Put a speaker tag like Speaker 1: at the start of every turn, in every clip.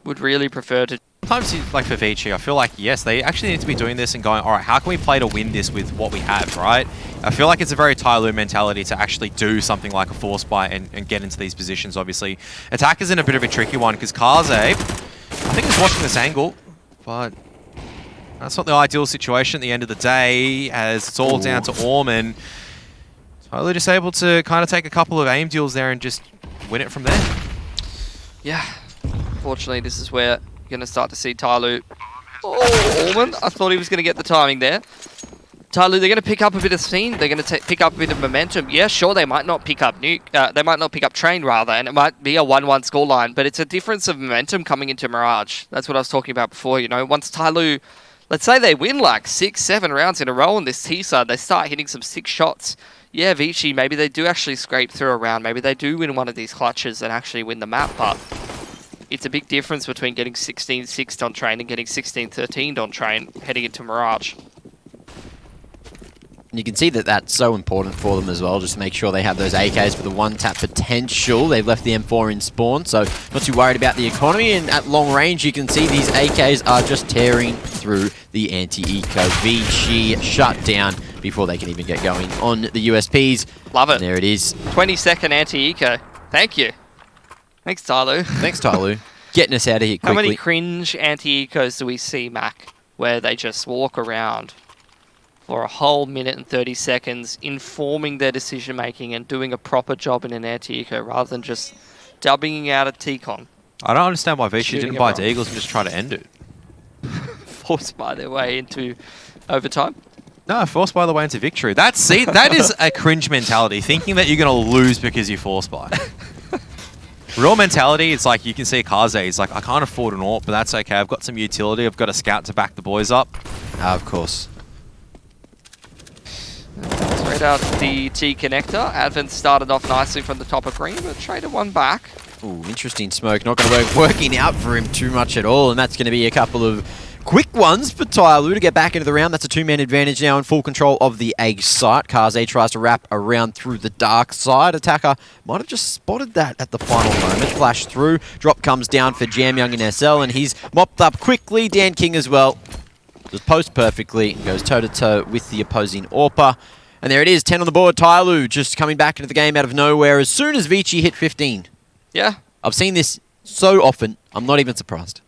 Speaker 1: would really prefer to.
Speaker 2: Sometimes, like for Vici, I feel like, yes, they actually need to be doing this and going, all right, how can we play to win this with what we have, right? I feel like it's a very TYLOO mentality to actually do something like a force buy and get into these positions, obviously. Attack is in a bit of a tricky one because Kaze, I think, is watching this angle, but that's not the ideal situation at the end of the day, as it's all down to Orm, and TYLOO just able to kind of take a couple of aim deals there and just win it from there.
Speaker 1: Yeah, fortunately, this is where you're going to start to see TYLOO. Oh, Orman, I thought he was going to get the timing there. TYLOO, they're going to pick up a bit of steam. They're going to pick up a bit of momentum. Yeah, sure, they might not pick up they might not pick up Train, rather, and it might be a 1-1 scoreline, but it's a difference of momentum coming into Mirage. That's what I was talking about before, you know. Once TYLOO, let's say they win like 6-7 rounds in a row on this T-side, they start hitting some 6 shots. Yeah, Vici, maybe they do actually scrape through a round. Maybe they do win one of these clutches and actually win the map, but it's a big difference between getting 16-6'd on Train and getting 16-13'd on Train heading into Mirage.
Speaker 3: And you can see that that's so important for them as well, just to make sure they have those AKs for the one-tap potential. They've left the M4 in spawn, so not too worried about the economy. And at long range, you can see these AKs are just tearing through the anti-eco. Vici shut down before they can even get going on the USPs.
Speaker 1: Love it.
Speaker 3: And there it is.
Speaker 1: 20-second anti-eco. Thank you. Thanks, TYLOO.
Speaker 3: Thanks, TYLOO. Getting us out of here quickly.
Speaker 1: How many cringe anti-ecos do we see, Mac, where they just walk around for a whole minute and 30 seconds informing their decision-making and doing a proper job in an anti-eco rather than just dubbing out a T-con?
Speaker 2: I don't understand why Vici didn't buy Deagles and just try to end it.
Speaker 1: Force by their way into overtime?
Speaker 2: No, force buy the way into victory. That is a cringe mentality, thinking that you're going to lose because you force buy. Real mentality, it's like you can see Kaze, he's like, I can't afford an AWP, but that's okay. I've got some utility. I've got a scout to back the boys up.
Speaker 3: Of course.
Speaker 1: Straight out the T connector. Advent started off nicely from the top of green, but traded one back.
Speaker 3: Ooh, interesting smoke. Not going to working out for him too much at all, and that's going to be a couple of quick ones for TYLOO to get back into the round. That's a 2-man advantage now in full control of the A site. Kaze tries to wrap around through the dark side. Attacker might have just spotted that at the final moment. Flash through. Drop comes down for Jamyoung in SL, and he's mopped up quickly. Dan King as well. Just post perfectly. Goes toe-to-toe with the opposing AWPer. And there it is, 10 on the board. TYLOO just coming back into the game out of nowhere as soon as Vici hit 15.
Speaker 1: Yeah.
Speaker 3: I've seen this so often, I'm not even surprised.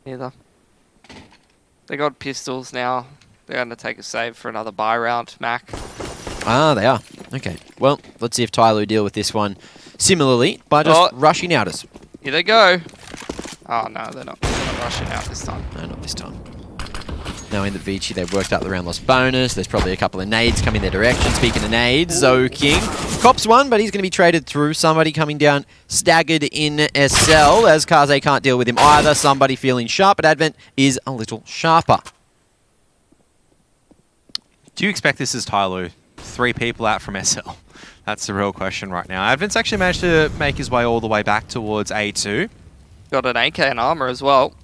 Speaker 1: Neither. They got pistols now. They're going to take a save for another buy round, Mac.
Speaker 3: Ah, they are. Okay. Well, let's see if TYLOO deal with this one similarly by just rushing out us.
Speaker 1: Here they go. Oh, no, they're not rushing out this time.
Speaker 3: No, not this time. Knowing that Vici, they've worked up the round loss bonus. There's probably a couple of nades coming their direction. Speaking of nades, Zo King cops one, but he's going to be traded through. Somebody coming down staggered in SL, as Kaze can't deal with him either. Somebody feeling sharp, but Advent is a little sharper.
Speaker 2: Do you expect this as TYLOO? 3 people out from SL. That's the real question right now. Advent's actually managed to make his way all the way back towards A2.
Speaker 1: Got an AK and armor as well.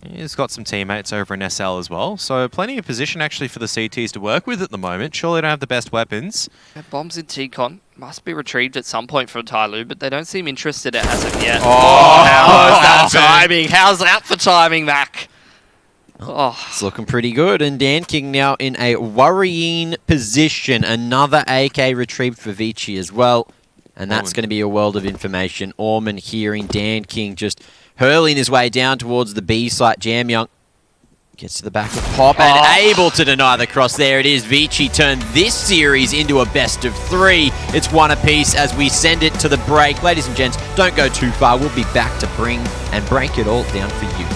Speaker 2: He's got some teammates over in SL as well, so plenty of position actually for the CTs to work with at the moment. Surely they don't have the best weapons.
Speaker 1: Bombs in T-con. Must be retrieved at some point from TYLOO, but they don't seem interested as of yet.
Speaker 3: Oh,
Speaker 1: how's that timing? How's that for timing, Mac? Oh.
Speaker 3: It's looking pretty good, and Dan King now in a worrying position. Another AK retrieved for Vici as well, and that's going to be a world of information. Orman hearing Dan King just hurling his way down towards the B site. Jamyoung gets to the back of Pop and able to deny the cross. There it is. Vici turned this series into a best of 3. It's one apiece as we send it to the break. Ladies and gents, don't go too far. We'll be back to bring and break it all down for you.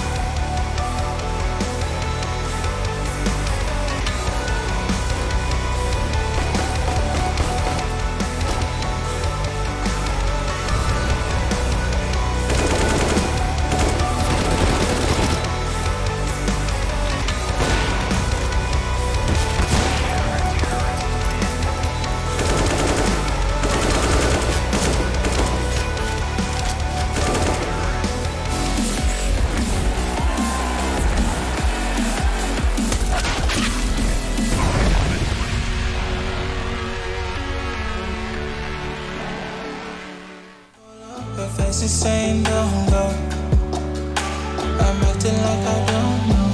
Speaker 4: your faces saying don't go. I'm acting like I don't know.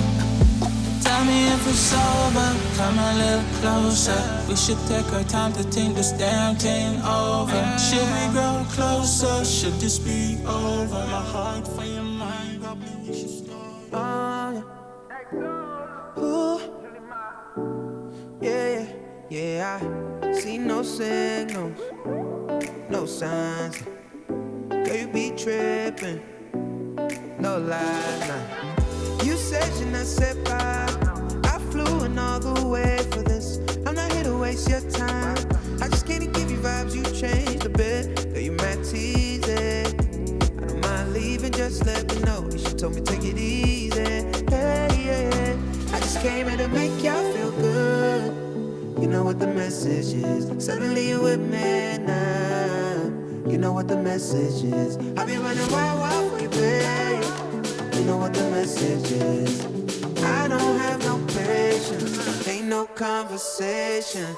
Speaker 4: Tell me if it's over, come a little closer. We should take our time to think this damn thing over. Should we grow closer? Should this be over? My heart for your mind, got me, we should start.
Speaker 5: Ooh. Yeah, yeah, I see no signals, no signs. Girl, you be tripping, no lies, nah. You said you're not set by. I flew in all the way for this. I'm not here to waste your time. I just can't give you vibes, you changed a bit. Girl, you mad teasy. I don't mind leaving, just let me know. She told me take it easy. Hey, yeah. I just came here to make y'all feel good. You know what the message is. Suddenly you with me now. You know what the message is. I be running wild for you, babe. You know what the message is. I don't have no patience. Ain't no conversation.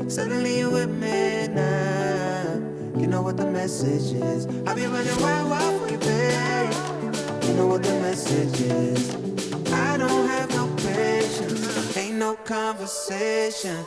Speaker 5: Suddenly you with me now. You know what the message is. I be running wild for you, babe. You know what the message is. I don't have no patience. Ain't no conversation.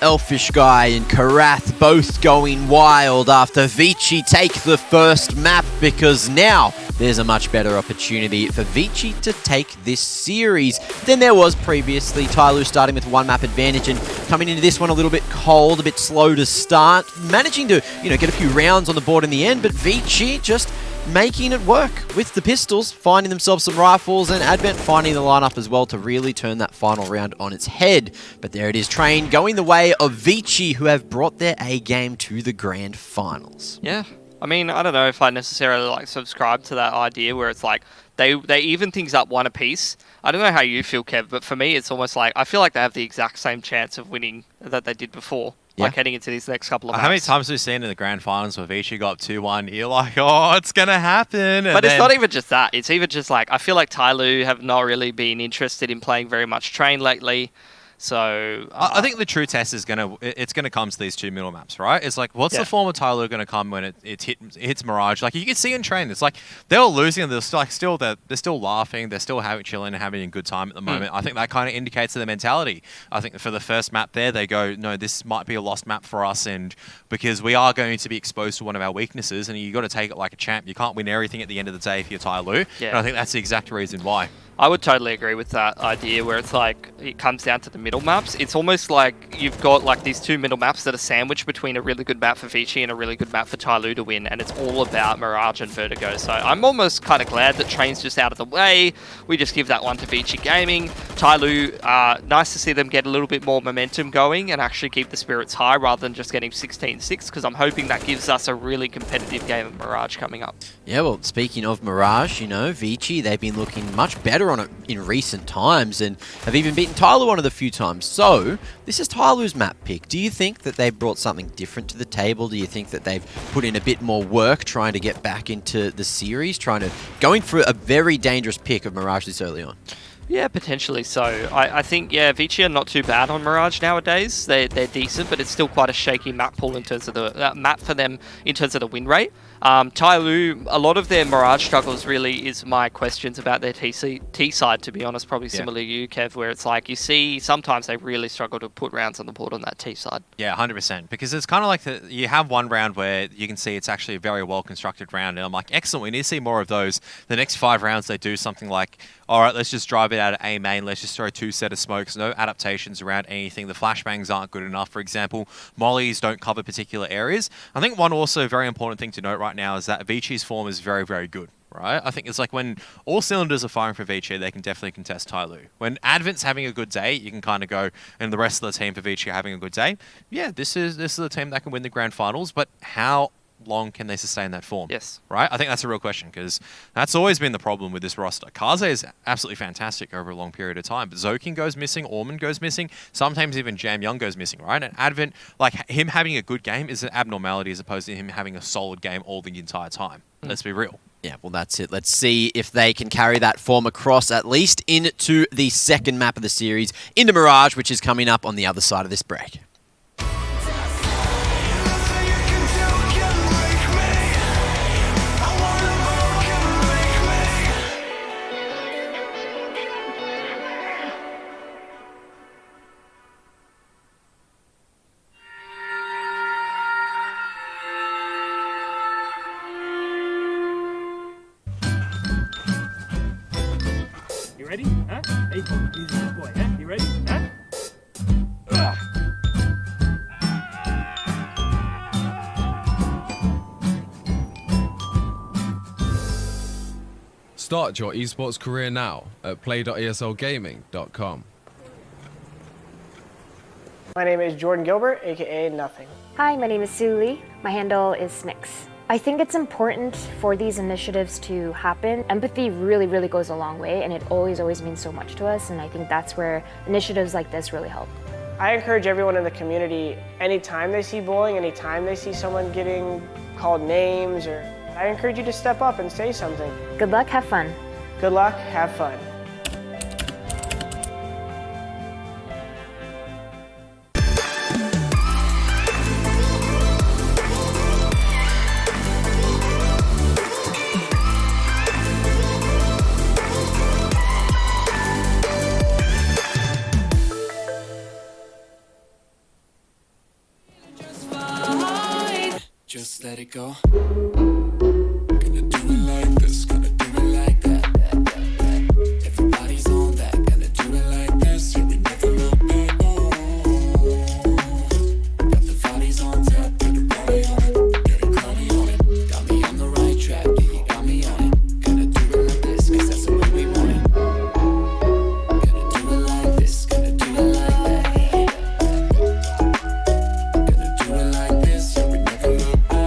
Speaker 3: Elfish Guy and Karath both going wild after Vici take the first map, because now there's a much better opportunity for Vici to take this series than there was previously. TYLOO starting with one map advantage and coming into this one a little bit cold, a bit slow to start, managing to, get a few rounds on the board in the end, but Vici just making it work with the pistols, finding themselves some rifles, and Advent finding the lineup as well to really turn that final round on its head. But there it is, Train going the way of Vici, who have brought their A game to the grand finals.
Speaker 1: Yeah. I mean, I don't know if I necessarily subscribe to that idea where it's like they even things up one apiece. I don't know how you feel, Kev, but for me it's almost like I feel like they have the exact same chance of winning that they did before.
Speaker 3: Yeah.
Speaker 1: Like heading into these next couple of maps.
Speaker 2: How many times have we seen in the grand finals where Vici got 2-1? You're like, oh, it's going to happen.
Speaker 1: But it's not even just that. It's even just like, I feel like TYLOO have not really been interested in playing very much Train lately. So
Speaker 2: I think the true test is it's gonna come to these two middle maps, right? It's like, what's the form of TYLOO gonna come when it hits Mirage? Like you can see in Train, it's like they're all losing, and they're still laughing, they're still chilling and having a good time at the moment. I think that kind of indicates their mentality. I think for the first map there, they go, no, this might be a lost map for us, and because we are going to be exposed to one of our weaknesses, and you got to take it like a champ. You can't win everything at the end of the day if you're TYLOO.
Speaker 1: Yeah.
Speaker 2: And I think that's the exact reason why.
Speaker 1: I would totally agree with that idea where it's like it comes down to the middle maps. It's almost like you've got like these two middle maps that are sandwiched between a really good map for Vici and a really good map for TYLOO to win, and it's all about Mirage and Vertigo. So I'm almost kind of glad that Train's just out of the way. We just give that one to Vici Gaming. TYLOO, nice to see them get a little bit more momentum going and actually keep the spirits high rather than just getting 16-6, because I'm hoping that gives us a really competitive game of Mirage coming up.
Speaker 3: Yeah, well, speaking of Mirage, you know, Vici, they've been looking much better on it in recent times and have even beaten TYLOO on it a few times. So, this is TYLOO's map pick. Do you think that they've brought something different to the table? Do you think that they've put in a bit more work trying to get back into the series, going for a very dangerous pick of Mirage this early on?
Speaker 1: Yeah, potentially so. I think, yeah, Vici are not too bad on Mirage nowadays. They're decent, but it's still quite a shaky map pool in terms of the map for them in terms of the win rate. TYLOO, a lot of their Mirage struggles really is my questions about their T side, to be honest, probably similar to you, Kev, where it's like you see sometimes they really struggle to put rounds on the board on that T side.
Speaker 2: Yeah, 100%. Because it's kind of like you have one round where you can see it's actually a very well-constructed round, and I'm like, excellent, we need to see more of those. The next 5 rounds they do something like, all right, let's just drive it out of A main, let's just throw 2 set of smokes, no adaptations around anything. The flashbangs aren't good enough, for example. Mollies don't cover particular areas. I think one also very important thing to note right now is that Vici's form is very, very good. Right? I think it's like when all cylinders are firing for Vici, they can definitely contest TYLOO. When Advent's having a good day, you can kind of go, and the rest of the team for Vici are having a good day. Yeah, this is the team that can win the grand finals, but how long can they sustain that form?
Speaker 1: Yes.
Speaker 2: Right? I think that's a real question, because that's always been the problem with this roster. Kaze is absolutely fantastic over a long period of time, but Zokin goes missing, Orman goes missing, sometimes even Jam Young goes missing, right? And Advent, like him having a good game is an abnormality as opposed to him having a solid game all the entire time. Let's be real.
Speaker 3: Yeah, well, that's it. Let's see if they can carry that form across, at least into the second map of the series, into Mirage, which is coming up on the other side of this break.
Speaker 6: You ready? Huh? Hey, he's a good boy, huh? You ready? Huh?
Speaker 7: Start your esports career now at play.eslgaming.com.
Speaker 8: My name is Jordan Gilbert, aka Nothing.
Speaker 9: Hi, my name is Sue Lee. My handle is Snix. I think it's important for these initiatives to happen. Empathy really, really goes a long way, and it always means so much to us, and I think that's where initiatives like this really help.
Speaker 8: I encourage everyone in the community, anytime they see bullying, anytime they see someone getting called names, I encourage you to step up and say something.
Speaker 9: Good luck, have fun.
Speaker 8: Good luck, have fun.
Speaker 4: Just let it go. Gonna do it like this, gonna do it like that. Everybody's on that, gonna do it like this. Yeah, we never look back. Oh, got the bodies on tap, put the body on it, get it cloudy on it. Got me on the right track, yeah, you got me on it. Gonna do it like this, cause that's the way we want it. Gonna do it like this, gonna do it like that. Gonna do it like this, yeah, we never look back.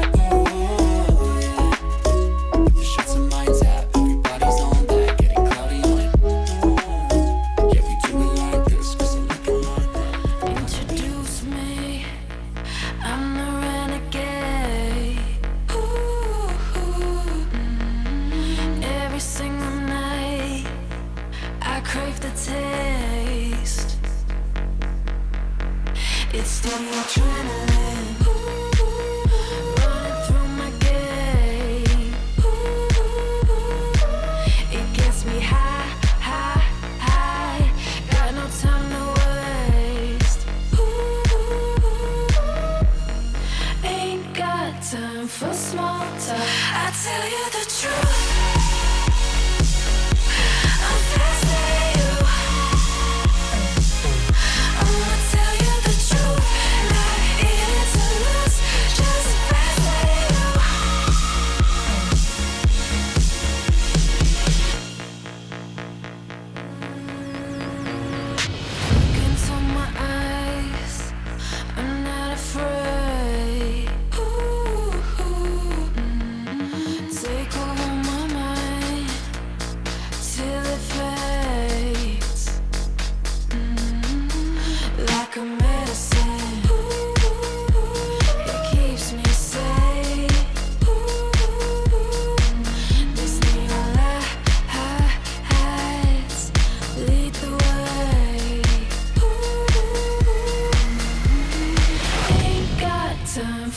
Speaker 4: It's still adrenaline, running through my game. It gets me high, high, high. Got no time to waste. Ain't got time for small talk. I tell you the truth, I'm fast.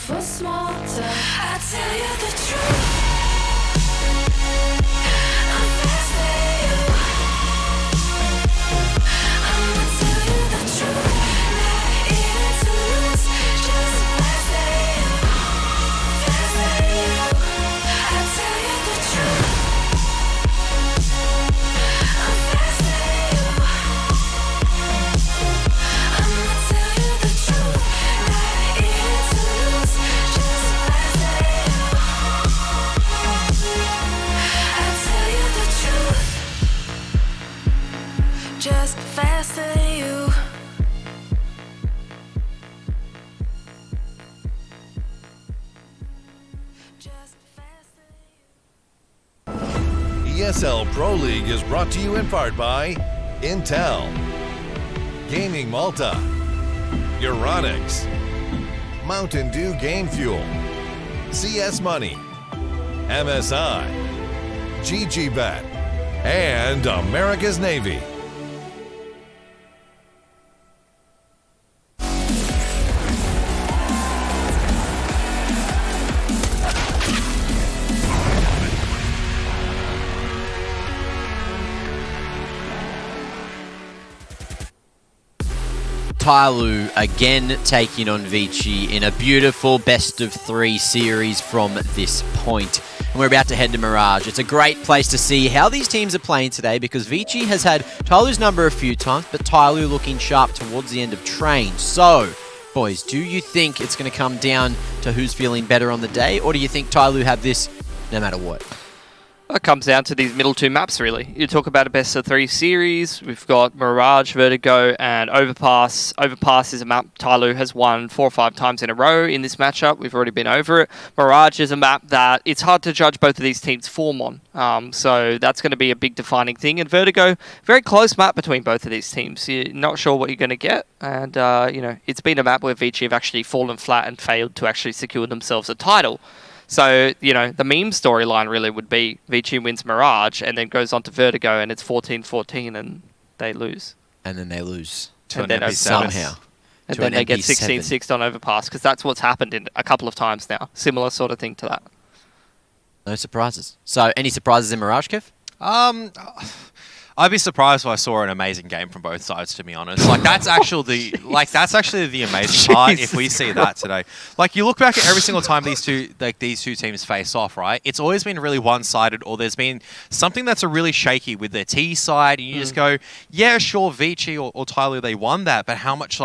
Speaker 10: for small talk. I tell you the truth. I'm faster you. I'ma tell you the truth. Not in it to lose, just faster you. Faster you. I tell you the truth. I'm faster you. I'ma tell you the truth. Not in it to lose, just faster you. I tell you the truth. Just faster than you. Just faster than you.
Speaker 11: ESL Pro League is brought to you in part by Intel, Gaming Malta, Euronics, Mountain Dew Game Fuel, CS Money, MSI, GGBet, and America's Navy.
Speaker 3: TYLOO again taking on Vici in a beautiful best-of-3 series from this point. And we're about to head to Mirage. It's a great place to see how these teams are playing today because Vici has had TYLOO's number a few times, but TYLOO looking sharp towards the end of train. So, boys, do you think it's going to come down to who's feeling better on the day, or do you think TYLOO have this no matter what?
Speaker 1: It comes down to these middle two maps, really. You talk about a best-of-3 series. We've got Mirage, Vertigo, and Overpass. Overpass is a map TYLOO has won 4 or 5 times in a row in this matchup. We've already been over it. Mirage is a map that it's hard to judge both of these teams' form on. So that's going to be a big defining thing. And Vertigo, very close map between both of these teams. You're not sure what you're going to get. And, it's been a map where Vici have actually fallen flat and failed to actually secure themselves a title. So, the meme storyline really would be Vici wins Mirage and then goes on to Vertigo and it's 14-14 and they lose.
Speaker 3: And then they lose.
Speaker 1: And then
Speaker 3: Somehow.
Speaker 1: And then they get 16-6 on Overpass because that's what's happened in a couple of times now. Similar sort of thing to that.
Speaker 3: No surprises. So, any surprises in Mirage, Kev?
Speaker 2: I'd be surprised if I saw an amazing game from both sides, to be honest. Like that's actually the amazing part if we see that today. Like you look back at every single time these two teams face off, right? It's always been really one-sided, or there's been something that's really shaky with their T side, and you just go, yeah, sure, Vici or TYLOO, they won that, but how much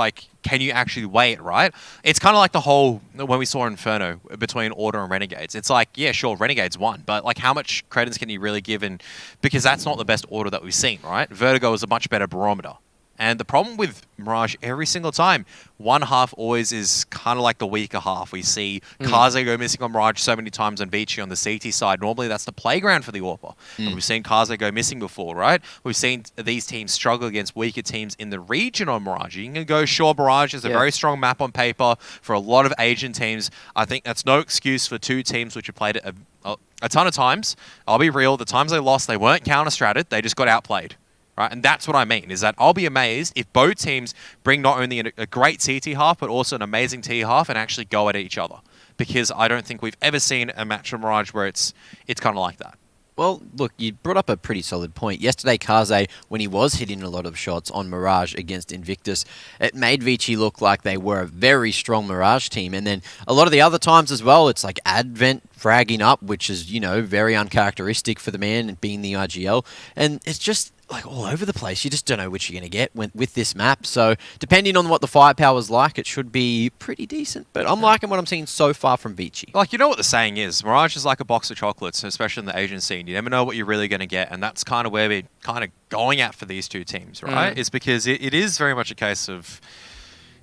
Speaker 2: can you actually weigh it, right? It's kind of like the whole, when we saw Inferno between Order and Renegades. It's like, yeah, sure, Renegades won, but how much credence can you really give in? Because that's not the best Order that we've seen, right? Vertigo is a much better barometer. And the problem with Mirage every single time, one half always is kind of like the weaker half. We see Kaze go missing on Mirage so many times and Vici on the CT side. Normally that's the playground for the AWPer. And we've seen Kaze go missing before, right? We've seen these teams struggle against weaker teams in the region on Mirage. You can go, sure, Mirage is a very strong map on paper for a lot of Asian teams. I think that's no excuse for two teams which have played it a ton of times. I'll be real, the times they lost, they weren't counter-stratted, they just got outplayed. Right, and that's what I mean, is that I'll be amazed if both teams bring not only a great CT half, but also an amazing T half and actually go at each other. Because I don't think we've ever seen a match from Mirage where it's kind of like that.
Speaker 3: Well, look, you brought up a pretty solid point. Yesterday, Kaze, when he was hitting a lot of shots on Mirage against Invictus, it made Vici look like they were a very strong Mirage team. And then a lot of the other times as well, it's like Advent fragging up, which is, very uncharacteristic for the man and being the IGL. And it's just all over the place. You just don't know which you're going to get with this map. So depending on what the firepower's like, it should be pretty decent. But I'm liking what I'm seeing so far from Vici.
Speaker 2: You know what the saying is. Mirage is like a box of chocolates, especially in the Asian scene. You never know what you're really going to get. And that's kind of where we're kind of going at for these two teams, right? It's because it is very much a case of...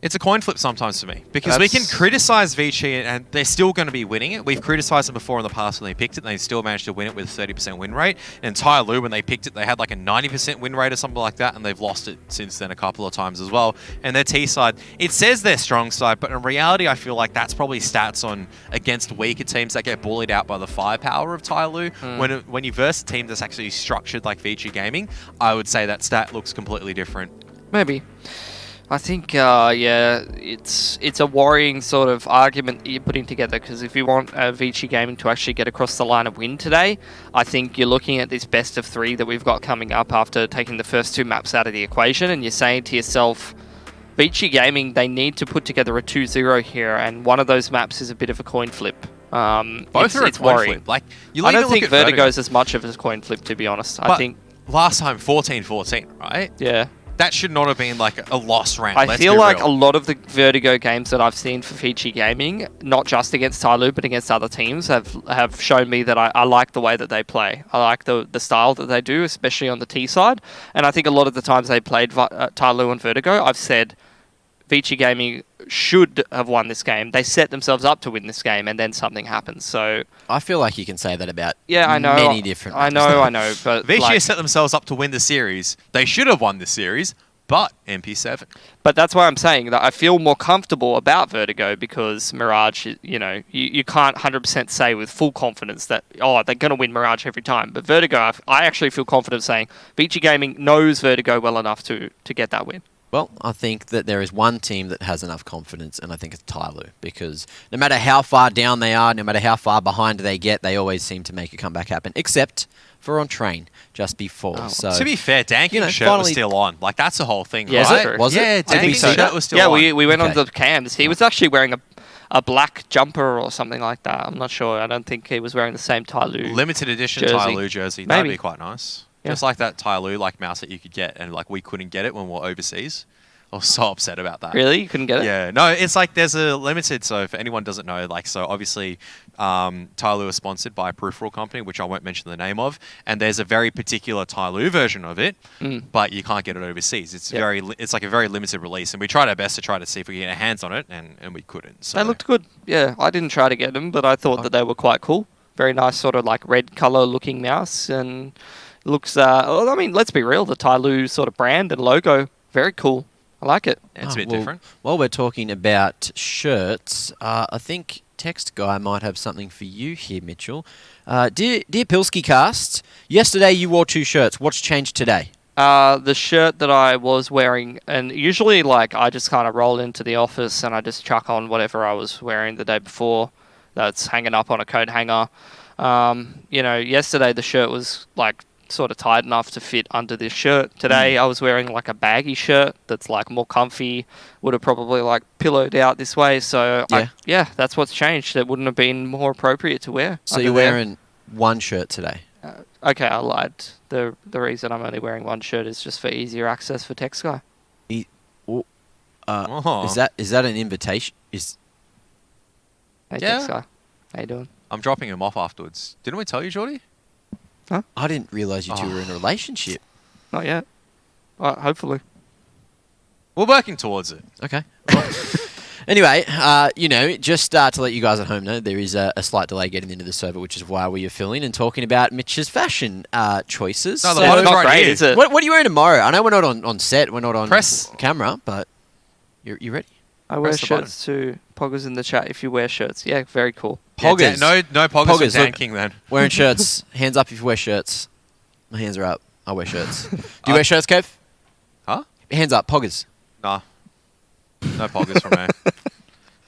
Speaker 2: It's a coin flip sometimes for me, because we can criticize Vici and they're still going to be winning it. We've criticized them before in the past when they picked it, and they still managed to win it with a 30% win rate. And TYLOO, when they picked it, they had a 90% win rate or something like that, and they've lost it since then a couple of times as well. And their T side, it says their strong side, but in reality, I feel like that's probably stats on against weaker teams that get bullied out by the firepower of TYLOO. When you verse a team that's actually structured like Vici Gaming, I would say that stat looks completely different.
Speaker 1: Maybe. I think, yeah, it's a worrying sort of argument that you're putting together, because if you want Vici Gaming to actually get across the line and win today, I think you're looking at this best of 3 that we've got coming up after taking the first 2 maps out of the equation, and you're saying to yourself, Vici Gaming, they need to put together a 2-0 here, and one of those maps is a bit of a coin flip.
Speaker 2: Both are a coin
Speaker 1: worrying.
Speaker 2: flip. Like, you
Speaker 1: I
Speaker 2: even
Speaker 1: don't
Speaker 2: look
Speaker 1: think
Speaker 2: at
Speaker 1: Vertigo's as much of a coin flip, to be honest. I
Speaker 2: But
Speaker 1: think,
Speaker 2: last time 14-14, right?
Speaker 1: yeah.
Speaker 2: That should not have been like a lost round.
Speaker 1: I
Speaker 2: let's
Speaker 1: feel
Speaker 2: be
Speaker 1: like
Speaker 2: real.
Speaker 1: a lot of the Vertigo games that I've seen for Vici Gaming, not just against TYLOO, but against other teams, have shown me that I like the way that they play. I like the style that they do, especially on the T side. And I think a lot of the times they played TYLOO and Vertigo, I've said Vici Gaming should have won this game. They set themselves up to win this game, and then something happens. So
Speaker 3: I feel like you can say that about
Speaker 1: I know
Speaker 3: many different
Speaker 1: I know, but
Speaker 2: Vici
Speaker 1: like,
Speaker 2: has set themselves up to win the series. They should have won the series, but MP7.
Speaker 1: But that's why I'm saying that I feel more comfortable about Vertigo, because Mirage, you can't 100% say with full confidence that, they're going to win Mirage every time. But Vertigo, I actually feel confident saying Vici Gaming knows Vertigo well enough to get that win.
Speaker 3: Well, I think that there is one team that has enough confidence, and I think it's TYLOO, because no matter how far down they are, no matter how far behind they get, they always seem to make a comeback happen, except for on train just before. So
Speaker 2: To be fair, Danking's shirt was still on. Like, that's the whole thing,
Speaker 1: Yeah,
Speaker 2: right?
Speaker 3: Was it?
Speaker 2: Yeah,
Speaker 3: I think
Speaker 2: Danking's
Speaker 3: so.
Speaker 2: shirt was still
Speaker 1: Yeah,
Speaker 2: on.
Speaker 1: we went on
Speaker 3: Okay.
Speaker 1: the cams. He was actually wearing a black jumper or something like that. I'm not sure. I don't think he was wearing the same TYLOO.
Speaker 2: Limited edition
Speaker 1: jersey.
Speaker 2: TYLOO jersey. That'd
Speaker 1: Maybe.
Speaker 2: be quite nice.
Speaker 1: Yeah.
Speaker 2: Just like that TYLOO mouse that you could get, and like we couldn't get it when we were overseas. I was so upset about that.
Speaker 1: Really? You couldn't get it?
Speaker 2: Yeah, no, it's like there's a limited, so if anyone doesn't know, so obviously TYLOO is sponsored by a peripheral company, which I won't mention the name of, and there's a very particular TYLOO version of it, but you can't get it overseas. It's it's like a very limited release, and we tried our best to try to see if we could get our hands on it, and we couldn't. So
Speaker 1: They looked good. Yeah, I didn't try to get them, but I thought that they were quite cool. Very nice sort of like red color looking mouse, and looks, I mean, let's be real, the TYLOO sort of brand and logo, very cool. I like it.
Speaker 2: it's a bit
Speaker 3: well,
Speaker 2: different.
Speaker 3: While we're talking about shirts, I think Text Guy might have something for you here, Mitchell. Dear Pilsky Cast, yesterday you wore 2 shirts. What's changed today?
Speaker 1: The shirt that I was wearing, and usually like I just kind of roll into the office and I just chuck on whatever I was wearing the day before that's hanging up on a coat hanger. Yesterday the shirt was like sort of tight enough to fit under this shirt. Today I was wearing like a baggy shirt that's like more comfy, would have probably like pillowed out this way. So that's what's changed. It wouldn't have been more appropriate to wear.
Speaker 3: So you're wearing 1 shirt today?
Speaker 1: Okay, I lied. The reason I'm only wearing 1 shirt is just for easier access for Text Guy.
Speaker 3: Is that an invitation?
Speaker 1: Hey,
Speaker 2: Yeah.
Speaker 1: Text Guy. How you doing?
Speaker 2: I'm dropping him off afterwards. Didn't we tell you, Jordy?
Speaker 3: I didn't realise you two were in a relationship.
Speaker 1: Not yet. Hopefully.
Speaker 2: We're working towards it.
Speaker 3: Okay. Well, anyway, just to let you guys at home know, there is a slight delay getting into the server, which is why we are filling and talking about Mitch's fashion choices.
Speaker 2: No, the
Speaker 3: So-
Speaker 2: bottom's
Speaker 1: not
Speaker 2: right
Speaker 1: great,
Speaker 2: here.
Speaker 1: is it?
Speaker 3: what are you wearing tomorrow? I know we're not on set, we're not on
Speaker 2: Press.
Speaker 3: camera, but you ready?
Speaker 1: I wear
Speaker 2: Press the button.
Speaker 1: shirts too. Poggers in the chat if you wear shirts. Yeah, very cool.
Speaker 3: Poggers.
Speaker 2: Yeah, no poggers,
Speaker 3: Poggers,
Speaker 2: for
Speaker 3: look.
Speaker 2: Danking then.
Speaker 3: Wearing shirts. Hands up if you wear shirts. My hands are up. I wear shirts. Do you wear shirts, Kev?
Speaker 2: Huh?
Speaker 3: Hands up, poggers.
Speaker 2: Nah. No poggers from me.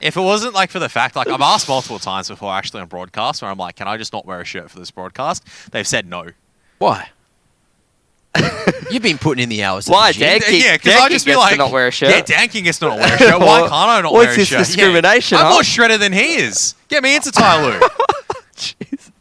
Speaker 2: If it wasn't like for the fact, like I've asked multiple times before actually on broadcast where I'm like, can I just not wear a shirt for this broadcast? They've said no.
Speaker 3: Why? You've been putting in the hours. at
Speaker 1: Why,
Speaker 3: the gym.
Speaker 1: Dag? Danking-
Speaker 2: Yeah, because I
Speaker 1: Danking
Speaker 2: just be
Speaker 1: gets to
Speaker 2: like,
Speaker 1: not wear a shirt.
Speaker 2: Yeah, Danking gets to not wear a shirt. Why can't I not
Speaker 1: What's
Speaker 2: wear a
Speaker 1: this
Speaker 2: shirt?
Speaker 1: discrimination,
Speaker 2: Yeah. I'm
Speaker 1: huh?
Speaker 2: more shredded than he is. Get me into TYLOO.
Speaker 1: Jeez.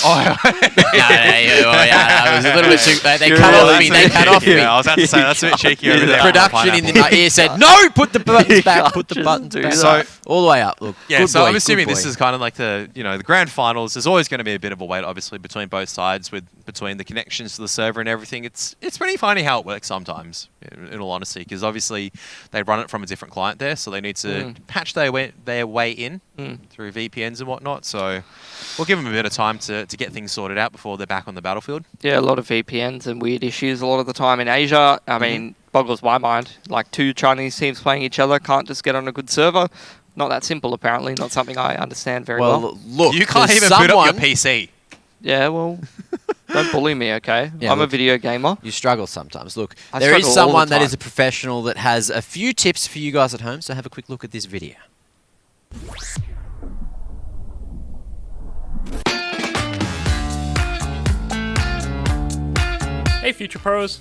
Speaker 3: No, it was a little bit too. They
Speaker 1: You're
Speaker 3: cut
Speaker 1: really
Speaker 3: off me. They cut off me.
Speaker 2: Yeah, I was about to say that's a bit cheeky over there.
Speaker 3: Production in my ear said, "No, put the buttons back. Put the
Speaker 1: Just
Speaker 3: buttons
Speaker 1: do
Speaker 3: back."
Speaker 1: that.
Speaker 3: So all the way up. Look.
Speaker 2: Yeah,
Speaker 3: good
Speaker 2: so
Speaker 3: boy,
Speaker 2: I'm assuming
Speaker 3: good
Speaker 2: this
Speaker 3: boy.
Speaker 2: is kind of like the grand finals. There's always going to be a bit of a wait, obviously, between both sides between the connections to the server and everything. It's pretty funny how it works sometimes, in all honesty, because obviously they run it from a different client there, so they need to patch their way in through VPNs and whatnot. So we'll give them a bit of time to get things sorted out before they're back on the battlefield.
Speaker 1: Yeah, a lot of VPNs and weird issues a lot of the time in Asia. I mean, boggles my mind. Like 2 Chinese teams playing each other can't just get on a good server. Not that simple, apparently. Not something I understand very well.
Speaker 3: Well, look,
Speaker 2: You can't
Speaker 3: there's
Speaker 2: even boot up your
Speaker 3: someone-
Speaker 2: PC.
Speaker 1: Yeah, well, Don't bully me, okay?
Speaker 3: Yeah,
Speaker 1: I'm a
Speaker 3: look,
Speaker 1: video gamer.
Speaker 3: You struggle sometimes. Look,
Speaker 1: I
Speaker 3: there is
Speaker 1: struggle all the
Speaker 3: someone that
Speaker 1: time.
Speaker 3: is a professional that has a few tips for you guys at home, so have a quick look at this video.
Speaker 12: Hey Future Pros!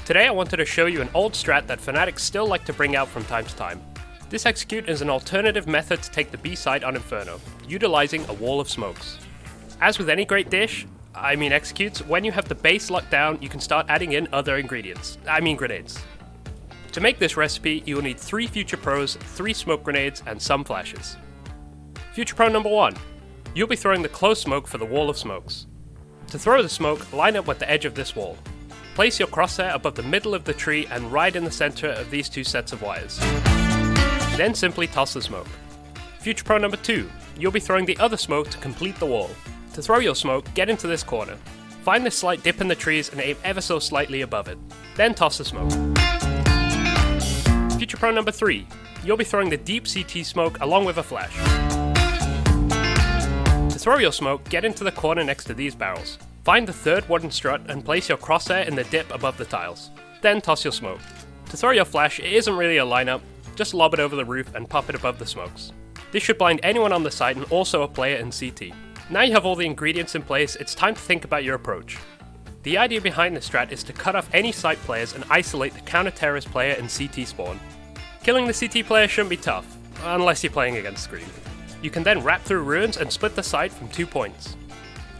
Speaker 12: Today I wanted to show you an old strat that fanatics still like to bring out from time to time. This execute is an alternative method to take the B side on Inferno, utilizing a wall of smokes. As with any great dish, executes, when you have the base locked down, you can start adding in other ingredients, grenades. To make this recipe, you will need 3 Future Pros, 3 smoke grenades, and some flashes. Future Pro number 1. You'll be throwing the close smoke for the wall of smokes. To throw the smoke, line up with the edge of this wall. Place your crosshair above the middle of the tree and right in the center of these 2 sets of wires. Then simply toss the smoke. Future Pro number 2. You'll be throwing the other smoke to complete the wall. To throw your smoke, get into this corner. Find this slight dip in the trees and aim ever so slightly above it. Then toss the smoke. Future Pro number 3. You'll be throwing the deep CT smoke along with a flash. To throw your smoke, get into the corner next to these barrels. Find the third wooden strut and place your crosshair in the dip above the tiles. Then toss your smoke. To throw your flash, it isn't really a lineup, just lob it over the roof and pop it above the smokes. This should blind anyone on the site and also a player in CT. Now you have all the ingredients in place, it's time to think about your approach. The idea behind this strat is to cut off any site players and isolate the counter-terrorist player in CT spawn. Killing the CT player shouldn't be tough, unless you're playing against Scream. You can then wrap through ruins and split the site from 2 points.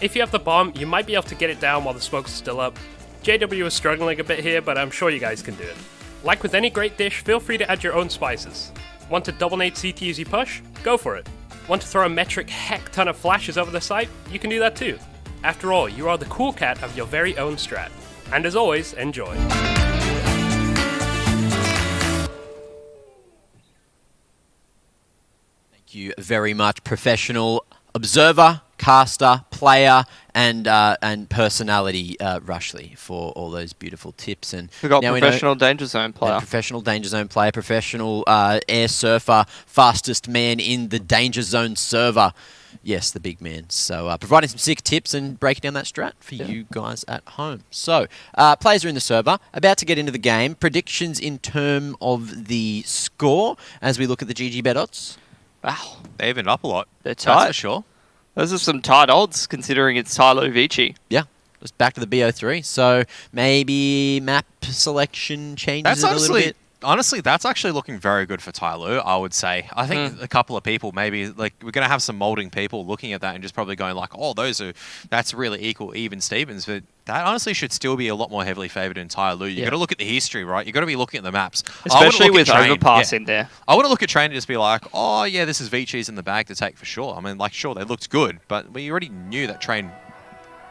Speaker 12: If you have the bomb, you might be able to get it down while the smokes are still up. JW is struggling a bit here, but I'm sure you guys can do it. Like with any great dish, feel free to add your own spices. Want to double nade CT as you push? Go for it. Want to throw a metric heck ton of flashes over the site? You can do that too. After all, you are the cool cat of your very own strat. And as always, enjoy.
Speaker 3: Thank you very much, professional observer, caster, player, and personality, Rushley, for all those beautiful tips. And
Speaker 1: We got
Speaker 3: now
Speaker 1: professional danger zone player.
Speaker 3: Professional danger zone player, professional air surfer, fastest man in the danger zone server. Yes, the big man. So providing some sick tips and breaking down that strat for you guys at home. So players are in the server, about to get into the game. Predictions in terms of the score as we look at the GG bet odds.
Speaker 1: Wow,
Speaker 2: They evened up a lot.
Speaker 1: they're
Speaker 2: That's
Speaker 1: tight.
Speaker 2: for sure.
Speaker 1: Those are some tight odds considering it's TYLOO Vici.
Speaker 3: Yeah, just back to the BO3. So maybe map selection changes
Speaker 2: That's
Speaker 3: it a little bit.
Speaker 2: honestly, that's actually looking very good for TYLOO, I would say. I think a couple of people, maybe, like, we're going to have some molding people looking at that and just probably going like, oh, that's really equal, even Stevens. But that honestly should still be a lot more heavily favoured in TYLOO. You got to look at the history, right? You got to be looking at the maps.
Speaker 1: Especially with
Speaker 2: Train.
Speaker 1: overpass in there.
Speaker 2: I wouldn't look at Train and just be like, oh, yeah, this is Vici's in the bag to take for sure. I mean, like, sure, they looked good, but we already knew that Train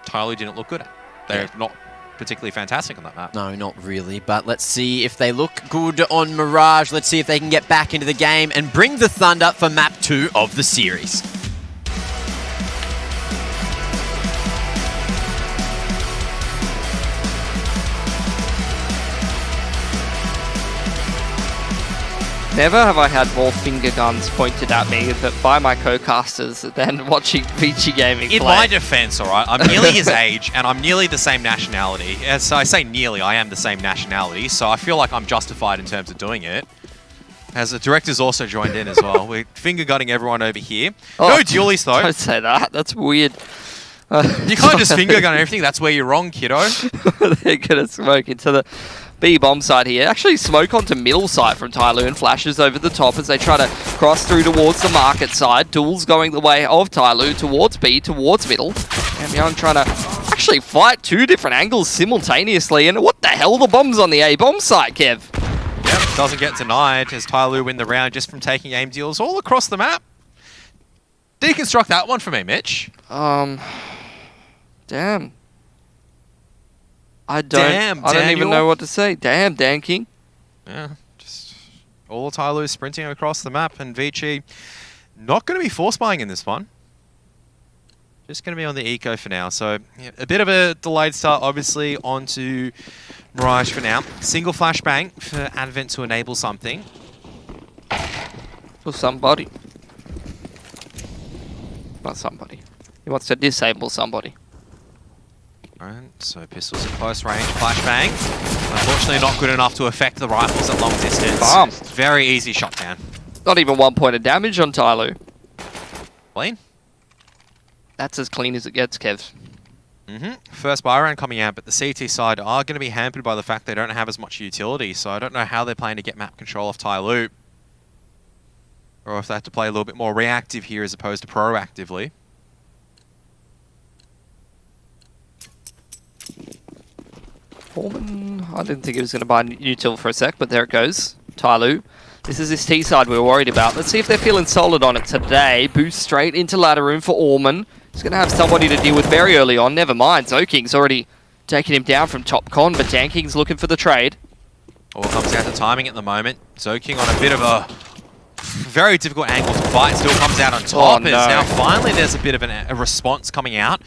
Speaker 2: TYLOO didn't look good at. They're not particularly fantastic on that map.
Speaker 3: No, not really, but let's see if they look good on Mirage. Let's see if they can get back into the game and bring the Thunder for map 2 of the series.
Speaker 1: Never have I had more finger guns pointed at me by my co-casters than watching Vici gaming
Speaker 2: In
Speaker 1: play.
Speaker 2: my defense, all right, I'm nearly his age and I'm nearly the same nationality. As I say nearly, I am the same nationality, so I feel like I'm justified in terms of doing it. As the director's also joined in as well. We're finger gunning everyone over here. No dualies though.
Speaker 1: Don't say that. That's weird.
Speaker 2: You can't just finger gun everything. That's where you're wrong, kiddo.
Speaker 1: They're going to smoke into the B-bomb side here. Actually smoke onto middle side from TYLOO and flashes over the top as they try to cross through towards the market side. Duels going the way of TYLOO towards B, towards middle. And Young trying to actually fight 2 different angles simultaneously. And what the hell? The bomb's on the A-bomb side, Kev.
Speaker 2: Yep, doesn't get denied as TYLOO win the round just from taking aim deals all across the map. Deconstruct that one for me, Mitch.
Speaker 1: Damn. I don't even know what to say. Damn, Dan King.
Speaker 2: Yeah, just all TYLOO sprinting across the map, and Vici not going to be force buying in this one. Just going to be on the eco for now. So yeah, a bit of a delayed start, obviously, onto Mirage for now. Single flashbang for Advent to enable something.
Speaker 1: For somebody. Not somebody. He wants to disable somebody.
Speaker 2: Alright, so pistols at close range, flashbang. Unfortunately not good enough to affect the rifles at long distance.
Speaker 1: Bomb.
Speaker 2: Very easy shot down.
Speaker 1: Not even 1 point of damage on TYLOO.
Speaker 2: Clean.
Speaker 1: That's as clean as it gets, Kev.
Speaker 2: First buy round coming out, but the CT side are going to be hampered by the fact they don't have as much utility, so I don't know how they're planning to get map control off TYLOO. Or if they have to play a little bit more reactive here as opposed to proactively.
Speaker 1: Foreman, I didn't think he was going to buy util for a sec, but there it goes. TYLOO. This is this T side we were worried about. Let's see if they're feeling solid on it today. Boost straight into ladder room for Orman. He's going to have somebody to deal with very early on. Never mind, Zoking's already taken him down from top con, but Danking's looking for the trade.
Speaker 2: All comes down to timing at the moment. Zoking on a bit of a very difficult angle to fight. Still comes out on top.
Speaker 1: Oh, no.
Speaker 2: Now finally there's a bit of a response coming out.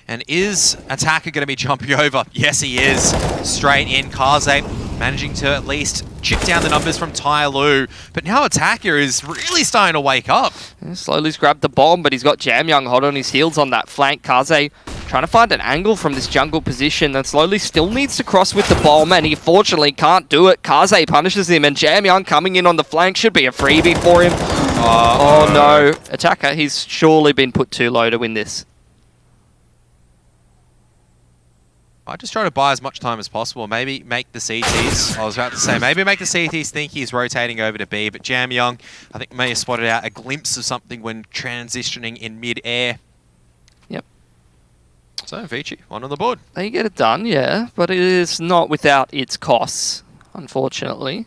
Speaker 2: And is Attacker going to be jumping over? Yes, he is. Straight in. Kaze managing to at least chip down the numbers from TYLOO. But now Attacker is really starting to wake up.
Speaker 1: Yeah, slowly's grabbed the bomb, but he's got Jamyoung hot on his heels on that flank. Kaze trying to find an angle from this jungle position, and slowly still needs to cross with the bomb, and he fortunately can't do it. Kaze punishes him, and Jamyoung coming in on the flank should be a freebie for him. Oh no. Attacker, he's surely been put too low to win this.
Speaker 2: I just try to buy as much time as possible. Maybe make the CTs. I was about to say, maybe make the CTs think he's rotating over to B, but Jamyoung, I think, may have spotted out a glimpse of something when transitioning in mid-air.
Speaker 1: Yep.
Speaker 2: So, Vici, one on the board.
Speaker 1: They get it done, yeah, but it is not without its costs, unfortunately.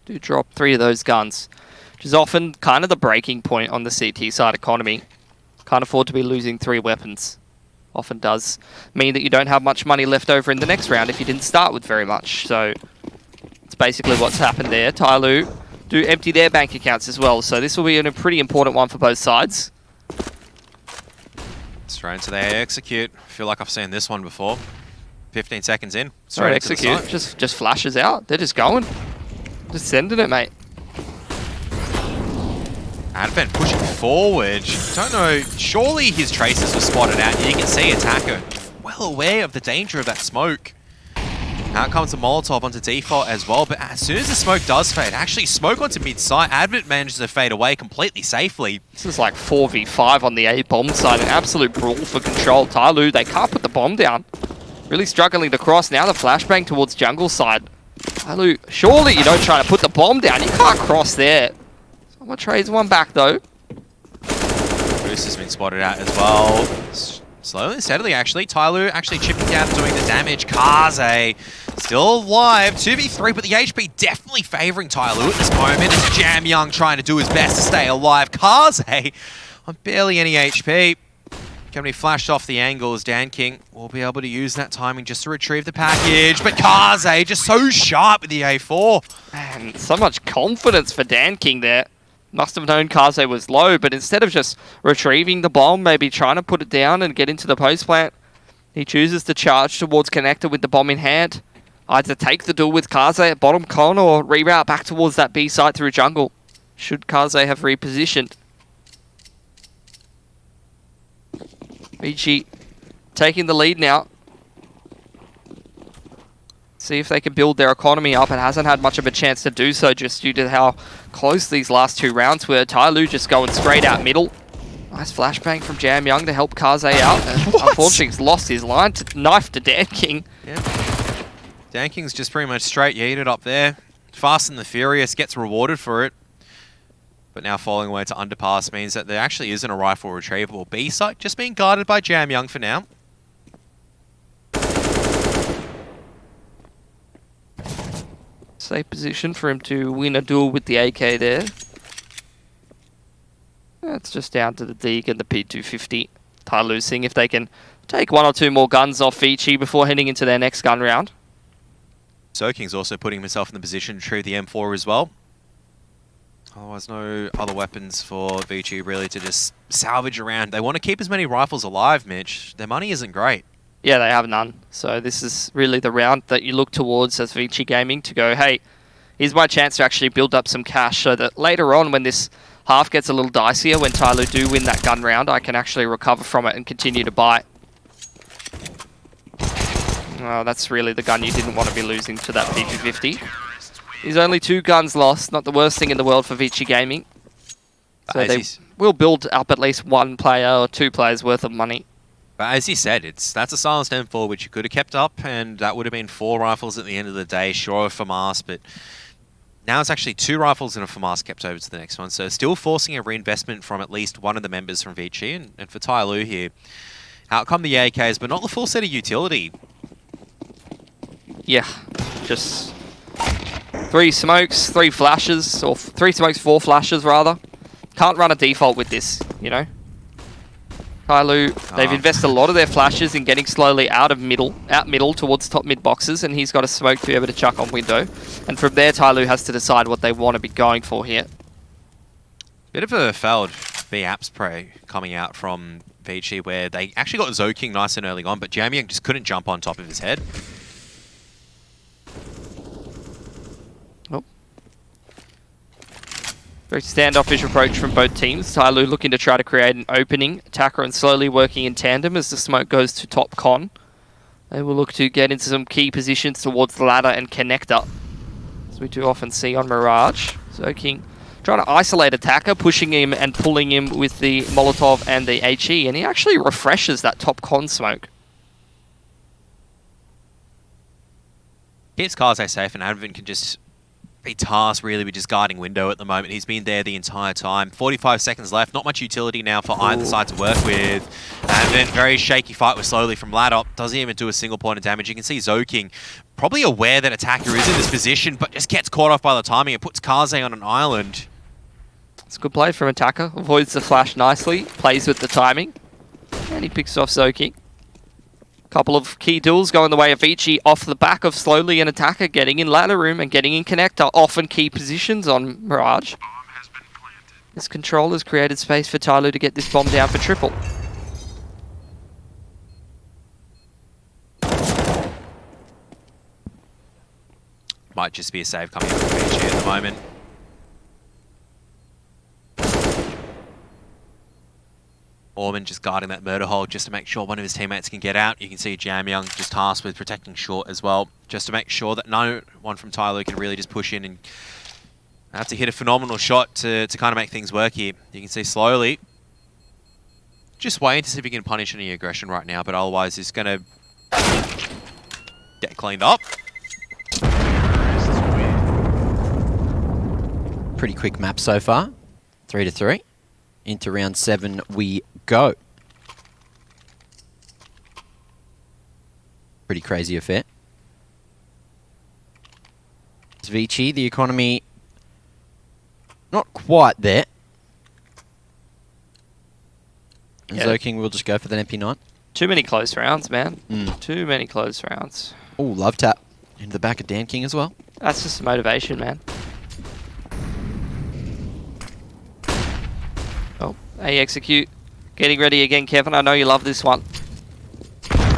Speaker 1: Do drop 3 of those guns, which is often kind of the breaking point on the CT side economy. Can't afford to be losing 3 weapons. Often does mean that you don't have much money left over in the next round if you didn't start with very much. So it's basically what's happened there. TYLOO do empty their bank accounts as well. So this will be a pretty important one for both sides.
Speaker 2: Straight into their execute. I feel like I've seen this one before. 15 seconds in.
Speaker 1: Straight
Speaker 2: into the
Speaker 1: execute.
Speaker 2: side.
Speaker 1: Just flashes out. They're just going. Just sending it, mate.
Speaker 2: Advent pushing forward. Don't know. Surely his traces were spotted out. You can see Attacker well aware of the danger of that smoke. Out comes the Molotov onto default as well. But as soon as the smoke does fade, actually smoke onto mid-site, Advent manages to fade away completely safely.
Speaker 1: This is like 4v5 on the A bomb side. An absolute brawl for control. TYLOO, they can't put the bomb down. Really struggling to cross. Now the flashbang towards jungle side. TYLOO, surely you don't try to put the bomb down. You can't cross there. Someone trades one back though.
Speaker 2: Boost has been spotted out as well. Slowly and steadily, actually. TYLOO actually chipping down, doing the damage. Kaze still alive. 2v3, but the HP definitely favouring TYLOO at this moment. It's Jamyoung trying to do his best to stay alive. Kaze on barely any HP. Can be flashed off the angles. Danking will be able to use that timing just to retrieve the package. But Kaze just so sharp with the A4.
Speaker 1: Man, so much confidence for Danking there. Must have known Kaze was low, but instead of just retrieving the bomb, maybe trying to put it down and get into the post plant, he chooses to charge towards connector with the bomb in hand. Either take the duel with Kaze at bottom con or reroute back towards that B site through jungle. Should Kaze have repositioned. Vici taking the lead now. See if they can build their economy up. It hasn't had much of a chance to do so just due to how close these last 2 rounds were. TYLOO just going straight out middle. Nice flashbang from Jamyoung to help Kaze out. Unfortunately, he's lost his line to knife to Danking.
Speaker 2: Yeah. Danking's just pretty much straight yeeted up there. Fast and the Furious gets rewarded for it. But now falling away to underpass means that there actually isn't a rifle retrievable B site, just being guarded by Jamyoung for now.
Speaker 1: Safe position for him to win a duel with the AK there. It's just down to the Deke and the P250. TYLOO seeing if they can take 1 or 2 more guns off Vici before heading into their next gun round.
Speaker 2: Zoking's also putting himself in the position to retrieve the M4 as well. Otherwise, no other weapons for Vici really to just salvage around. They want to keep as many rifles alive, Mitch. Their money isn't great.
Speaker 1: Yeah, they have none. So this is really the round that you look towards as Vici Gaming to go, hey, here's my chance to actually build up some cash so that later on when this half gets a little dicier, when TYLOO do win that gun round, I can actually recover from it and continue to buy. Oh, that's really the gun you didn't want to be losing to that P50. He's only 2 guns lost, not the worst thing in the world for Vici Gaming. So they will build up at least 1 player or 2 players worth of money.
Speaker 2: But as you said, that's a silenced M4 which you could have kept up, and that would have been 4 rifles at the end of the day, sure, for FAMAS, but now it's actually 2 rifles and a FAMAS kept over to the next one. So still forcing a reinvestment from at least one of the members from Vici, and for TYLOO here, out come the AKs, but not the full set of utility.
Speaker 1: Yeah, just 3 smokes, 3 flashes, or 3 smokes, 4 flashes rather. Can't run a default with this, you know. TYLOO, they've invested a lot of their flashes in getting slowly out middle towards top mid boxes, and he's got a smoke to be able to chuck on window. And from there, TYLOO has to decide what they want to be going for here.
Speaker 2: Bit of a failed B-Apps spray coming out from Vici, where they actually got Zoking nice and early on, but Jamie just couldn't jump on top of his head.
Speaker 1: Oh. Very standoffish approach from both teams. TYLOO looking to try to create an opening. Attacker and slowly working in tandem as the smoke goes to top con. They will look to get into some key positions towards the ladder and connector, as we do often see on Mirage. Zoking trying to isolate Attacker, pushing him and pulling him with the Molotov and the HE, and he actually refreshes that top con smoke.
Speaker 2: Keeps Kaze safe, and Advent can just be tasked really with just guarding window at the moment. He's been there the entire time. 45 seconds left. Not much utility now for either side to work with. And then very shaky fight with slowly from ladder. Doesn't even do a single point of damage. You can see Zoking probably aware that Attacker is in this position, but just gets caught off by the timing and puts Kaze on an island.
Speaker 1: It's a good play from Attacker. Avoids the flash nicely. Plays with the timing. And he picks off Zoking. Couple of key duels going the way of Vici off the back of slowly an Attacker getting in ladder room and getting in connector, often key positions on Mirage. This controller's created space for TYLOO to get this bomb down for triple.
Speaker 2: Might just be a save coming from Vici at the moment. Orman just guarding that murder hole just to make sure one of his teammates can get out. You can see Jam Young just tasked with protecting short as well, just to make sure that no one from TYLOO can really just push in and have to hit a phenomenal shot to kind of make things work here. You can see slowly just waiting to see if he can punish any aggression right now, but otherwise he's going to get cleaned up.
Speaker 3: Pretty quick map so far. 3-3. Into round 7 we go. Pretty crazy affair. It's Vici, the economy not quite there. And Zoking will just go for the MP9.
Speaker 1: Too many close rounds, man. Too many close rounds.
Speaker 3: Oh, love tap into the back of Dan King as well.
Speaker 1: That's just motivation, man. Oh, A execute. Getting ready again, Kevin. I know you love this one.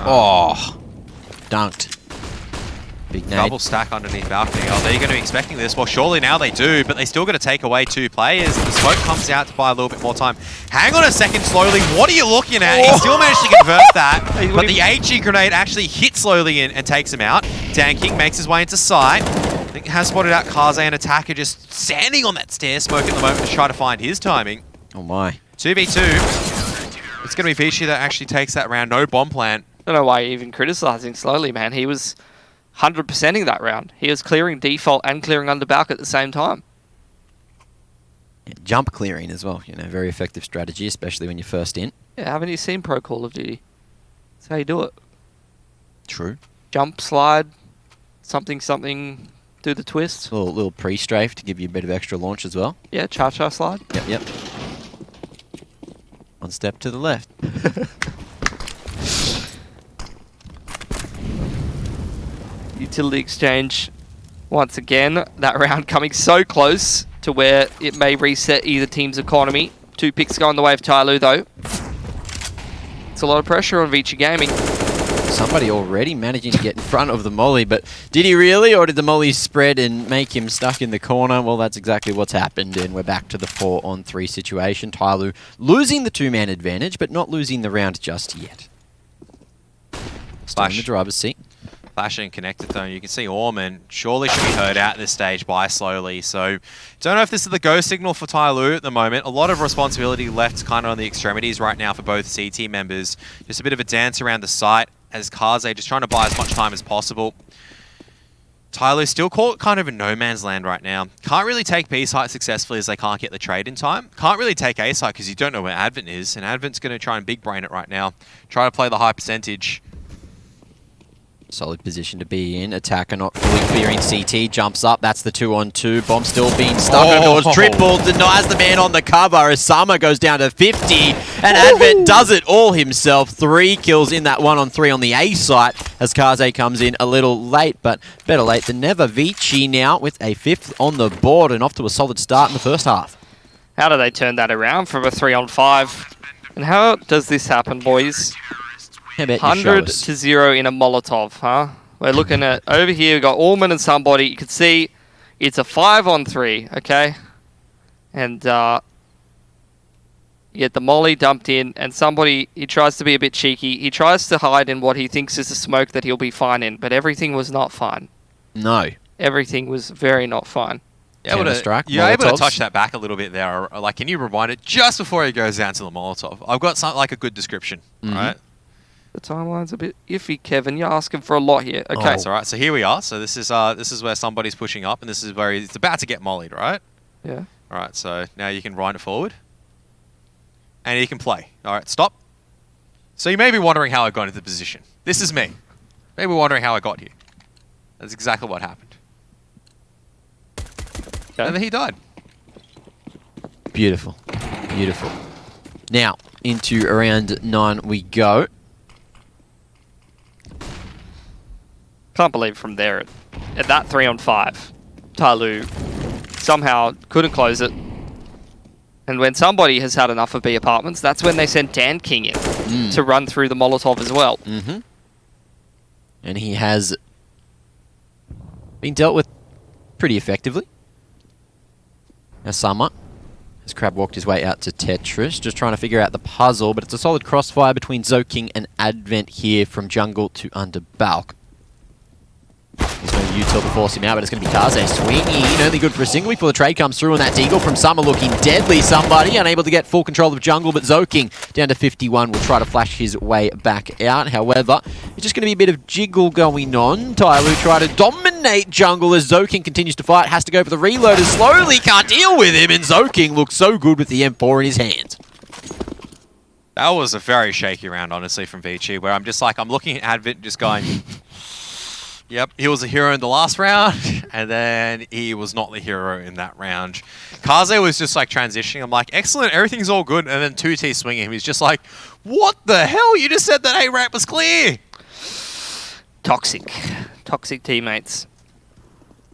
Speaker 3: Oh, dunked. Big nade.
Speaker 2: Double stack underneath balcony. Oh, they're going to be expecting this. Well, surely now they do, but they still got to take away 2 players. The smoke comes out to buy a little bit more time. Hang on a second, slowly. What are you looking at? He still managed to convert that, but the HE grenade actually hits slowly in and takes him out. Dan King makes his way into sight. I think has spotted out Kaze and Attacker just standing on that stair smoke at the moment to try to find his timing.
Speaker 3: Oh my.
Speaker 2: 2v2. It's going to be Vici that actually takes that round. No bomb plant.
Speaker 1: I don't know why you're even criticizing slowly, man. He was 100%ing that round. He was clearing default and clearing under balk at the same time.
Speaker 3: Yeah, jump clearing as well. You know, very effective strategy, especially when you're first in.
Speaker 1: Yeah, haven't you seen Pro Call of Duty? That's how you do it.
Speaker 3: True.
Speaker 1: Jump, slide, something, do the twist.
Speaker 3: A little pre-strafe to give you a bit of extra launch as well.
Speaker 1: Yeah, cha-cha slide.
Speaker 3: Yep. One step to the left.
Speaker 1: Utility exchange once again. That round coming so close to where it may reset either team's economy. 2 picks going the way of TYLOO though. It's a lot of pressure on Vici Gaming.
Speaker 3: Somebody already managing to get in front of the molly, but did he really, or did the molly spread and make him stuck in the corner? Well, that's exactly what's happened, and we're back to the 4-on-3 situation. TYLOO losing the 2-man advantage, but not losing the round just yet. Still in the driver's seat.
Speaker 2: Flash and connected though. You can see Orman surely should be heard out at this stage by Slowly. So don't know if this is the go signal for TYLOO at the moment. A lot of responsibility left kind of on the extremities right now for both CT members. Just a bit of a dance around the site as Kaze just trying to buy as much time as possible. TYLOO still caught kind of in no man's land right now. Can't really take B site successfully as they can't get the trade in time. Can't really take A site because you don't know where Advent is, and Advent's going to try and big brain it right now. Try to play the high percentage.
Speaker 3: Solid position to be in. Attacker not fully clearing CT. Jumps up. That's the 2-on-2. Bomb still being stuck. Oh. Towards triple. Denies the man on the cover. Asama goes down to 50. And Advent does it all himself. 3 kills in that 1-on-3 on the A site as Kaze comes in a little late, but better late than never. Vici now with a 5th on the board and off to a solid start in the first half.
Speaker 1: How do they turn that around from a 3-on-5? And how does this happen, boys? 100-0 in a Molotov, huh? We're looking at over here. We've got Orman and somebody. You can see it's a 5-on-3, okay? And you get the molly dumped in, and somebody, he tries to be a bit cheeky. He tries to hide in what he thinks is a smoke that he'll be fine in, but everything was not fine.
Speaker 3: No.
Speaker 1: Everything was very not fine.
Speaker 2: You're able to touch that back a little bit there. Like, can you rewind it just before he goes down to the Molotov? I've got something like a good description, right?
Speaker 1: The timeline's a bit iffy, Kevin. You're asking for a lot here. Okay.
Speaker 2: That's all right. So here we are. So this is where somebody's pushing up, and this is where it's about to get mollied, right?
Speaker 1: Yeah.
Speaker 2: All right. So now you can wind it forward, and you can play. All right. Stop. So you may be wondering how I got into the position. This is me. Maybe wondering how I got here. That's exactly what happened.
Speaker 1: Okay.
Speaker 2: And then he died.
Speaker 3: Beautiful. Beautiful. Now, into round 9 we go.
Speaker 1: Can't believe from there at that 3-on-5, TYLOO somehow couldn't close it. And when somebody has had enough of B apartments, that's when they sent Dan King in to run through the Molotov as well.
Speaker 3: And he has been dealt with pretty effectively. Asama has crab walked his way out to Tetris, just trying to figure out the puzzle, but it's a solid crossfire between Zoking and Advent here from jungle to under Balk. There's no util to force him out, but it's going to be Kaze swinging. Only good for a single before the trade comes through, and that Deagle from Summer looking deadly. Somebody unable to get full control of jungle, but Zoking down to 51 will try to flash his way back out. However, it's just going to be a bit of jiggle going on. TYLOO try to dominate jungle as Zoking continues to fight. Has to go for the reload as Slowly can't deal with him, and Zoking looks so good with the M4 in his hands.
Speaker 2: That was a very shaky round, honestly, from Vici, where I'm just like, I'm looking at Advent just going... Yep, he was a hero in the last round, and then he was not the hero in that round. Kaze was just like transitioning. I'm like, excellent, everything's all good. And then 2T swinging him. He's just like, what the hell? You just said that A-Ramp was clear.
Speaker 1: Toxic. Toxic teammates.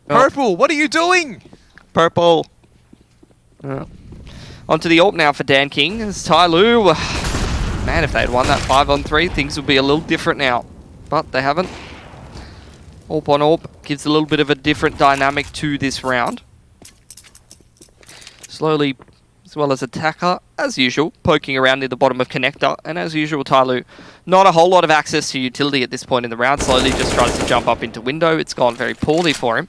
Speaker 2: Purple, what are you doing?
Speaker 1: Purple. Onto the AWP now for Dan King. As TYLOO. Man, if they had won that 5-on-3, things would be a little different now. But they haven't. AWP on AWP gives a little bit of a different dynamic to this round. Slowly, as well as Attacker, as usual, poking around near the bottom of Connector. And as usual, TYLOO, not a whole lot of access to utility at this point in the round. Slowly just tries to jump up into window. It's gone very poorly for him.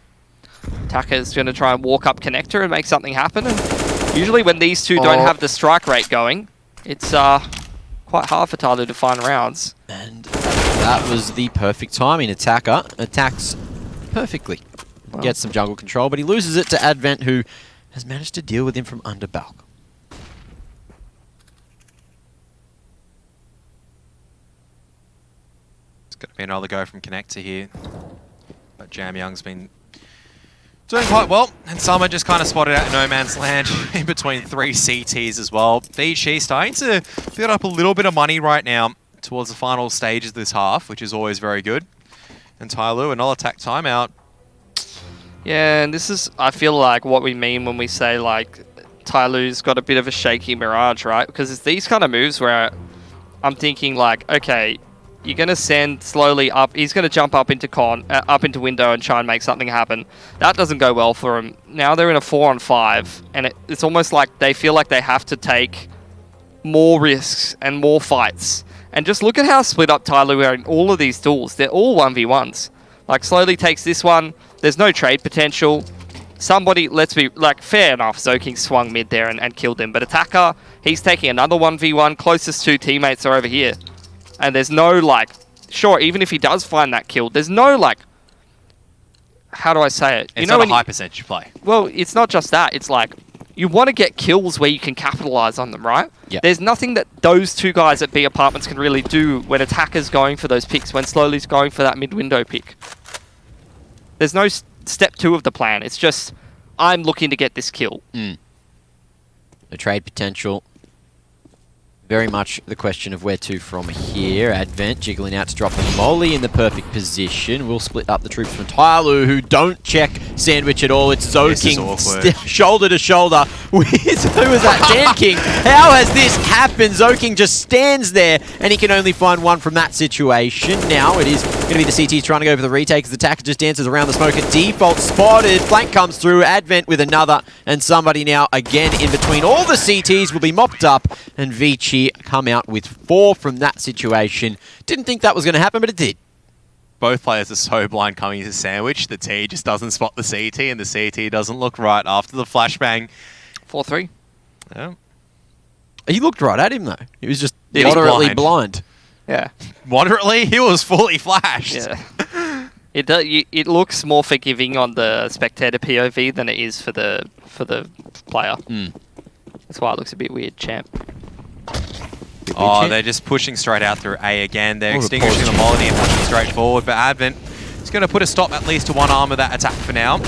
Speaker 1: Attacker's going to try and walk up Connector and make something happen. And usually when these two don't have the strike rate going, it's quite hard for TYLOO to find rounds.
Speaker 3: And that was the perfect timing. Attacker attacks perfectly.
Speaker 1: Well,
Speaker 3: gets some jungle control, but he loses it to Advent, who has managed to deal with him from under Balk.
Speaker 2: It's going to be another go from Connector here. But Jam Young's been doing quite well. And Summer just kind of spotted out no man's land in between 3 CTs as well. Vici starting to build up a little bit of money right now towards the final stages of this half, which is always very good. And TYLOO, another attack timeout.
Speaker 1: Yeah, and this is, I feel like, what we mean when we say, like, TYLOO's got a bit of a shaky mirage, right? Because it's these kind of moves where I'm thinking, like, okay, you're going to send Slowly up. He's going to jump up into up into window and try and make something happen. That doesn't go well for him. Now they're in a 4-on-5, and it's almost like they feel like they have to take more risks and more fights. And just look at how split up TYLOO are in all of these duels. They're all 1v1s. Like, slowly takes this one. There's no trade potential. Somebody, let's be, like, fair enough, Zoking swung mid there and killed him. But Attacker, he's taking another 1v1. Closest two teammates are over here. And there's no, like, sure, even if he does find that kill, there's no, like, how do I say it?
Speaker 2: It's not a high percentage play.
Speaker 1: Well, it's not just that. It's like, you want to get kills where you can capitalize on them, right?
Speaker 3: Yeah.
Speaker 1: There's nothing that those two guys at B Apartments can really do when Attacker's going for those picks, when Slowly's going for that mid-window pick. There's no step 2 of the plan. It's just, I'm looking to get this kill.
Speaker 3: The trade potential. Very much the question of where to from here. Advent jiggling out to drop the molly in the perfect position. We'll split up the troops from TYLOO, who don't check Sandwich at all. It's Zoking shoulder to shoulder with, who was that? Dan King. How has this happened? Zoking just stands there, and he can only find one from that situation. Now it is going to be the CTs trying to go for the retake as the Attacker just dances around the smoke. At default spotted. Flank comes through. Advent with another, and somebody now again in between. All the CTs will be mopped up, and Vici come out with 4 from that situation. Didn't think that was going to happen, but it did.
Speaker 2: Both players are so blind coming to Sandwich. The T just doesn't spot the CT, and the CT doesn't look right after the flashbang.
Speaker 1: 4-3.
Speaker 2: Yeah.
Speaker 3: He looked right at him, though. He was just moderately blind.
Speaker 1: Yeah.
Speaker 2: Moderately? He was fully flashed.
Speaker 1: Yeah. It looks more forgiving on the spectator POV than it is for the player. That's why it looks a bit weird, champ.
Speaker 2: Oh, they're just pushing straight out through A again. They're extinguishing the molly and pushing straight forward. But Advent is going to put a stop at least to one arm of that attack for now.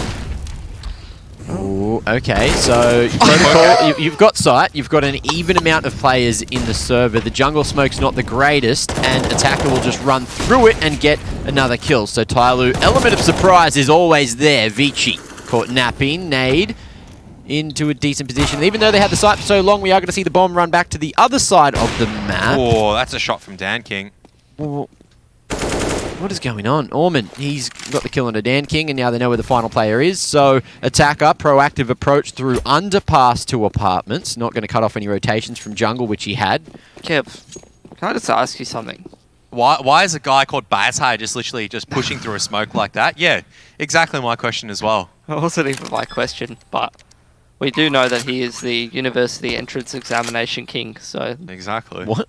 Speaker 3: Ooh, okay, so Protocol, you've got sight. You've got an even amount of players in the server. The jungle smoke's not the greatest, and Attacker will just run through it and get another kill. So TYLOO, element of surprise is always there. Vici caught napping, nade into a decent position. Even though they had the sight for so long, we are going to see the bomb run back to the other side of the map.
Speaker 2: Oh, that's a shot from Dan King.
Speaker 3: Well, what is going on? Orman, he's got the kill on a Dan King, and now they know where the final player is. So, Attacker, proactive approach through underpass to Apartments. Not going to cut off any rotations from jungle, which he had.
Speaker 1: Kev, can I just ask you something?
Speaker 2: Why is a guy called Bazai just literally just pushing through a smoke like that? Yeah, exactly my question as well.
Speaker 1: It wasn't even my question, but we do know that he is the University Entrance Examination King, so...
Speaker 2: Exactly.
Speaker 3: What?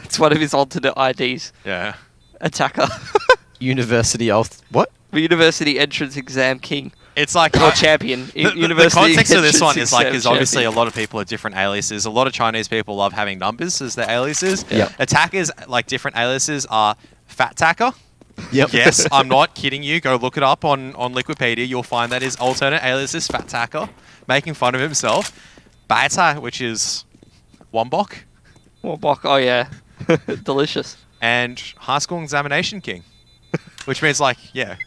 Speaker 1: It's one of his alternate IDs.
Speaker 2: Yeah.
Speaker 3: Attacker. University of... What?
Speaker 1: The University Entrance Exam King.
Speaker 2: It's like...
Speaker 1: Or champion.
Speaker 2: The context of this one is like, is obviously
Speaker 1: champion.
Speaker 2: a lot of people are different aliases. A lot of Chinese people love having numbers as their aliases.
Speaker 3: Yep.
Speaker 2: Attackers, like different aliases, are Fat Tacker.
Speaker 3: Yep.
Speaker 2: Yes, I'm not kidding you. Go look it up on Wikipedia. You'll find that his alternate alias is Fat Tacker, making fun of himself. Baita, which is Wombok.
Speaker 1: Wombok, oh yeah. Delicious.
Speaker 2: And High School Examination King. Which means like, yeah.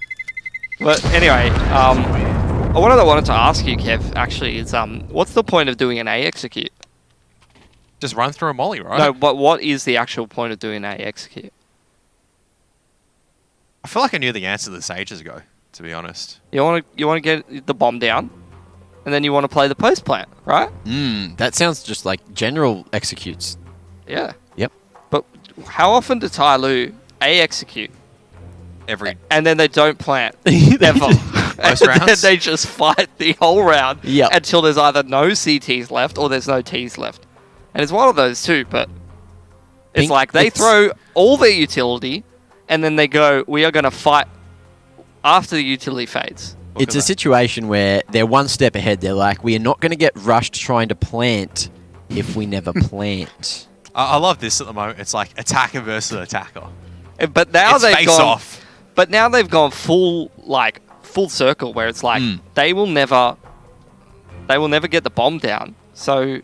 Speaker 1: But anyway, what I wanted to ask you, Kev, actually, is what's the point of doing an A execute?
Speaker 2: Just run through a molly, right?
Speaker 1: No, but what is the actual point of doing an A execute?
Speaker 2: I feel like I knew the answer to this ages ago, to be honest.
Speaker 1: You want to get the bomb down, and then you want to play the post plant, right?
Speaker 3: That sounds just like general executes.
Speaker 1: Yeah.
Speaker 3: Yep.
Speaker 1: But how often do TYLOO A execute?
Speaker 2: Every...
Speaker 1: And then they don't plant. Ever.
Speaker 2: Most rounds?
Speaker 1: And they just fight the whole round
Speaker 3: Yep.
Speaker 1: until there's either no CTs left or there's no Ts left. And it's one of those two, but it's like they throw all their utility and then they go, we are going to fight after the utility fades.
Speaker 3: It's a situation where they're one step ahead. They're like, we are not going to get rushed trying to plant if we never plant.
Speaker 2: I love this at the moment. It's like attacker versus attacker.
Speaker 1: But now
Speaker 2: It's
Speaker 1: they've
Speaker 2: face
Speaker 1: gone
Speaker 2: off.
Speaker 1: But now they've gone full circle where it's like they will never get the bomb down. So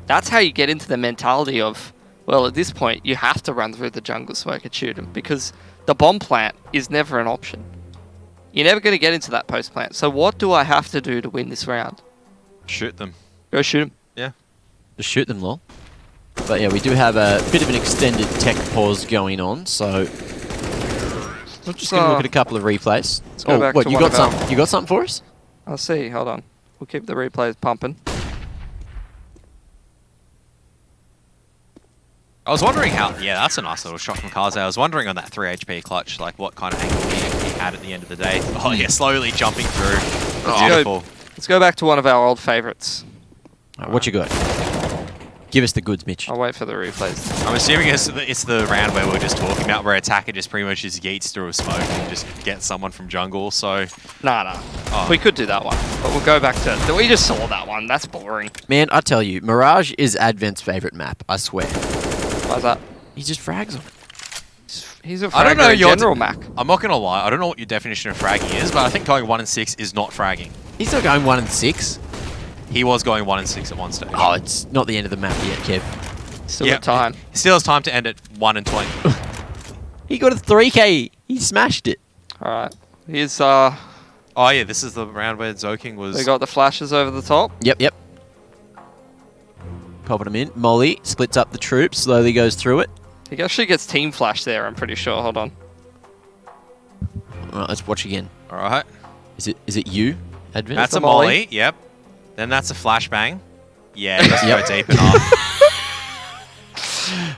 Speaker 1: that's how you get into the mentality of, well, at this point you have to run through the jungle smoke and shoot them because the bomb plant is never an option. You're never going to get into that post plant. So what do I have to do to win this round?
Speaker 2: Shoot them.
Speaker 1: Go shoot them.
Speaker 2: Yeah.
Speaker 3: Just shoot them, lol. But yeah, we do have a bit of an extended tech pause going on, so we're just going to look at a couple of replays.
Speaker 1: go back
Speaker 3: what
Speaker 1: to
Speaker 3: you
Speaker 1: one
Speaker 3: got?
Speaker 1: of
Speaker 3: Some? You got something for us?
Speaker 1: I'll see. Hold on. We'll keep the replays pumping.
Speaker 2: I was wondering how... Yeah, that's a nice little shot from Kaze. I was wondering on that 3 HP clutch, like what kind of angle he had at the end of the day. Oh yeah, slowly jumping through.
Speaker 1: Oh.
Speaker 2: Beautiful.
Speaker 1: Let's go back to one of our old favourites.
Speaker 3: What you got? Give us the goods, Mitch.
Speaker 1: I'll wait for the replays.
Speaker 2: I'm assuming it's the round where we were just talking about, where attacker just pretty much just yeets through a smoke and just gets someone from jungle. So
Speaker 1: Nah.
Speaker 2: Oh.
Speaker 1: We could do that one, but we'll go back to... We just saw that one. That's boring.
Speaker 3: Man, I tell you, Mirage is Advent's favourite map, I swear.
Speaker 1: Why's that?
Speaker 3: He just frags on it.
Speaker 1: He's a
Speaker 2: I don't know
Speaker 1: fragger in
Speaker 2: your
Speaker 1: general, Mac.
Speaker 2: I'm not gonna lie. I don't know what your definition of fragging is, but I think going 1 and 6 is not fragging.
Speaker 3: He's not going 1 and 6.
Speaker 2: He was going 1 and 6 at one stage.
Speaker 3: Oh, it's not the end of the map yet, Kev.
Speaker 1: Still got time.
Speaker 2: He still has time to end at 1 and 20.
Speaker 3: He got a 3k. He smashed it.
Speaker 1: Alright. Here's,
Speaker 2: Oh yeah, this is the round where Zoking was...
Speaker 1: They got the flashes over the top.
Speaker 3: Yep. Popping them in. Molly splits up the troops, slowly goes through it.
Speaker 1: He actually gets team flash there, I'm pretty sure. Hold on.
Speaker 3: Alright, let's watch again.
Speaker 2: Alright.
Speaker 3: Is it you, Advent?
Speaker 2: That's a molly. Yep. Then that's a flashbang. Yeah, it doesn't go deep enough.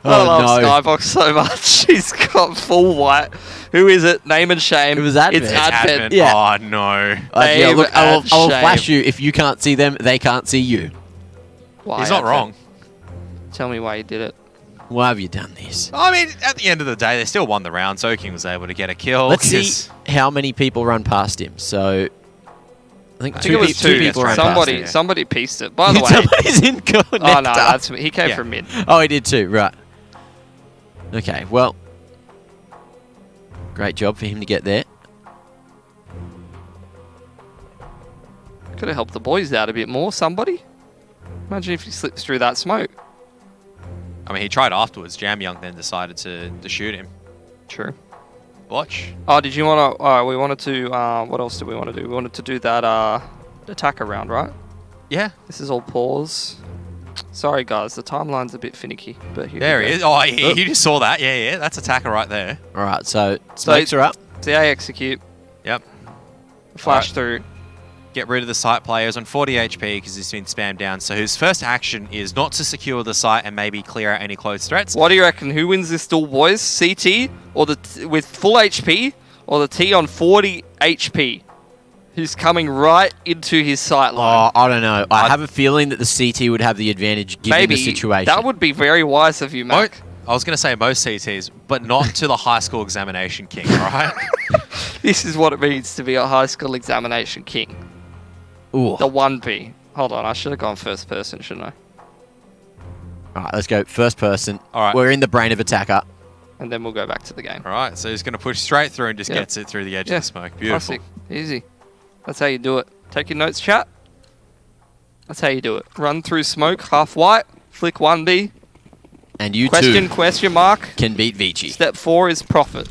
Speaker 1: I love Skybox so much. He's got full white. Who is it? Name and shame.
Speaker 3: It was Advent.
Speaker 1: It's Advent.
Speaker 3: Yeah.
Speaker 2: Oh no.
Speaker 3: Yeah, look, I will
Speaker 1: Shame.
Speaker 3: flash you. If you can't see them, they can't see you.
Speaker 1: Why,
Speaker 2: He's not
Speaker 1: Advent?
Speaker 2: wrong.
Speaker 1: Tell me why you did it.
Speaker 3: Why have you done this?
Speaker 2: I mean, at the end of the day, they still won the round. Zoking was able to get a kill.
Speaker 3: Let's see how many people run past him. So, I think,
Speaker 1: It was two
Speaker 3: people ran past him.
Speaker 1: Somebody pieced it. By the way.
Speaker 3: Somebody's in connector.
Speaker 1: Oh, no, that's me. He came from mid.
Speaker 3: Oh, he did too. Right. Okay, well. Great job for him to get there.
Speaker 1: Could have helped the boys out a bit more, somebody. Imagine if he slips through that smoke.
Speaker 2: I mean, he tried afterwards. Jam Young then decided to shoot him.
Speaker 1: True.
Speaker 2: Watch.
Speaker 1: Oh, did you want to... we wanted to... what else did we want to do? We wanted to do that attacker round, right?
Speaker 2: Yeah.
Speaker 1: This is all pause. Sorry, guys. The timeline's a bit finicky. But here
Speaker 2: There
Speaker 1: we
Speaker 2: he
Speaker 1: go.
Speaker 2: is. Oh, yeah, you just saw that. Yeah. That's attacker right there.
Speaker 3: All right, so smokes are up.
Speaker 1: CA execute.
Speaker 2: Yep.
Speaker 1: Flash
Speaker 2: Right.
Speaker 1: through.
Speaker 2: Get rid of the site players on 40 HP because he's been spammed down. So his first action is not to secure the site and maybe clear out any close threats.
Speaker 1: What do you reckon? Who wins this duel, boys? CT or the with full HP or the T on 40 HP? Who's coming right into his sight line?
Speaker 3: Oh, I don't know. I have a feeling that the CT would have the advantage given
Speaker 1: Maybe
Speaker 3: the situation.
Speaker 1: that would be very wise of you, Mac.
Speaker 2: I was going to say most CTs, but not to the high school examination king, right?
Speaker 1: This is what it means to be a high school examination king.
Speaker 3: Ooh.
Speaker 1: The 1B. Hold on, I should have gone first person, shouldn't I?
Speaker 3: All right, let's go first person.
Speaker 2: All right.
Speaker 3: We're in the brain of attacker.
Speaker 1: And then we'll go back to the game.
Speaker 2: All right, so he's going to push straight through and just gets it through the edge of the smoke. Beautiful.
Speaker 1: Classic. Easy. That's how you do it. Take your notes, chat. That's how you do it. Run through smoke, half white, flick 1B.
Speaker 3: And you
Speaker 1: question mark.
Speaker 3: Can beat Vici.
Speaker 1: Step 4 is profit.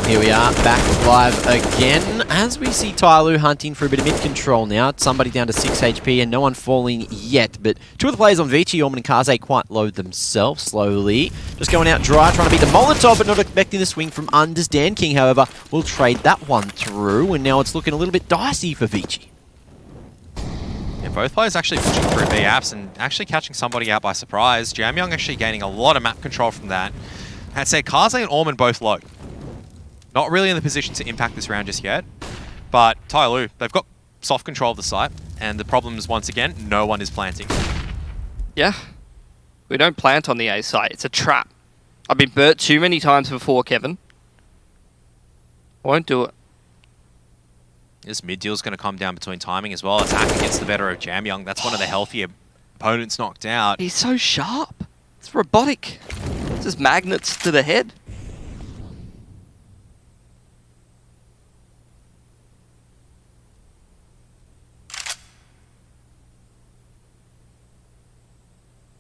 Speaker 3: Here we are, back live again, as we see TYLOO hunting for a bit of mid-control now. Somebody down to 6 HP and no one falling yet, but two of the players on Vici, Orman and Kaze, quite low themselves, slowly. Just going out dry, trying to beat the Molotov, but not expecting the swing from Unders. Dan King, however, will trade that one through, and now it's looking a little bit dicey for Vici.
Speaker 2: Yeah, both players actually pushing through B apps and actually catching somebody out by surprise. Jamyoung actually gaining a lot of map control from that. I'd say Kaze and Orman both low. Not really in the position to impact this round just yet, but TYLOO, they've got soft control of the site, and the problem is, once again, no one is planting.
Speaker 1: Yeah. We don't plant on the A site. It's a trap. I've been burnt too many times before, Kevin. I won't do it.
Speaker 2: This mid deal's going to come down between timing as well. Attacker gets the better of Jamyoung. That's one of the healthier opponents knocked out.
Speaker 1: He's so sharp. It's robotic. It's just magnets to the head.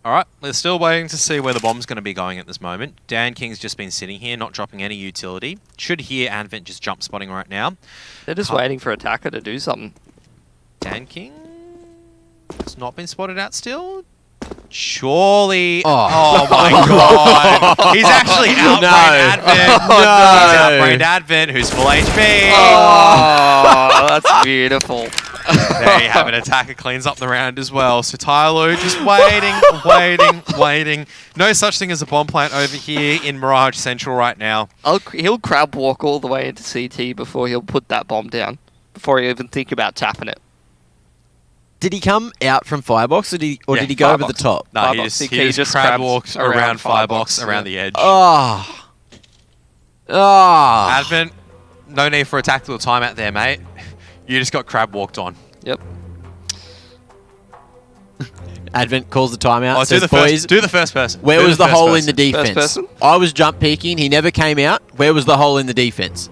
Speaker 2: Alright, we're still waiting to see where the bomb's going to be going at this moment. Dan King's just been sitting here, not dropping any utility. Should hear Advent just jump spotting right now.
Speaker 1: They're just waiting for Attacker to do something.
Speaker 2: Dan King has not been spotted out still. Surely. Oh my god. He's actually outbrained Advent.
Speaker 3: No.
Speaker 2: He's outbrained Advent, who's full HP.
Speaker 1: Oh, that's beautiful.
Speaker 2: There you have it. Attacker cleans up the round as well. So TYLOO just waiting. No such thing as a bomb plant over here in Mirage Central right now.
Speaker 1: He'll crab walk all the way into CT before he'll put that bomb down. Before he even think about tapping it.
Speaker 3: Did he come out from Firebox, or did he go over the top?
Speaker 2: No, he just crab walked around Firebox, around the edge.
Speaker 3: Oh.
Speaker 2: Advent, no need for a tactical timeout there, mate. You just got crab walked on.
Speaker 1: Yep.
Speaker 3: Advent calls the timeout.
Speaker 2: Oh,
Speaker 3: says,
Speaker 2: do the first person.
Speaker 3: Where was the hole in the defense?
Speaker 1: First person?
Speaker 3: I was jump peeking. He never came out. Where was the hole in the defense?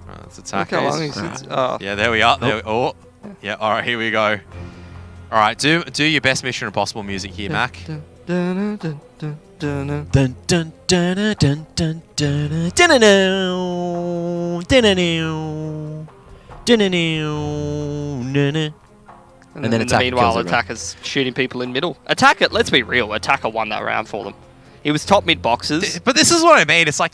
Speaker 2: Let's attack.
Speaker 1: Look how long he's
Speaker 2: Yeah, there we are. Yeah. All right, here we go. All right, do your best Mission Impossible music here, Mac.
Speaker 3: Dun dun dun dun dun dun dun dun dun dun.
Speaker 1: And then meanwhile, Attacker's shooting people in middle. Attacker, let's be real, Attacker won that round for them. He was top mid boxes.
Speaker 2: But this is what I mean. It's like,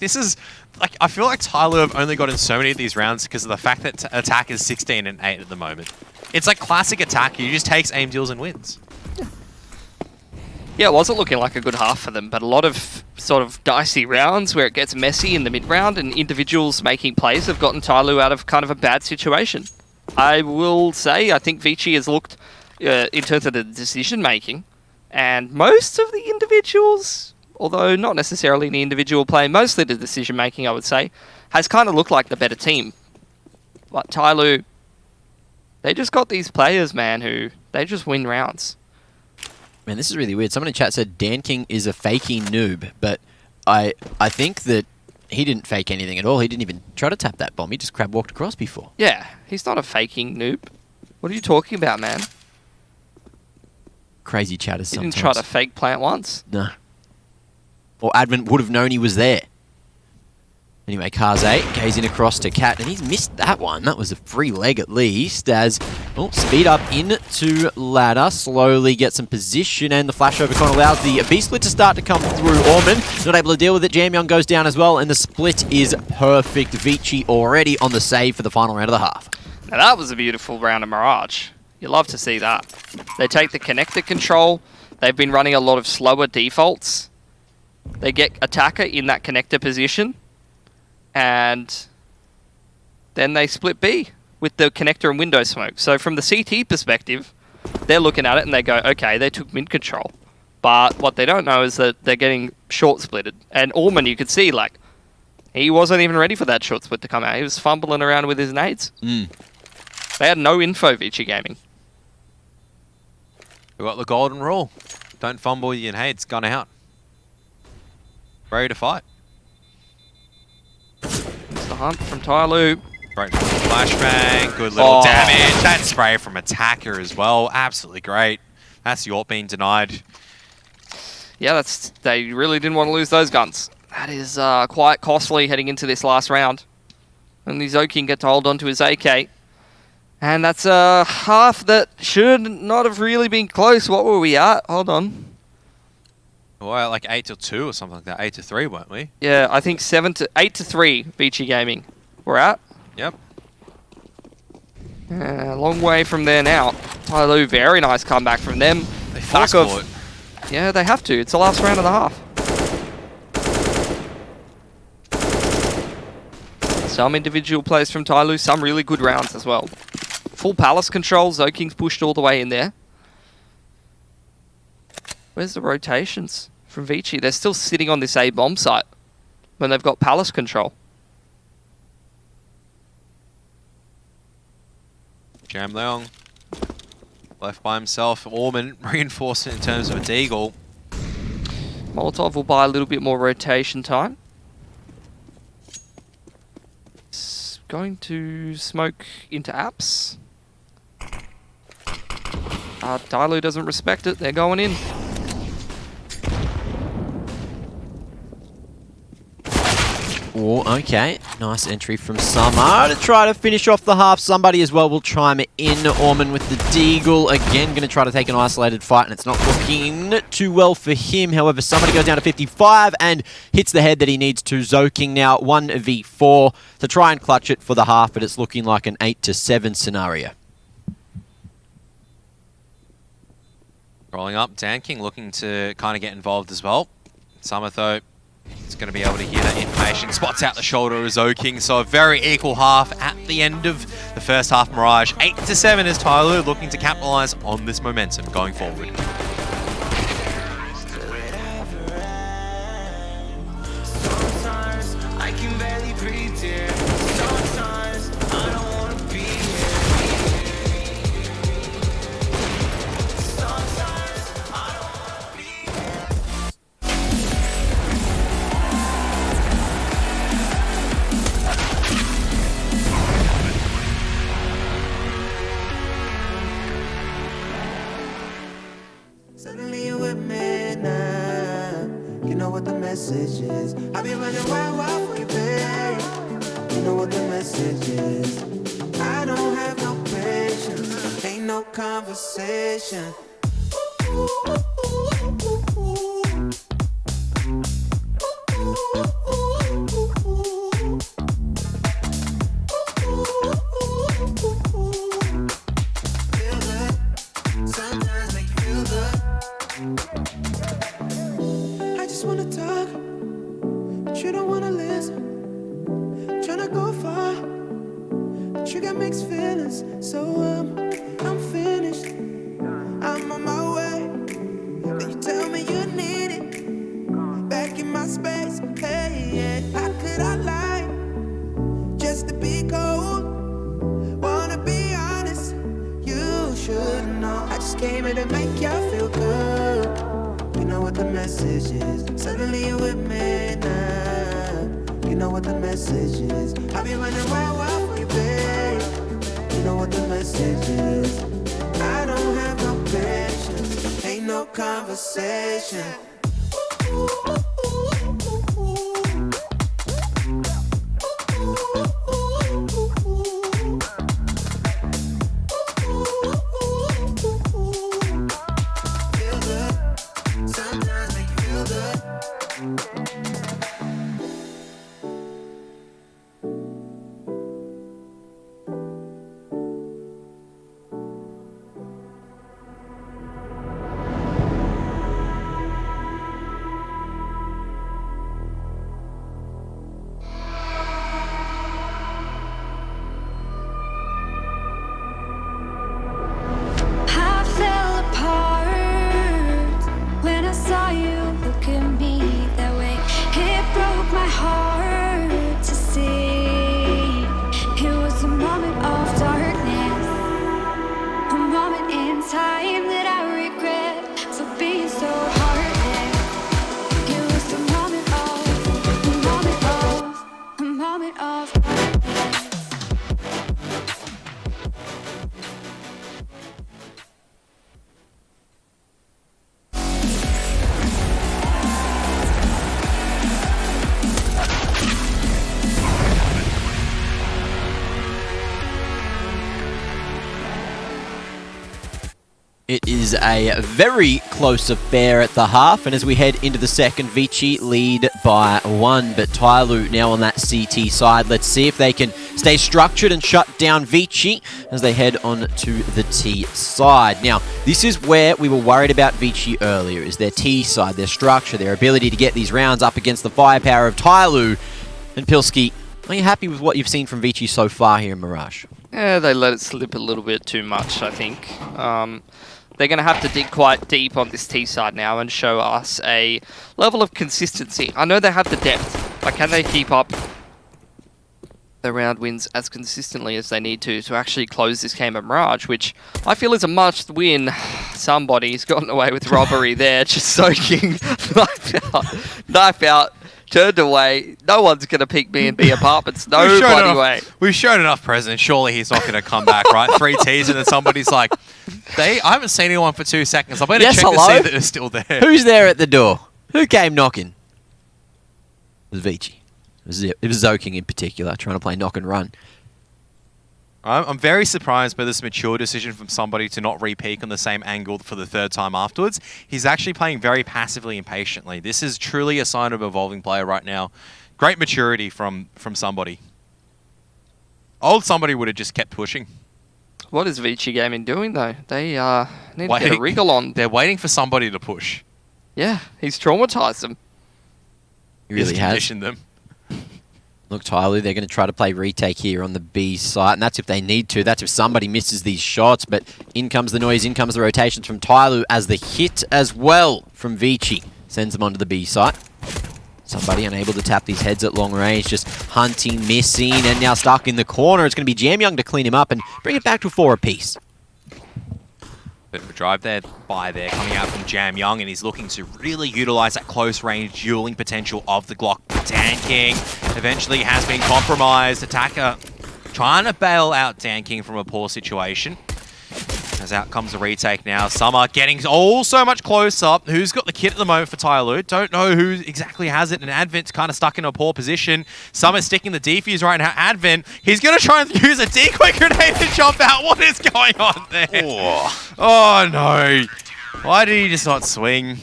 Speaker 2: I feel like TYLOO have only gotten so many of these rounds because of the fact that Attack is 16 and 8 at the moment. It's like classic Attack. He just takes aim deals and wins.
Speaker 1: Yeah, it wasn't looking like a good half for them, but a lot of sort of dicey rounds where it gets messy in the mid round and individuals making plays have gotten TYLOO out of kind of a bad situation. I will say, I think Vici has looked, in terms of the decision making, and most of the individuals, although not necessarily in the individual play, mostly the decision making, I would say, has kind of looked like the better team. But TYLOO, they just got these players, man, who they just win rounds.
Speaker 3: Man, this is really weird. Someone in chat said Dan King is a faking noob, but I think that he didn't fake anything at all. He didn't even try to tap that bomb. He just crab walked across before.
Speaker 1: Yeah, he's not a faking noob. What are you talking about, man?
Speaker 3: Crazy chatters
Speaker 1: He
Speaker 3: sometimes.
Speaker 1: didn't try to fake plant once.
Speaker 3: No. Or Advent would have known he was there. Anyway, Cars 8 gazing across to Cat, and he's missed that one. That was a free leg at least, as speed up into ladder, slowly get some position, and the flash over con allows the B-split to start to come through. Orman not able to deal with it. Jam Young goes down as well, and the split is perfect. Vici already on the save for the final round of the half.
Speaker 1: Now that was a beautiful round of Mirage. You love to see that. They take the connector control. They've been running a lot of slower defaults. They get Attacker in that connector position. And then they split B with the connector and window smoke. So from the CT perspective, they're looking at it and they go, okay, they took mid control. But what they don't know is that they're getting short splitted. And Orman, you could see, like, he wasn't even ready for that short split to come out. He was fumbling around with his nades. They had no info, Vici Gaming.
Speaker 2: We got the golden rule. Don't fumble your nades, gun out. Ready to fight.
Speaker 1: It's the hunt from TYLOO.
Speaker 2: Great flashbang, good little damage. That spray from Attacker as well, absolutely great. That's York being denied.
Speaker 1: Yeah, they really didn't want to lose those guns. That is quite costly heading into this last round. Only Zoking get to hold on to his AK. And that's a half that should not have really been close. What were we at? Hold on.
Speaker 2: Well, like 8-2 or something like that. 8-3, weren't we?
Speaker 1: Yeah, I think 8-3 Vici Gaming. We're at.
Speaker 2: Yep.
Speaker 1: Long way from there now. TYLOO, very nice comeback from them.
Speaker 2: They force it.
Speaker 1: Yeah, they have to. It's the last round of the half. Some individual plays from TYLOO, some really good rounds as well. Full palace control. Zoking's pushed all the way in there. Where's the rotations from Vici? They're still sitting on this A bomb site when they've got palace control.
Speaker 2: Jam Leong left by himself. Orman reinforcement in terms of a deagle.
Speaker 1: Molotov will buy a little bit more rotation time. It's going to smoke into apps. TYLOO doesn't respect it. They're going in.
Speaker 3: Oh, okay. Nice entry from Summer to try to finish off the half. Somebody as well will chime in. Orman with the Deagle. Again, going to try to take an isolated fight, and it's not looking too well for him. However, somebody goes down to 55 and hits the head that he needs to. Zoking now 1v4 to try and clutch it for the half, but it's looking like an 8-7 scenario.
Speaker 2: Rolling up, Dan King looking to kind of get involved as well. Summer, though, is going to be able to hear that information. Spots out the shoulder of Zoking, so a very equal half at the end of the first half. Mirage 8-7 as TYLOO looking to capitalize on this momentum going forward.
Speaker 5: Sometimes I can barely breathe, dear. Sometimes I don't wanna be here. Sometimes I don't wanna be here. Suddenly you're with me now. You know what the message is. I be running wild for you, babe. You know what the message is. I don't have no patience. Ain't no conversation. Feel good. Sometimes make you feel good. I just wanna talk, but you don't wanna listen. Tryna go far, but you got mixed feelings. So I'm finished. I'm on my way. Then you tell me you need it. Back in my space. Hey, yeah. How could I lie? Just to be cold. Wanna be honest. You should know. I just came here to make y'all feel good. You know what the message is. Suddenly you're with me now. You know what the message is. I be running wild for you, babe. You know what the message is. I don't have no patience. Ain't no conversation. Feel good. Sometimes make you feel good.
Speaker 10: I fell apart when I saw you look at me that way. It broke my heart to see. It was a moment of darkness, a moment in time that I regret for being so heartless. It was a moment of darkness.
Speaker 3: It is a very close affair at the half, and as we head into the second, Vici lead by 1, but TYLOO now on that CT side. Let's see if they can stay structured and shut down Vici as they head on to the T side. Now, this is where we were worried about Vici earlier, is their T side, their structure, their ability to get these rounds up against the firepower of TYLOO. And Pilski, are you happy with what you've seen from Vici so far here in Mirage?
Speaker 1: Yeah, they let it slip a little bit too much, I think. They're going to have to dig quite deep on this T side now and show us a level of consistency. I know they have the depth, but can they keep up the round wins as consistently as they need to actually close this game of Mirage, which I feel is a must win. Somebody's gotten away with robbery there, just soaking. Knife out. Turned away. No one's going to pick B&B apartments. No bloody way.
Speaker 2: We've shown enough presence. Surely he's not going to come back, right? 3 Ts and then somebody's like, I haven't seen anyone for 2 seconds. I'm going to check to see that they're still there.
Speaker 3: Who's there at the door? Who came knocking? It was Vici. It was Zoking in particular, trying to play knock and run.
Speaker 2: I'm very surprised by this mature decision from somebody to not re-peek on the same angle for the third time afterwards. He's actually playing very passively and patiently. This is truly a sign of an evolving player right now. Great maturity from somebody. Old somebody would have just kept pushing.
Speaker 1: What is Vici Gaming doing, though? They need to get a wriggle on.
Speaker 2: They're waiting for somebody to push.
Speaker 1: Yeah, he's traumatized them.
Speaker 3: He really
Speaker 2: He's
Speaker 3: has.
Speaker 2: conditioned them.
Speaker 3: Look, TYLOO, they're going to try to play retake here on the B site, and that's if they need to. That's if somebody misses these shots, but in comes the noise, in comes the rotations from TYLOO as the hit as well from Vici sends them onto the B site. Somebody unable to tap these heads at long range, just hunting, missing, and now stuck in the corner. It's going to be Jam Young to clean him up and bring it back to 4 apiece.
Speaker 2: Bit of a drive there, coming out from Jam Young, and he's looking to really utilize that close range dueling potential of the Glock. Dan King eventually has been compromised. Attacker trying to bail out Dan King from a poor situation. As out comes the retake now. Summer getting so much closer. Who's got the kit at the moment for TYLOO? Don't know who exactly has it, and Advent's kind of stuck in a poor position. Summer sticking the defuse right now. Advent, he's going to try and use a decoy grenade to jump out. What is going on there? Oh no. Why did he just not swing?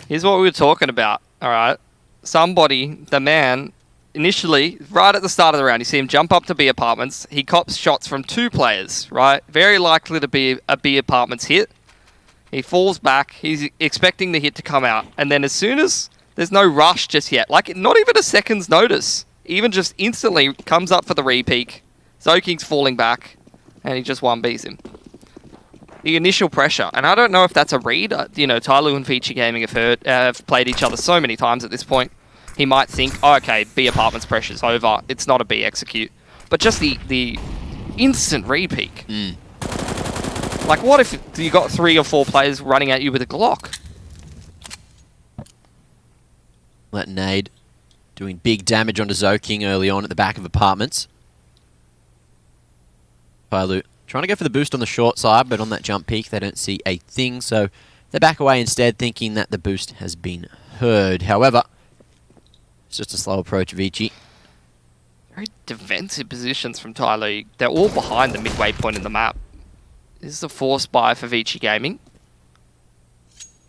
Speaker 1: Here's what we were talking about, all right? Somebody, the man, initially, right at the start of the round, you see him jump up to B apartments. He cops shots from 2 players, right? Very likely to be a B apartments hit. He falls back. He's expecting the hit to come out. And then as soon as there's no rush just yet, like not even a second's notice, even just instantly comes up for the re-peek. Zoking's falling back, and he just 1Bs him. The initial pressure, and I don't know if that's a read. You know, TYLOO and Vici Gaming have played each other so many times at this point. He might think, oh, okay, B apartments pressure's over. It's not a B execute. But just the instant re-peek. Like, what if you got 3 or 4 players running at you with a Glock?
Speaker 3: Let Nade doing big damage onto Zoking early on at the back of apartments. TYLOO trying to go for the boost on the short side, but on that jump peak, they don't see a thing, so they back away instead, thinking that the boost has been heard. However, it's just a slow approach, Vici.
Speaker 1: Very defensive positions from TYLOO. They're all behind the midway point in the map. This is a force buy for Vici Gaming.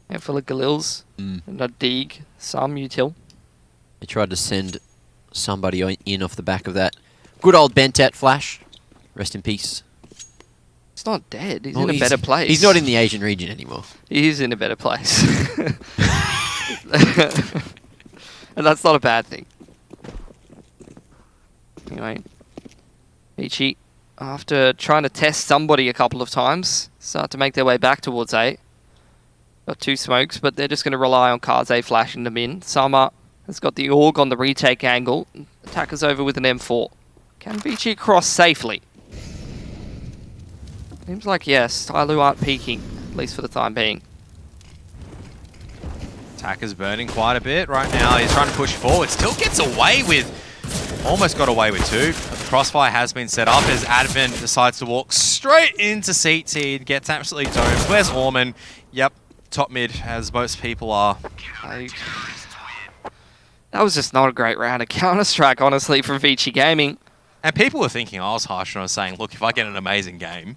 Speaker 1: Handful of Galils, and a Deeg, some util.
Speaker 3: They tried to send somebody in off the back of that good old Bentet flash. Rest in peace.
Speaker 1: He's not dead. He's in a better place.
Speaker 3: He's not in the Asian region anymore.
Speaker 1: He is in a better place. And that's not a bad thing. Anyway, Vici, after trying to test somebody a couple of times, start to make their way back towards A. Got 2 smokes, but they're just going to rely on Kaze flashing them in. Summer has got the AUG on the retake angle. Attacker's over with an M4. Can Vici cross safely? Seems like yes. TYLOO aren't peeking, at least for the time being.
Speaker 2: Attacker's burning quite a bit right now. He's trying to push forward. Still gets away with... Almost got away with 2. But the crossfire has been set up as Advent decides to walk straight into CT. Gets absolutely domed. Where's Orman? Yep, top mid, as most people are.
Speaker 1: That was just not a great round of Counter-Strike, honestly, from Vici Gaming.
Speaker 2: And people were thinking I was harsh when I was saying, look, if I get an amazing game...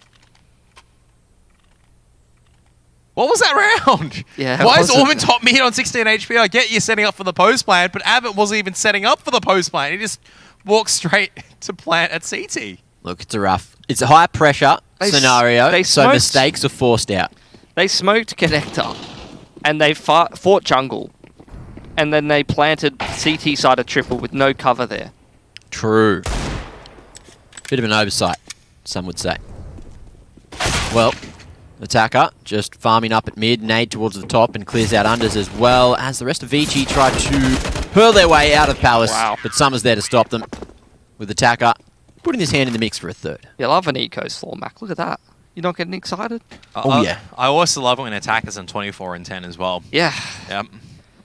Speaker 2: What was that round?
Speaker 1: Yeah,
Speaker 2: why is Orman top mid on 16 HP? I get you setting up for the post plant, but Abbott wasn't even setting up for the post plant. He just walked straight to plant at CT.
Speaker 3: Look, it's a high pressure scenario, so mistakes are forced out.
Speaker 1: They smoked Connector, and they fought jungle, and then they planted CT side of triple with no cover there.
Speaker 3: True. Bit of an oversight, some would say. Well, Attacker just farming up at mid, nade towards the top and clears out unders as well as the rest of Vici try to hurl their way out of Palace.
Speaker 1: Wow.
Speaker 3: But Summer's there to stop them with Attacker putting his hand in the mix for a 3rd.
Speaker 1: You love an Eco's floor, Mac. Look at that. You're not getting excited?
Speaker 3: Oh, yeah.
Speaker 2: I also love it when Attacker's on 24 and 10 as well.
Speaker 1: Yeah.
Speaker 2: Yep.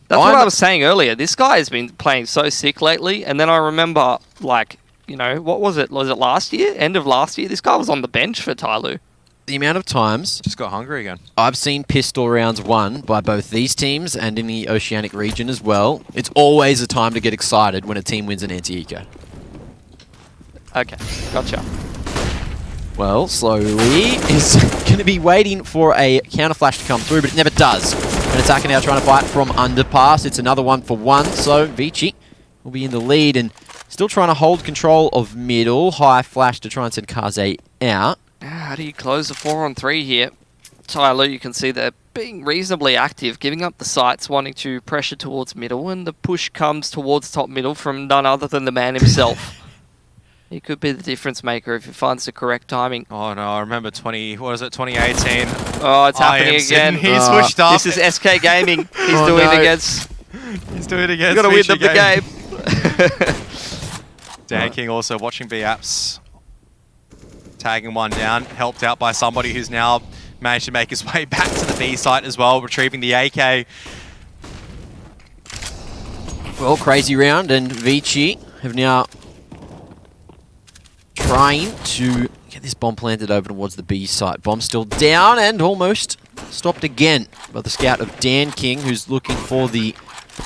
Speaker 1: That's what I was saying earlier. This guy has been playing so sick lately, and then I remember, like, you know, what was it? Was it last year? End of last year? This guy was on the bench for TYLOO.
Speaker 3: the amount of times
Speaker 2: Just got hungry again.
Speaker 3: I've seen pistol rounds won by both these teams and in the Oceanic region as well, it's always a time to get excited when a team wins an anti-eco.
Speaker 1: Okay, gotcha.
Speaker 3: Well, slowly is going to be waiting for a counter flash to come through, but it never does. An attacker now trying to fight from underpass. It's another 1-for-1, so Vici will be in the lead and still trying to hold control of middle. High flash to try and send Kaze out.
Speaker 1: How do you close the 4-on-3 here? TYLOO, you can see they're being reasonably active, giving up the sights, wanting to pressure towards middle, and the push comes towards top middle from none other than the man himself. He could be the difference maker if he finds the correct timing.
Speaker 2: Oh no, I remember 2018.
Speaker 1: Oh, it's happening again.
Speaker 2: He's pushed up.
Speaker 1: This is SK Gaming. He's doing it against...
Speaker 2: He's doing it against
Speaker 1: Got to win
Speaker 2: Vici
Speaker 1: them the game.
Speaker 2: Dan King also watching B-Apps. Tagging one down, helped out by somebody who's now managed to make his way back to the B site as well, retrieving the AK.
Speaker 3: Well, crazy round, and Vici have now trying to get this bomb planted over towards the B site. Bomb still down and almost stopped again by the scout of Dan King, who's looking for the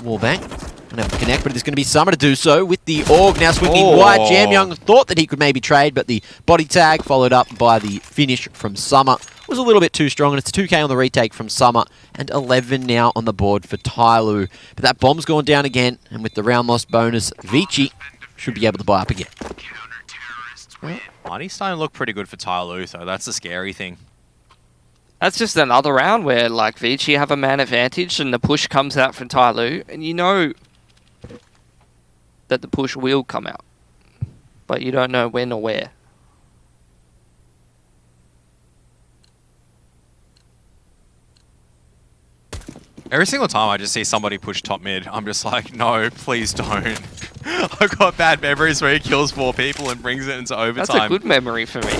Speaker 3: wallbang. Gonna have to connect, but it's going to be Summer to do so with the AUG now swinging wide. Jam Young thought that he could maybe trade, but the body tag followed up by the finish from Summer was a little bit too strong, and it's 2k on the retake from Summer and 11 now on the board for TYLOO. But that bomb's gone down again, and with the round loss bonus, Vici should be able to buy up again.
Speaker 2: Money's starting to look pretty good for TYLOO, though. That's the scary thing.
Speaker 1: That's just another round where, like, Vici have a man advantage and the push comes out from TYLOO, and you know that the push will come out, but you don't know when or where.
Speaker 2: Every single time I just see somebody push top mid, I'm just like, no, please don't. I've got bad memories where he kills 4 people and brings it into overtime.
Speaker 1: That's a good memory for me.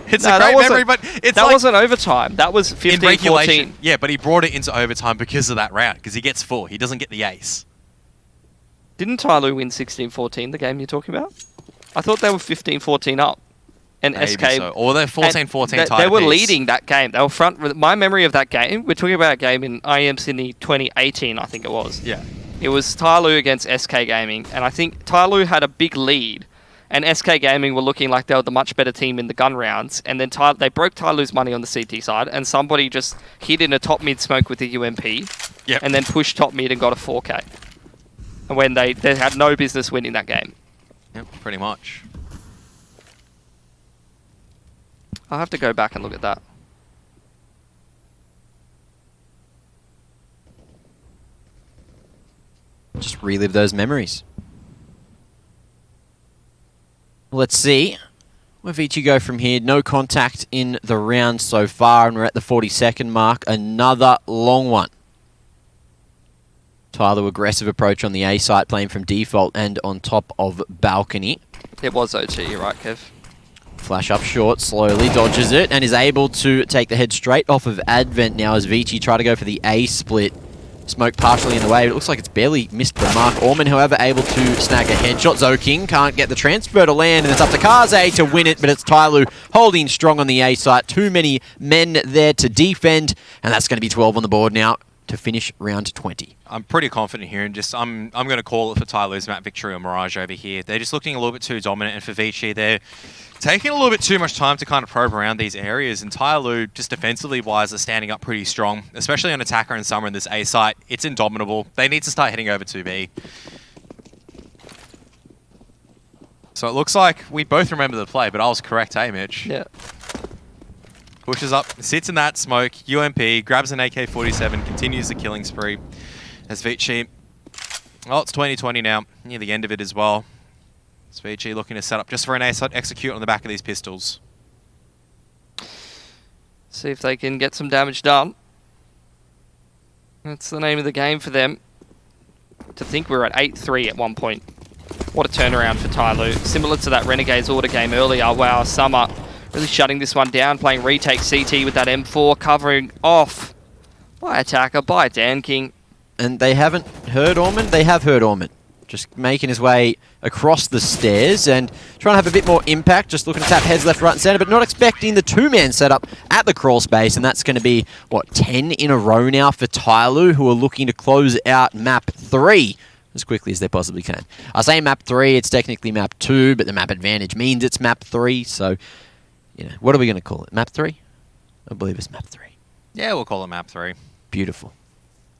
Speaker 2: It's a great memory, but it's
Speaker 1: that
Speaker 2: like
Speaker 1: wasn't overtime. That was 15-14.
Speaker 2: Yeah, but he brought it into overtime because of that round, because he gets 4. He doesn't get the ace.
Speaker 1: Didn't TYLOO win 16-14, the game you're talking about? I thought they were 15-14 up. And
Speaker 2: Maybe
Speaker 1: SK...
Speaker 2: so. Or they're 14-14 tied
Speaker 1: They were
Speaker 2: apiece.
Speaker 1: leading that game. They were front... My memory of that game, we're talking about a game in IEM Sydney 2018, I think it was.
Speaker 2: Yeah.
Speaker 1: It was TYLOO against SK Gaming, and I think TYLOO had a big lead, and SK Gaming were looking like they were the much better team in the gun rounds, and then they broke TYLOO's money on the CT side, and somebody just hit in a top mid smoke with the UMP, and then pushed top mid and got a 4K. And when they had no business winning that game.
Speaker 2: Yep, pretty much.
Speaker 1: I'll have to go back and look at that.
Speaker 3: Just relive those memories. Let's see where Vici go from here. No contact in the round so far, and we're at the 40-second mark. Another long one. TYLOO aggressive approach on the A site, playing from default and on top of balcony.
Speaker 1: It was OT, you're right, Kev.
Speaker 3: Flash up short, slowly dodges it, and is able to take the head straight off of Advent now as Vici try to go for the A split. Smoke partially in the way, but it looks like it's barely missed the mark. Orman, however, able to snag a headshot. Zoking can't get the transfer to land, and it's up to Kaze to win it, but it's TYLOO holding strong on the A site. Too many men there to defend, and that's going to be 12 on the board now to finish round 20. I'm
Speaker 2: pretty confident here, and just I'm going to call it for TYLOO's map victory or Mirage over here. They're just looking a little bit too dominant, and for Vici, they're taking a little bit too much time to kind of probe around these areas, and TYLOO, just defensively wise, are standing up pretty strong, especially on attacker and summer in this A site. It's indomitable. They need to start heading over to B. So it looks like we both remember the play, but I was correct, hey Mitch?
Speaker 1: Yeah.
Speaker 2: Pushes up, sits in that smoke, UMP, grabs an AK-47, continues the killing spree. As Vici, well, it's 2020 now, near the end of it as well. It's Vici looking to set up just for an ace execute on the back of these pistols.
Speaker 1: See if they can get some damage done. That's the name of the game for them. To think we were at 8-3 at one point. What a turnaround for TYLOO. Similar to that Renegades order game earlier. Wow, Summer really shutting this one down, playing retake CT with that M4, covering off by attacker, by Dan King.
Speaker 3: And they haven't heard Orman? They have heard Orman. just making his way across the stairs and trying to have a bit more impact, just looking to tap heads left, right and centre, but not expecting the two-man setup at the crawl space, and that's going to be, what, 10 in a row now for TYLOO, who are looking to close out map 3 as quickly as they possibly can. I say map 3, it's technically map 2, but the map advantage means it's map 3, so, you know, what are we going to call it? Map 3? I believe it's map 3.
Speaker 2: Yeah, we'll call it map 3.
Speaker 3: Beautiful.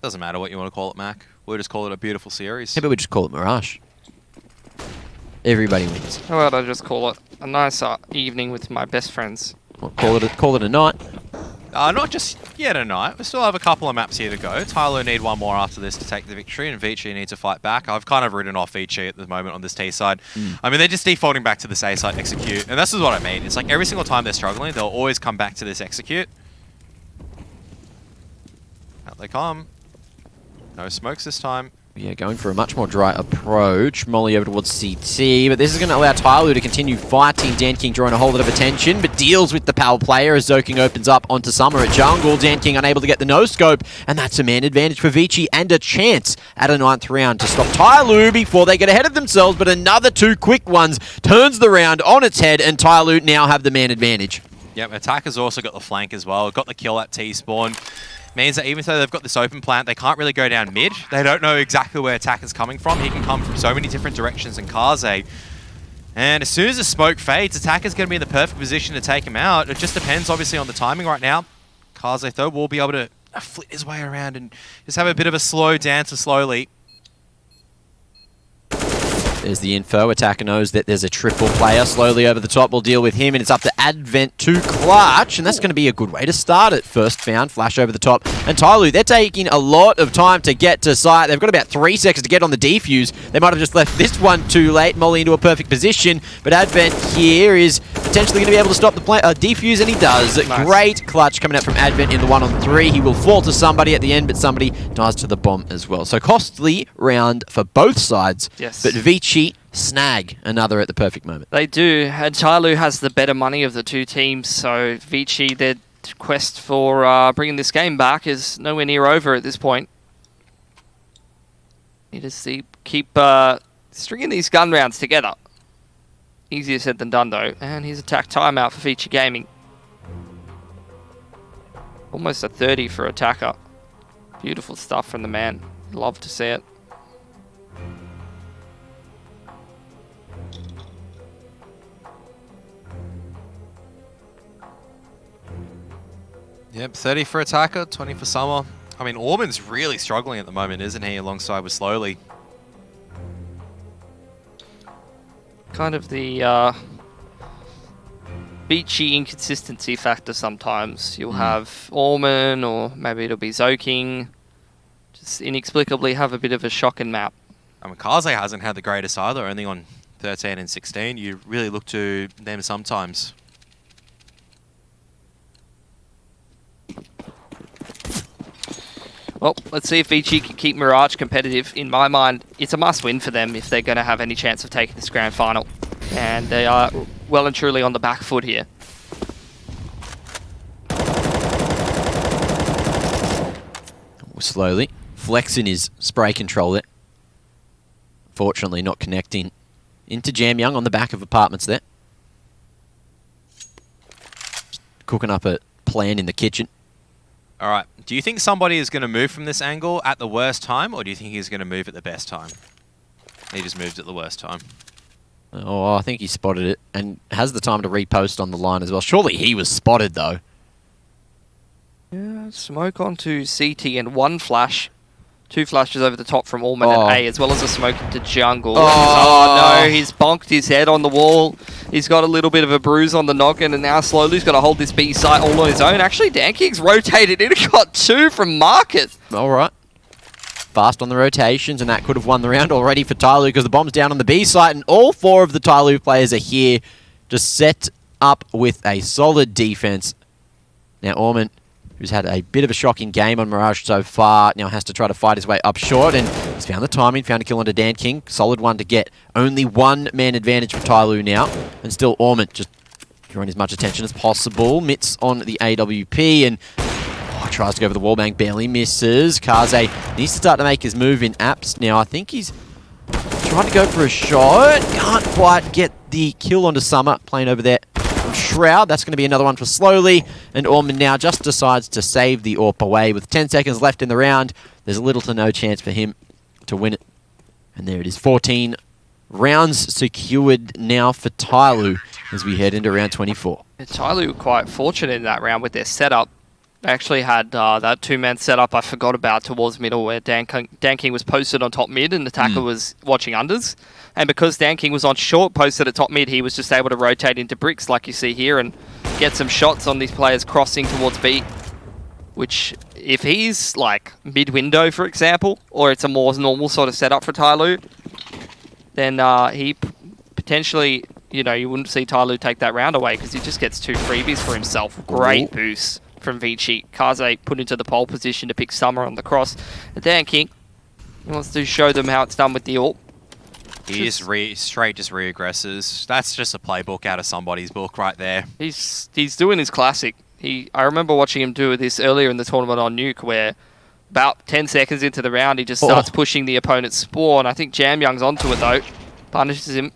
Speaker 2: Doesn't matter what you want to call it, Mac. We'll just call it a beautiful series.
Speaker 3: How about we just call it Mirage? Everybody wins.
Speaker 1: How about I just call it a nice evening with my best friends?
Speaker 3: Well, call it a night.
Speaker 2: Not just yet a night. We still have a couple of maps here to go. TYLOO need one more after this to take the victory, and Vici need to fight back. I've kind of written off Vici at the moment on this T side. I mean, they're just defaulting back to this A side execute, and this is what I mean. It's like every single time they're struggling, they'll always come back to this execute. Out they come. No smokes this time.
Speaker 3: Yeah, going for a much more dry approach. Molly over towards CT, but this is going to allow TYLOO to continue fighting. Dan King drawing a whole lot of attention, but deals with the Pal player as Zoking opens up onto Summer at jungle. Dan King unable to get the no-scope, and that's a man advantage for Vici and a chance at a 9th round to stop TYLOO before they get ahead of themselves, but another 2 quick ones turns the round on its head, and TYLOO now have the man advantage.
Speaker 2: Yep, Attacker's also got the flank as well. Got the kill at T-spawn. Means that even though they've got this open plant, they can't really go down mid. They don't know exactly where Attacker's coming from. He can come from so many different directions in Kaze. And as soon as the smoke fades, Attacker's going to be in the perfect position to take him out. It just depends, obviously, on the timing right now. Kaze, though, will be able to flit his way around and just have a bit of a slow dance slowly.
Speaker 3: There's the info. Attacker knows that there's a triple player. Slowly over the top, we'll deal with him, and it's up to Advent to clutch, and that's going to be a good way to start it. First found, flash over the top, and TYLOO, they're taking a lot of time to get to site. They've got about 3 seconds to get on the defuse. They might have just left this one too late. Molly into a perfect position, but Advent here is potentially going to be able to stop the defuse, and he does. Nice. Great clutch coming out from Advent in the 1-on-3. He will fall to somebody at the end, but somebody dies to the bomb as well. So costly round for both sides,
Speaker 1: yes.
Speaker 3: But Vici snag another at the perfect moment.
Speaker 1: They do, and TYLOO has the better money of the two teams, so Vici, their quest for bringing this game back is nowhere near over at this point. Need to keep stringing these gun rounds together. Easier said than done, though. And here's attack timeout for Vici Gaming. Almost a 30 for Attacker. Beautiful stuff from the man. Love to see it.
Speaker 2: Yep, 30 for Attacker, 20 for Summer. I mean, Orban's really struggling at the moment, isn't he, alongside with Slowly?
Speaker 1: Kind of the Vici inconsistency factor sometimes. You'll have Orman, or maybe it'll be Zoking. Just inexplicably have a bit of a shocking map.
Speaker 2: I mean, Kaze hasn't had the greatest either, only on 13 and 16. You really look to them sometimes.
Speaker 1: Well, let's see if Vici can keep Mirage competitive. In my mind, it's a must-win for them if they're going to have any chance of taking this grand final. And they are well and truly on the back foot here.
Speaker 3: Slowly flexing his spray controller. Fortunately not connecting into Jam Young on the back of apartments there. Just cooking up a plan in the kitchen.
Speaker 2: All right. Do you think somebody is going to move from this angle at the worst time, or do you think he's going to move at the best time? He just moved at the worst time.
Speaker 3: Oh, I think he spotted it and has the time to repost on the line as well. Surely he was spotted, though.
Speaker 1: Yeah, smoke onto CT and 1 flash. 2 flashes over the top from Orman at A, as well as a smoke into jungle. Oh no, he's bonked his head on the wall. He's got a little bit of a bruise on the noggin, and now Slowly's got to hold this B site all on his own. Actually, Dan King's rotated in and got 2 from Market.
Speaker 3: All right. Fast on the rotations, and that could have won the round already for TYLOO because the bomb's down on the B site, and all 4 of the TYLOO players are here, just set up with a solid defense. Now Orman, who's had a bit of a shocking game on Mirage so far, now has to try to fight his way up short, and he's found the timing, found a kill onto Dan King. Solid one to get. Only 1 man advantage for TYLOO now, and still Orman just drawing as much attention as possible. Mitts on the AWP, and tries to go for the wallbang, barely misses. Kaze needs to start to make his move in apps now. I think he's Trying to go for a shot. Can't quite get the kill onto Summer. Playing over there from Shroud. That's going to be another one for Slowly. And Orman now just decides to save the AWP away. With 10 seconds left in the round, there's little to no chance for him to win it. And there it is. 14 rounds secured now for TYLOO as we head into round 24.
Speaker 1: Yeah, TYLOO were quite fortunate in that round with their setup. They actually had that two-man setup I forgot about towards middle where Dan King was posted on top mid and Attacker was watching unders. And because Dan King was on short, posted at top mid, he was just able to rotate into bricks like you see here and get some shots on these players crossing towards B. Which, if he's like mid-window, for example, or it's a more normal sort of setup for TYLOO, then he potentially, you know, you wouldn't see TYLOO take that round away because he just gets 2 freebies for himself. Great boost from Vici. Kaze put into the pole position to pick Summer on the cross. And Dan King wants to show them how it's done with the AWP.
Speaker 2: He just re-aggresses. That's just a playbook out of somebody's book right there.
Speaker 1: He's doing his classic. I remember watching him do this earlier in the tournament on Nuke where about 10 seconds into the round he just starts pushing the opponent's spawn. I think Jam Young's onto it though. Punishes him.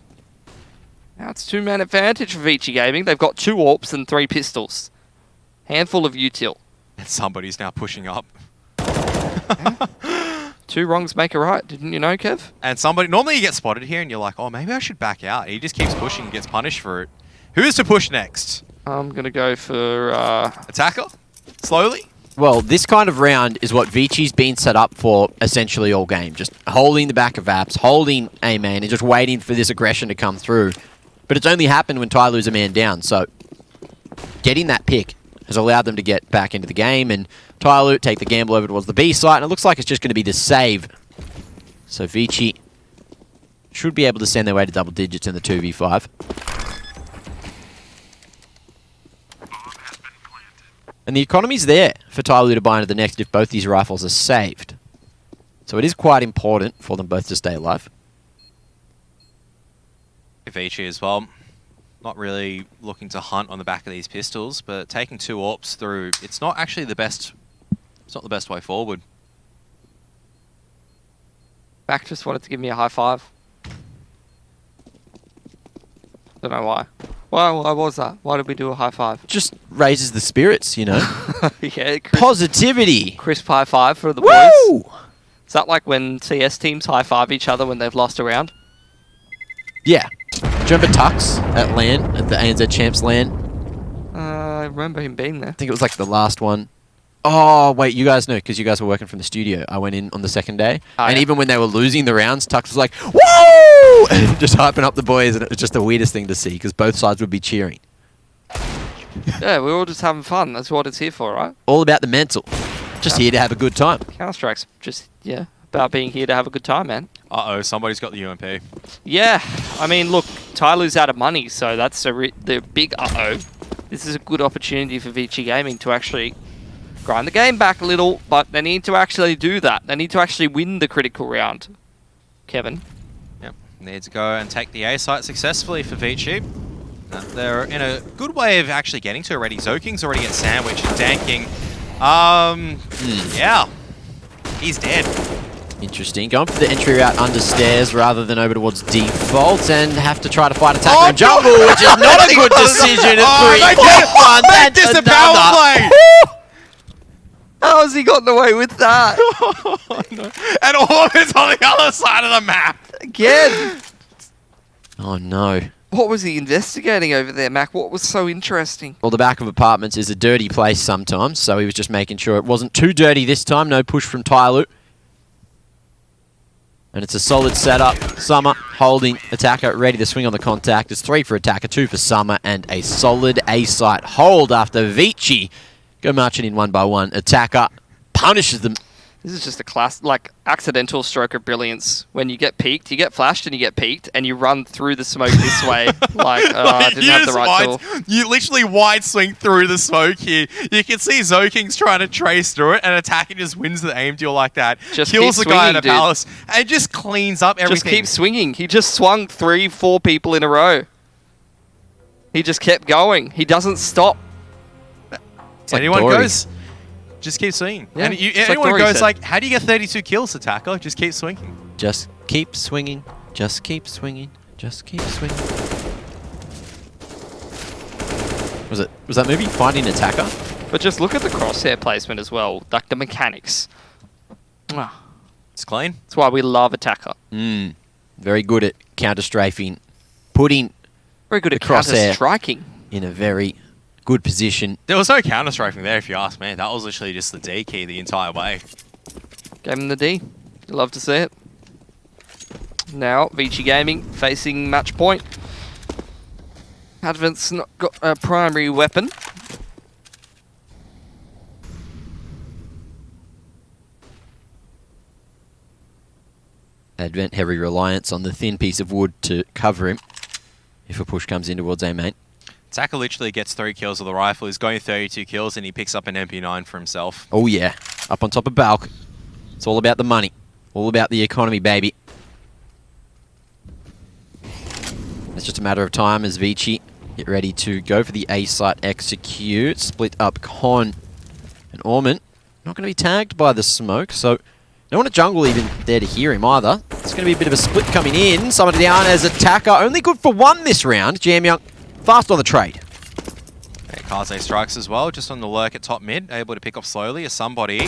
Speaker 1: Now it's 2-man advantage for Vici Gaming. They've got 2 AWPs and 3 pistols. Handful of util.
Speaker 2: And somebody's now pushing up.
Speaker 1: 2 wrongs make a right, didn't you know, Kev?
Speaker 2: And normally you get spotted here and you're like, oh, maybe I should back out. He just keeps pushing and gets punished for it. Who is to push next?
Speaker 1: I'm going to go for...
Speaker 2: Attacker? Slowly?
Speaker 3: Well, this kind of round is what Vici's been set up for essentially all game. Just holding the back of Vaps, holding A-man, and just waiting for this aggression to come through. But it's only happened when TYLOO's a man down, so getting that pick has allowed them to get back into the game, and TYLOO take the gamble over towards the B site, and it looks like it's just going to be the save. So Vici should be able to send their way to double digits in the 2v5. And the economy's there for TYLOO to buy into the next if both these rifles are saved. So it is quite important for them both to stay alive.
Speaker 2: Vici as well. Not really looking to hunt on the back of these pistols, but taking 2 AWPs through, it's not actually the best. It's not the best way forward.
Speaker 1: Back just wanted to give me a high five. Don't know why. Why was that? Why did we do a high five?
Speaker 3: Just raises the spirits, you know.
Speaker 1: Yeah.
Speaker 3: Positivity.
Speaker 1: Crisp high five for the
Speaker 3: Woo!
Speaker 1: boys. Is that like when CS teams high five each other when they've lost a round?
Speaker 3: Yeah. Do you remember Tux at LAN, at the ANZ Champs LAN?
Speaker 1: I remember him being there.
Speaker 3: I think it was like the last one. Oh, wait, you guys know, because you guys were working from the studio. I went in on the second day, and even when they were losing the rounds, Tux was like, woo! Just hyping up the boys, and it was just the weirdest thing to see, because both sides would be cheering.
Speaker 1: Yeah, we're all just having fun. That's what it's here for, right?
Speaker 3: All about the mental. Just here to have a good time.
Speaker 1: Counter-Strike's just, yeah, about being here to have a good time, man.
Speaker 2: Uh-oh, somebody's got the UMP.
Speaker 1: Yeah, I mean, look, TYLOO's out of money, so that's the big uh-oh. This is a good opportunity for Vici Gaming to actually grind the game back a little, but they need to actually do that. They need to actually win the critical round. Kevin?
Speaker 2: Yep, need to go and take the A site successfully for Vici. They're in a good way of actually getting to already. Zoking's already get sandwiched and Danking. Yeah, he's dead.
Speaker 3: Interesting. Going for the entry route under stairs rather than over towards default and have to try to fight Attacker in jungle, which is not a good decision.
Speaker 2: Make this a power play!
Speaker 1: How has he gotten away with that?
Speaker 2: No. And Orman's on the other side of the map.
Speaker 1: Again.
Speaker 3: Oh, no.
Speaker 1: What was he investigating over there, Mac? What was so interesting?
Speaker 3: Well, the back of apartments is a dirty place sometimes, so he was just making sure it wasn't too dirty this time. No push from TYLOO. And it's a solid setup. Summer holding Attacker, ready to swing on the contact. It's 3 for Attacker, 2 for Summer, and a solid A-site hold after Vici go marching in 1 by 1. Attacker punishes them.
Speaker 1: This is just a class, like, accidental stroke of brilliance. When you get peeked, you get flashed and you get peeked, and you run through the smoke this way. Like, I didn't have the right tool.
Speaker 2: You literally wide swing through the smoke here. You can see Zoking's trying to trace through it, and Attacker just wins the aim duel like that.
Speaker 1: Just
Speaker 2: kills the guy in a
Speaker 1: dude.
Speaker 2: palace, and just cleans up everything.
Speaker 1: Just keep swinging. He just swung 3-4 people in a row. He just kept going. He doesn't stop.
Speaker 3: It's like
Speaker 2: anyone
Speaker 3: Dory.
Speaker 2: goes, just keep swinging.
Speaker 1: Yeah,
Speaker 2: and
Speaker 1: it's
Speaker 2: anyone
Speaker 1: like Dory
Speaker 2: goes
Speaker 1: said.
Speaker 2: like, how do you get 32 kills, Attacker? Just keep swinging.
Speaker 3: Just keep swinging. Just keep swinging. Just keep swinging. Was that movie Finding Attacker?
Speaker 1: But just look at the crosshair placement as well. Like the mechanics. Mwah.
Speaker 2: It's clean.
Speaker 1: That's why we love Attacker.
Speaker 3: Very good at counter-strafing. Putting
Speaker 1: Very good
Speaker 3: the
Speaker 1: at
Speaker 3: crosshair
Speaker 1: counter-striking.
Speaker 3: in a very good position.
Speaker 2: There was no counter-striking there, if you ask me. That was literally just the D key the entire way.
Speaker 1: Gave him the D. You love to see it. Now, Vici Gaming facing match point. Advent's not got a primary weapon.
Speaker 3: Advent heavy reliance on the thin piece of wood to cover him if a push comes in towards A main.
Speaker 2: Taka literally gets 3 kills with the rifle. He's going 32 kills and he picks up an MP9 for himself.
Speaker 3: Oh yeah, up on top of Balk. It's all about the money. All about the economy, baby. It's just a matter of time as Vici get ready to go for the A site execute. Split up Con and Orman. Not going to be tagged by the smoke, so no one at jungle even there to hear him either. It's going to be a bit of a split coming in. Somebody down as Attacker. Only good for 1 this round. Jam Young fast on the trade.
Speaker 2: Okay, Kaze strikes as well, just on the lurk at top mid, able to pick off slowly as somebody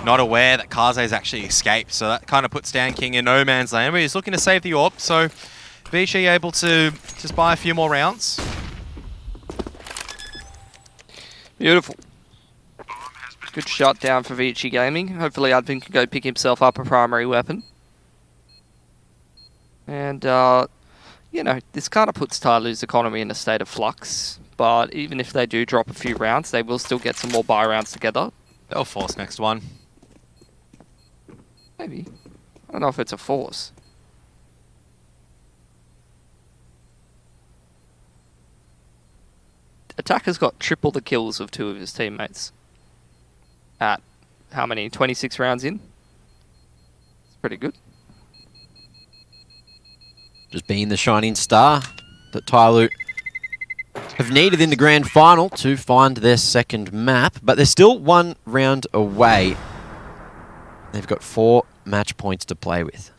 Speaker 2: not aware that Kaze's actually escaped. So that kind of puts Dan King in no man's land, but he's looking to save the AWP. So Vici able to just buy a few more rounds.
Speaker 1: Beautiful. Good shot down for Vici Gaming. Hopefully Advent can go pick himself up a primary weapon. And, you know, this kind of puts TYLOO's economy in a state of flux. But even if they do drop a few rounds, they will still get some more buy rounds together.
Speaker 2: They'll force next one.
Speaker 1: Maybe. I don't know if it's a force. Attacker's got triple the kills of 2 of his teammates. At how many? 26 rounds in? It's pretty good.
Speaker 3: Just being the shining star that TYLOO have needed in the grand final to find their second map, but they're still 1 round away. They've got 4 match points to play with.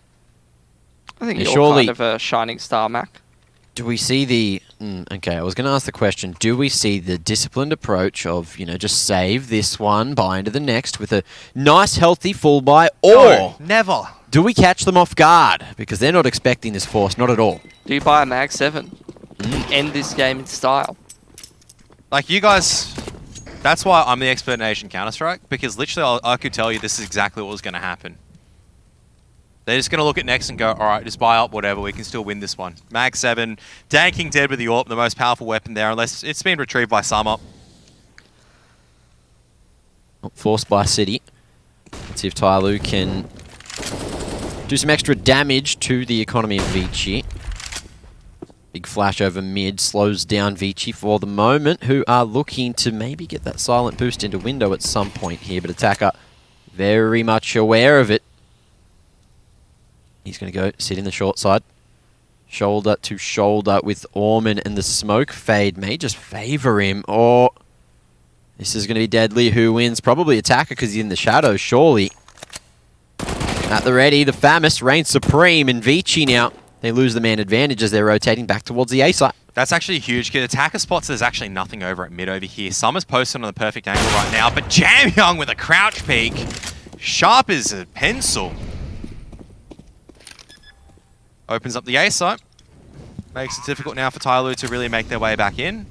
Speaker 1: I think
Speaker 3: And
Speaker 1: you're
Speaker 3: surely,
Speaker 1: kind of a shining star, Mac.
Speaker 3: do we see the... okay, I was going to ask the question, do we see the disciplined approach of, you know, just save this one, buy into the next with a nice, healthy full buy, or...
Speaker 2: No, never.
Speaker 3: Do we catch them off guard? Because they're not expecting this force, not at all.
Speaker 1: Do you buy a Mag 7? End this game in style.
Speaker 2: Like, you guys... That's why I'm the expert in Asian Counter-Strike, because literally I could tell you this is exactly what was going to happen. They're just going to look at next and go, alright, just buy up, whatever, we can still win this one. Mag 7, Dan King dead with the AWP, the most powerful weapon there, unless it's been retrieved by Summer.
Speaker 3: Forced by City. Let's see if TYLOO can do some extra damage to the economy of Vici. Big flash over mid slows down Vici for the moment, who are looking to maybe get that silent boost into window at some point here, but Attacker very much aware of it. He's going to go sit in the short side. Shoulder to shoulder with Orman, and the smoke fade may just favour him. Or this is going to be deadly. Who wins? Probably Attacker because he's in the shadows, surely. At the ready, the Famous reigns supreme, and Vici now, they lose the man advantage as they're rotating back towards the A site.
Speaker 2: That's actually huge, because Attacker spots there's actually nothing over at mid over here. Summer's posted on the perfect angle right now, but Jam Young with a crouch peek. Sharp as a pencil. Opens up the A site. Makes it difficult now for TYLOO to really make their way back in.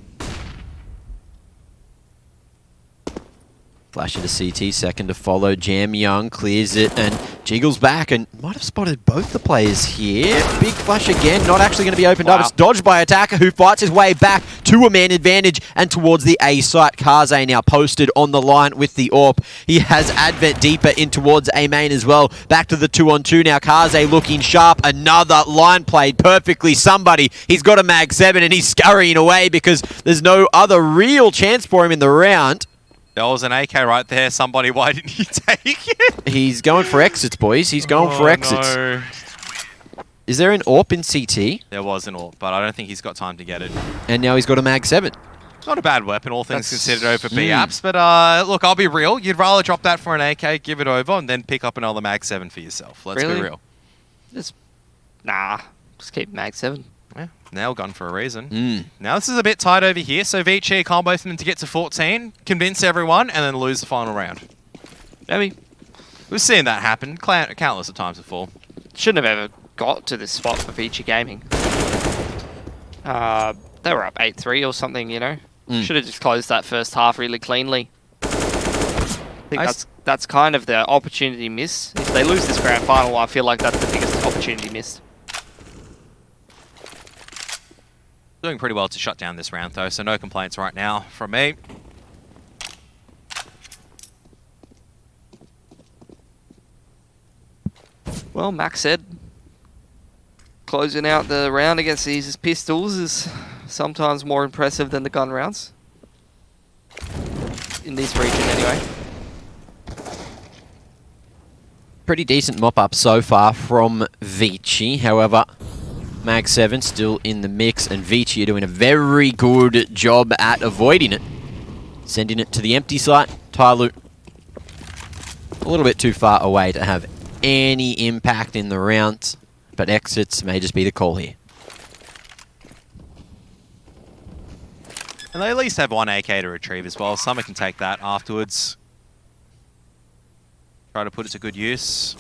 Speaker 3: Flash into CT, second to follow. Jam Young clears it and jiggles back and might have spotted both the players here. Big flash again, not actually going to be opened up. It's dodged by Attacker, who fights his way back to a man advantage and towards the A site. Kaze now posted on the line with the AWP. He has Advent deeper in towards A main as well. Back to the 2-on-2 now. Kaze looking sharp. Another line played perfectly. Somebody, he's got a Mag 7 and he's scurrying away because there's no other real chance for him in the round.
Speaker 2: There was an AK right there. Somebody, why didn't you take it?
Speaker 3: He's going for exits, boys. He's going for exits.
Speaker 2: No.
Speaker 3: Is there an AWP in CT?
Speaker 2: There was an AWP, but I don't think he's got time to get it.
Speaker 3: And now he's got a Mag 7.
Speaker 2: Not a bad weapon, all things considered over B apps. But look, I'll be real. You'd rather drop that for an AK, give it over, and then pick up another Mag 7 for yourself. Let's be real.
Speaker 1: Just, nah. Just keep Mag 7.
Speaker 2: Yeah, nail gun for a reason. Now this is a bit tight over here, so Vici can't both of them to get to 14, convince everyone, and then lose the final round.
Speaker 1: Maybe.
Speaker 2: We've seen that happen countless of times before.
Speaker 1: Shouldn't have ever got to this spot for Vici Gaming. They were up 8-3 or something, you know. Should have just closed that first half really cleanly. I think that's kind of the opportunity miss. If they lose this grand final, I feel like that's the biggest opportunity missed.
Speaker 2: Doing pretty well to shut down this round though, so no complaints right now from me.
Speaker 1: Well, Max said closing out the round against these pistols is sometimes more impressive than the gun rounds. In this region anyway.
Speaker 3: Pretty decent mop-up so far from Vici. However, Mag 7 still in the mix, and Vici are doing a very good job at avoiding it. Sending it to the empty site. TYLOO a little bit too far away to have any impact in the round, but exits may just be the call here.
Speaker 2: And they at least have one AK to retrieve as well. Summer can take that afterwards. Try to put it to good use.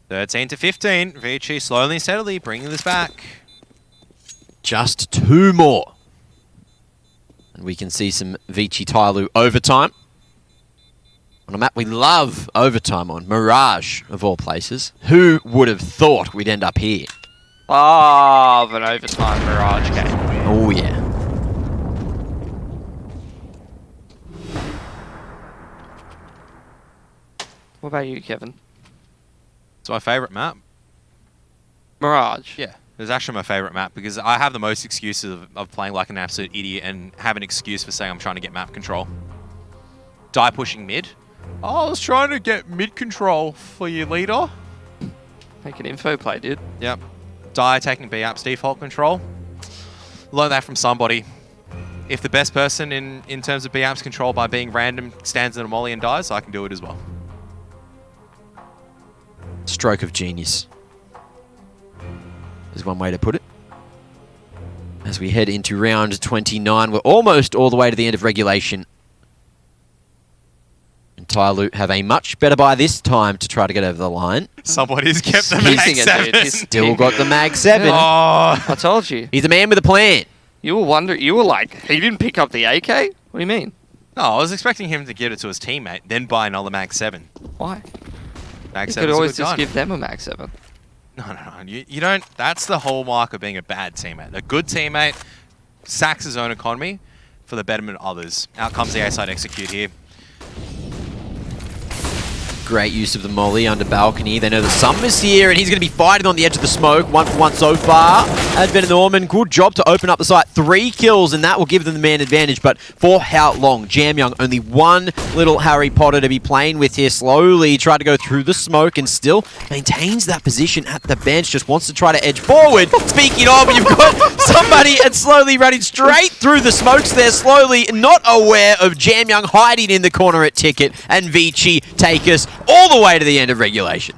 Speaker 2: (13 to 15). Vici slowly and steadily bringing this back.
Speaker 3: Just 2 more. And we can see some Vici TYLOO overtime. On a map we love overtime on, Mirage of all places. Who would have thought we'd end up here?
Speaker 1: Love an overtime Mirage game.
Speaker 3: Oh yeah.
Speaker 1: What about you, Kevin?
Speaker 2: It's my favourite map.
Speaker 1: Mirage?
Speaker 2: Yeah. It's actually my favourite map because I have the most excuses of playing like an absolute idiot and have an excuse for saying I'm trying to get map control. Die pushing mid. Oh, I was trying to get mid control for your leader.
Speaker 1: Make an info play, dude.
Speaker 2: Yep. Die taking B app's default control. Learn that from somebody. If the best person in terms of B app's control by being random stands in a molly and dies, I can do it as well.
Speaker 3: Stroke of genius is one way to put it. As we head into round 29, we're almost all the way to the end of regulation. And TYLOO have a much better buy this time to try to get over the line.
Speaker 2: Somebody's kept the Mag 7.
Speaker 3: Still got the Mag 7.
Speaker 2: Oh.
Speaker 1: I told you.
Speaker 3: He's a man with a plan.
Speaker 1: You were like, he didn't pick up the AK? What do you mean?
Speaker 2: No, I was expecting him to give it to his teammate, then buy another Mag 7.
Speaker 1: Why?
Speaker 2: Mag 7's
Speaker 1: You could always
Speaker 2: a good
Speaker 1: just
Speaker 2: gun.
Speaker 1: give them a Mag 7.
Speaker 2: No. You don't. That's the hallmark of being a bad teammate. A good teammate sacks his own economy for the betterment of others. Out comes the A-side execute here.
Speaker 3: Great use of the molly under balcony. They know the Summer's here, and he's going to be fighting on the edge of the smoke. 1-for-1 so far. Advent Norman, good job to open up the site. 3 kills, and that will give them the man advantage. But for how long? Jam Young, only one little Harry Potter to be playing with here. Slowly tried to go through the smoke and still maintains that position at the bench. Just wants to try to edge forward. Speaking of, you've got somebody and slowly running straight through the smokes there. Slowly, not aware of Jam Young hiding in the corner at Ticket. And Vici take us all the way to the end of regulation.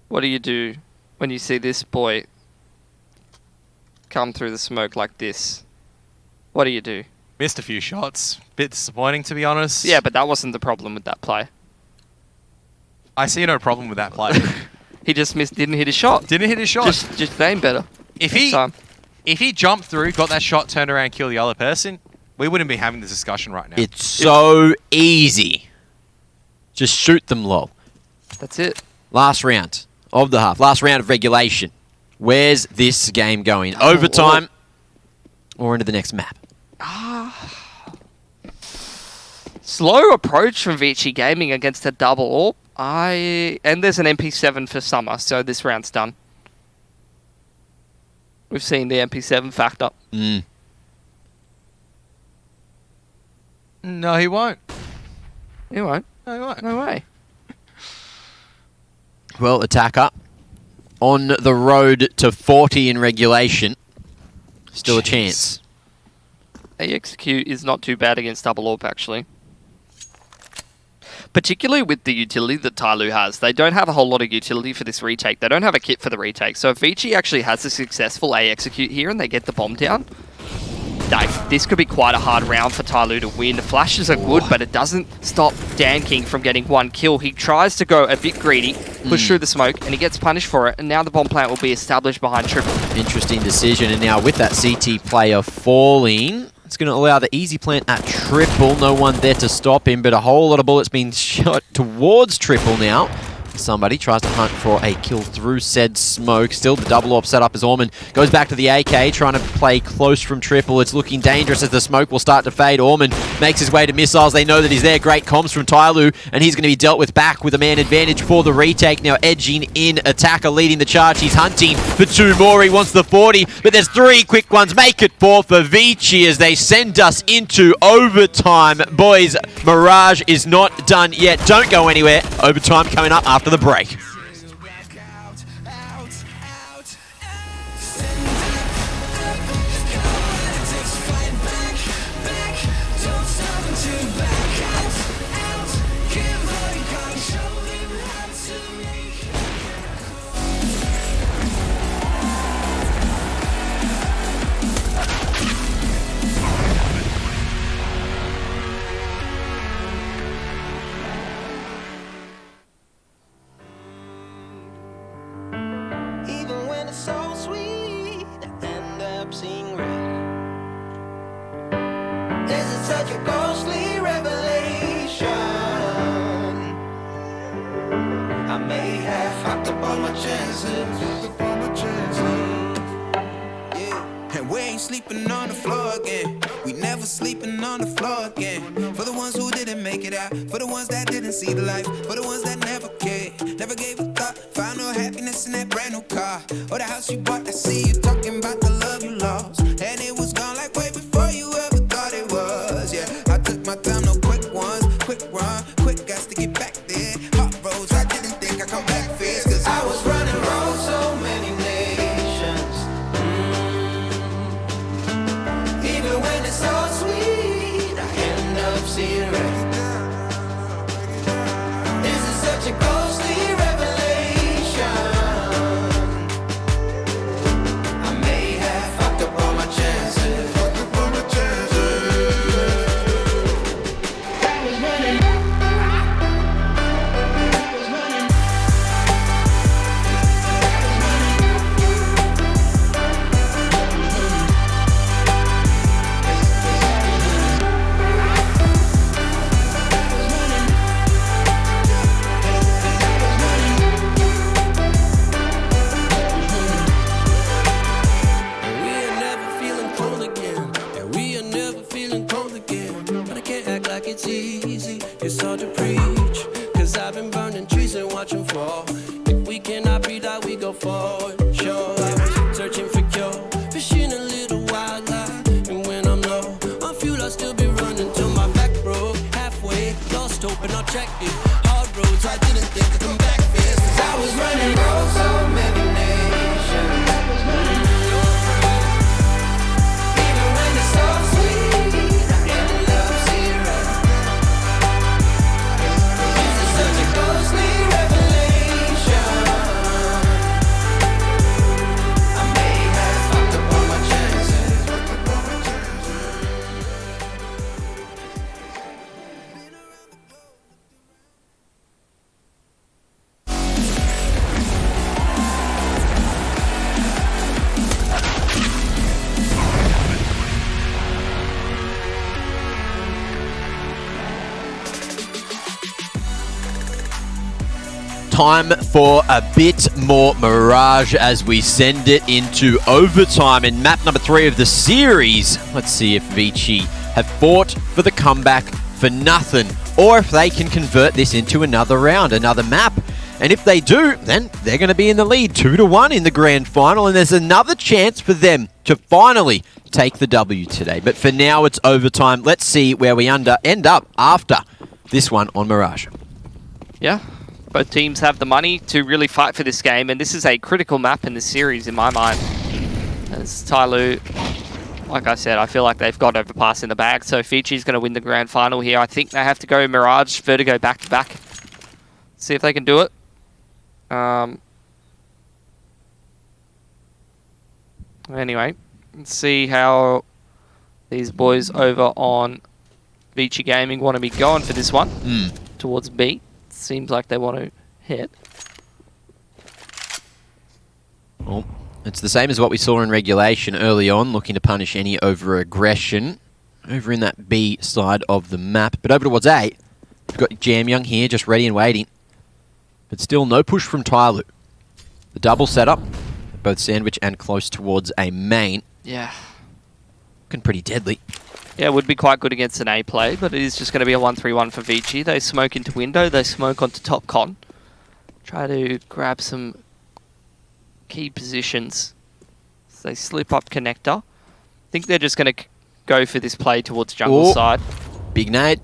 Speaker 1: What do you do when you see this boy come through the smoke like this? What do you do?
Speaker 2: Missed a few shots. Bit disappointing, to be honest.
Speaker 1: Yeah, but that wasn't the problem with that play.
Speaker 2: I see no problem with that play.
Speaker 1: He just didn't hit his shot.
Speaker 2: Didn't hit his shot.
Speaker 1: Just aim better.
Speaker 2: If he jumped through, got that shot, turned around, killed the other person, we wouldn't be having this discussion right now.
Speaker 3: It's so easy. Just shoot them low.
Speaker 1: That's it.
Speaker 3: Last round of the half. Last round of regulation. Where's this game going? Overtime or into the next map?
Speaker 1: Slow approach from Vici Gaming against a double AWP. And there's an MP7 for Summer, so this round's done. We've seen the MP7 factor.
Speaker 2: No, he won't.
Speaker 1: He won't.
Speaker 2: No, he won't.
Speaker 1: No way.
Speaker 3: Well, attacker on the road to 40 in regulation. Still a chance.
Speaker 1: Execute is not too bad against double AWP, actually. Particularly with the utility that TYLOO has. They don't have a whole lot of utility for this retake. They don't have a kit for the retake. So if Vici actually has a successful A execute here and they get the bomb down, this could be quite a hard round for TYLOO to win. The flashes are good, but it doesn't stop Dan King from getting one kill. He tries to go a bit greedy, push through the smoke, and he gets punished for it. And now the bomb plant will be established behind Triple.
Speaker 3: Interesting decision. And now with that CT player falling, it's going to allow the easy plant at Triple. No one there to stop him, but a whole lot of bullets being shot towards Triple now. Somebody tries to hunt for a kill through said smoke. Still the double AWP set up as Orman goes back to the AK, trying to play close from Triple. It's looking dangerous as the smoke will start to fade. Orman makes his way to missiles. They know that he's there. Great comms from TYLOO, and he's going to be dealt with back with a man advantage for the retake. Now edging in, attacker leading the charge. He's hunting for two more. He wants the 40, but there's three quick ones. Make it four for Vici as they send us into overtime. Boys, Mirage is not done yet. Don't go anywhere. Overtime coming up after the break.
Speaker 5: Sleeping on the floor again. We never sleeping on the floor again. For the ones who didn't make it out, for the ones that didn't see the light, for the ones that never cared, never gave a thought, found no happiness in that brand new car or the house you bought. I see you talking about the love you lost, and it was gone like way before you ever thought it was. Yeah, I took my time, no quick ones, quick run, quick guys to get back there. Hot roads, I didn't think I'd come back fast, cause I was running road so many nations. Even when it's so sweet, I end up seeing red. This is such a ghostly revelation. I may have fucked up all my chances. Fucked up all my chances. I was running. It's easy, it's hard to preach, cause I've been burning trees and watching fall. If we cannot breathe out, we go forward. Sure, I was searching for cure, fishing a little wildlife, and when I'm low on fuel, I'll still be running till my back broke. Halfway, lost hope and I'll check it. Hard roads, I didn't think I'd come back fast, cause I was running roads so many nations. Even when it's so sweet, I end up seeing red. Such a ghostly revelation. I may have fucked up all my chances.
Speaker 3: Time for a bit more Mirage as we send it into overtime in map number 3 of the series. Let's see if Vici have fought for the comeback for nothing, or if they can convert this into another round, another map. And if they do, then they're going to be in the lead 2-1 in the grand final, and there's another chance for them to finally take the W today. But for now, it's overtime. Let's see where we end up after this one on Mirage.
Speaker 1: Yeah. Both teams have the money to really fight for this game, and this is a critical map in this series in my mind. As TYLOO, like I said, I feel like they've got Overpass in the bag, so Vici's going to win the grand final here. I think they have to go Mirage, Vertigo back-to-back. See if they can do it. Anyway, let's see how these boys over on Vici Gaming want to be going for this one. Towards B. Seems like they want to hit.
Speaker 3: Well, it's the same as what we saw in regulation early on, looking to punish any over-aggression over in that B side of the map. But over towards A, we've got Jamyoung here, just ready and waiting. But still no push from TYLOO. The double setup, both sandwich and close towards a main.
Speaker 1: Yeah.
Speaker 3: Looking pretty deadly.
Speaker 1: Yeah, it would be quite good against an A play, but it is just going to be a 1-3-1 for Vici. They smoke into window, they smoke onto top con. Try to grab some key positions. So they slip up connector. I think they're just going to go for this play towards jungle side.
Speaker 3: Big nade.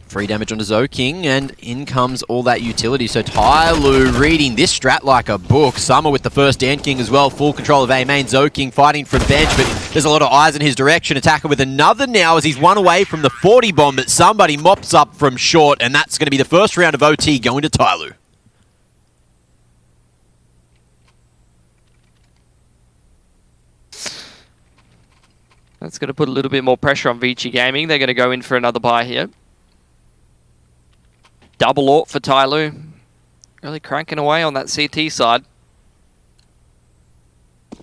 Speaker 3: Free damage onto Zoking, and in comes all that utility. So TYLOO reading this strat like a book. Summer with the first Dan King as well. Full control of A main. Zoking fighting from bench, but there's a lot of eyes in his direction. Attacker with another now as he's one away from the 40 bomb, but somebody mops up from short, and that's going to be the first round of OT going to TYLOO.
Speaker 1: That's going to put a little bit more pressure on Vici Gaming. They're going to go in for another buy here. Double AWP for TYLOO. Really cranking away on that CT side. I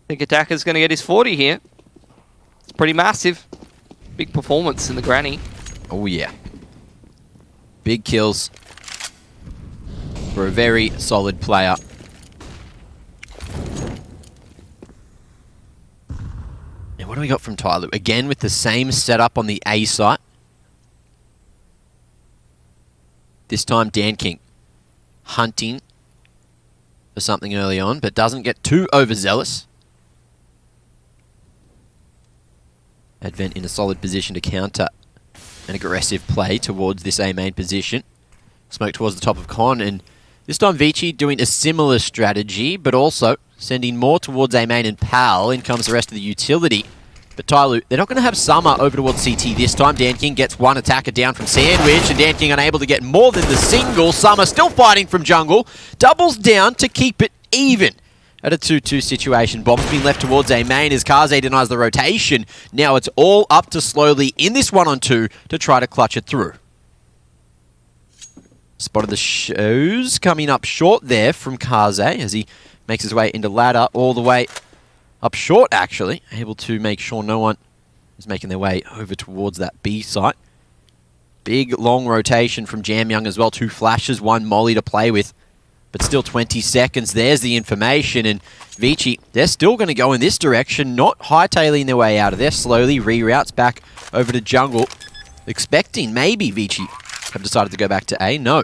Speaker 1: think Attacker's going to get his 40 here. It's pretty massive. Big performance in the granny.
Speaker 3: Oh yeah. Big kills for a very solid player. And what do we got from TYLOO? Again with the same setup on the A site. This time Dan King hunting for something early on, but doesn't get too overzealous. Advent in a solid position to counter an aggressive play towards this A main position. Smoke towards the top of con, and this time Vici doing a similar strategy, but also sending more towards A main and PAL. In comes the rest of the utility. But TYLOO, they're not going to have Summer over towards CT this time. Dan King gets one attacker down from Sandwich, and Dan King unable to get more than the single. Summer still fighting from jungle. Doubles down to keep it even at a 2-2 situation. Bomb's being left towards A main as Kaze denies the rotation. Now it's all up to Slowly in this 1-on-2 to try to clutch it through. Spotted the shows coming up short there from Kaze as he makes his way into ladder all the way up short, actually. Able to make sure no one is making their way over towards that B site. Big, long rotation from Jamyoung as well. 2 flashes, 1 molly to play with. But still 20 seconds. There's the information. And Vici, they're still going to go in this direction. Not hightailing their way out of there. Slowly reroutes back over to jungle. Expecting maybe Vici have decided to go back to A. No.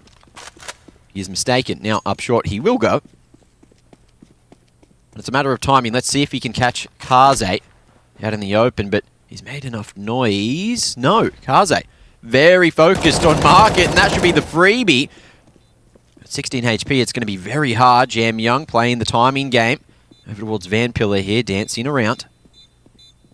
Speaker 3: He is mistaken. Now up short he will go. It's a matter of timing. Let's see if he can catch Kaze out in the open, but he's made enough noise. No, Kaze very focused on market, and that should be the freebie. At 16 HP, it's going to be very hard. Jamyoung playing the timing game. Over towards Van Pillar here, dancing around.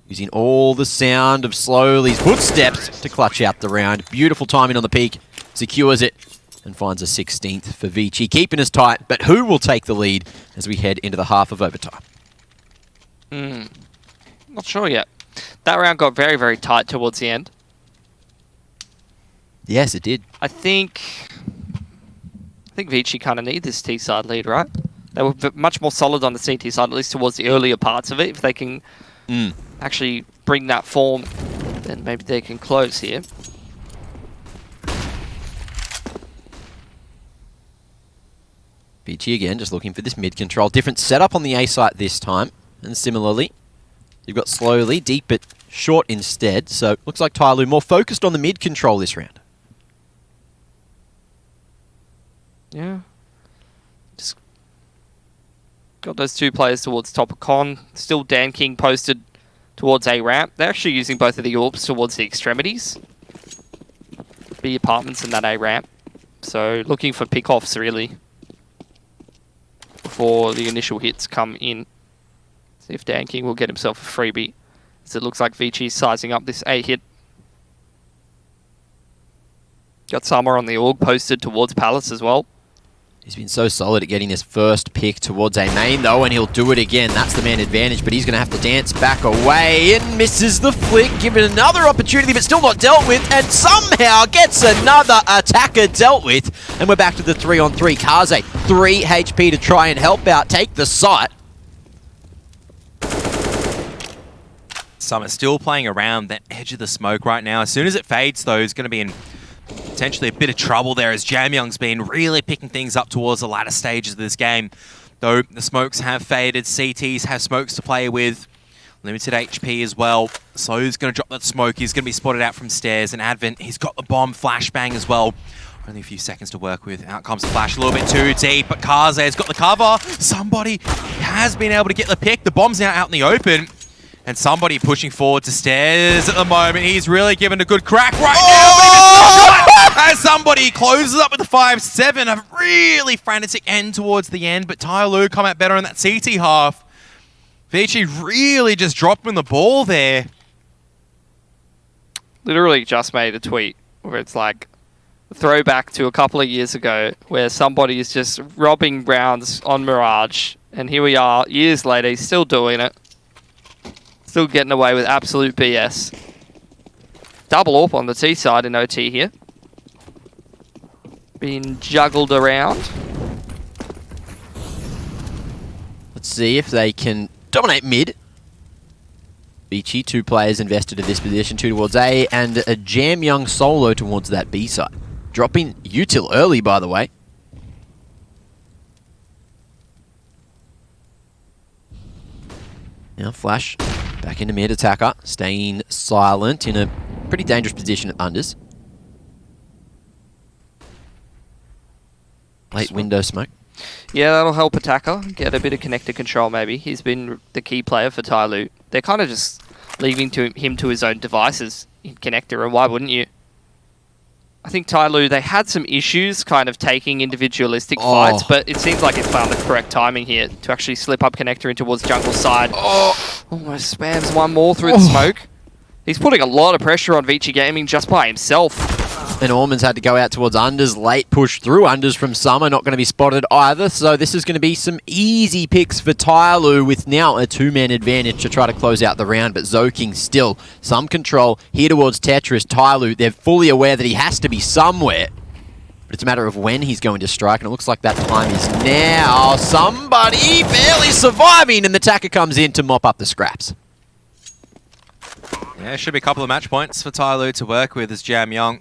Speaker 3: Using all the sound of Slowly's footsteps to clutch out the round. Beautiful timing on the peak. Secures it. And finds a 16th for Vici, keeping us tight. But who will take the lead as we head into the half of overtime?
Speaker 1: Not sure yet. That round got very, very tight towards the end.
Speaker 3: Yes, it did.
Speaker 1: I think Vici kind of need this T side lead, right? They were much more solid on the CT side, at least towards the earlier parts of it. If they can actually bring that form, then maybe they can close here.
Speaker 3: Vici again, just looking for this mid control. Different setup on the A site this time. And similarly, you've got Slowly, deep but short instead. So looks like TYLOO more focused on the mid control this round.
Speaker 1: Yeah. Just got those 2 players towards top of con. Still Dan King posted towards A ramp. They're actually using both of the orbs towards the extremities. B apartments and that A ramp. So looking for pick-offs really before the initial hits come in. See if Dan King will get himself a freebie. As it looks like Vici is sizing up this A hit. Got Summer on the org posted towards Palace as well.
Speaker 3: He's been so solid at getting his first pick towards a main, though, and he'll do it again. That's the man advantage, but he's going to have to dance back away and misses the flick, given another opportunity, but still not dealt with, and somehow gets another attacker dealt with. And we're back to the 3-on-3. Kaze, 3 HP to try and help out, take the site.
Speaker 2: Summer still playing around that edge of the smoke right now. As soon as it fades, though, he's going to be in potentially a bit of trouble there, as Jamyoung's been really picking things up towards the latter stages of this game. Though the smokes have faded, CTs have smokes to play with, limited HP as well. So he's going to drop that smoke. He's going to be spotted out from stairs. And Advent, he's got the bomb flashbang as well. Only a few seconds to work with. Out comes the flash a little bit too deep, but Kaze's got the cover. Somebody has been able to get the pick. The bomb's now out in the open. And somebody pushing forward to stairs at the moment. He's really given a good crack right now. As somebody closes up with the 5-7. A really frantic end towards the end. But TYLOO come out better in that CT half. Vici really just dropped him the ball there.
Speaker 1: Literally just made a tweet where it's like a throwback to a couple of years ago where somebody is just robbing rounds on Mirage. And here we are, years later, he's still doing it. Still getting away with absolute BS. Double AWP on the T side in OT here. Being juggled around.
Speaker 3: Let's see if they can dominate mid. Vici, 2 players invested in this position, 2 towards A, and a Jamyoung solo towards that B side. Dropping util early, by the way. Now Flash back into mid attacker, staying silent in a pretty dangerous position at unders. Late window smoke.
Speaker 1: Yeah, that'll help attacker get a bit of connector control maybe. He's been the key player for TYLOO. They're kind of just leaving him to his own devices in connector, and why wouldn't you? I think TYLOO, they had some issues kind of taking individualistic fights, but it seems like it's found the correct timing here to actually slip up connector in towards jungle side. Almost spams one more through the smoke. He's putting a lot of pressure on Vici Gaming just by himself.
Speaker 3: And Orman's had to go out towards unders, late push through unders from Summer, not going to be spotted either, so this is going to be some easy picks for TYLOO with now a 2-man advantage to try to close out the round, but Zoking still some control here towards Tetris. TYLOO, they're fully aware that he has to be somewhere, but it's a matter of when he's going to strike, and it looks like that time is now. Somebody barely surviving, and the attacker comes in to mop up the scraps.
Speaker 2: Yeah, should be a couple of match points for TYLOO to work with as Jamyoung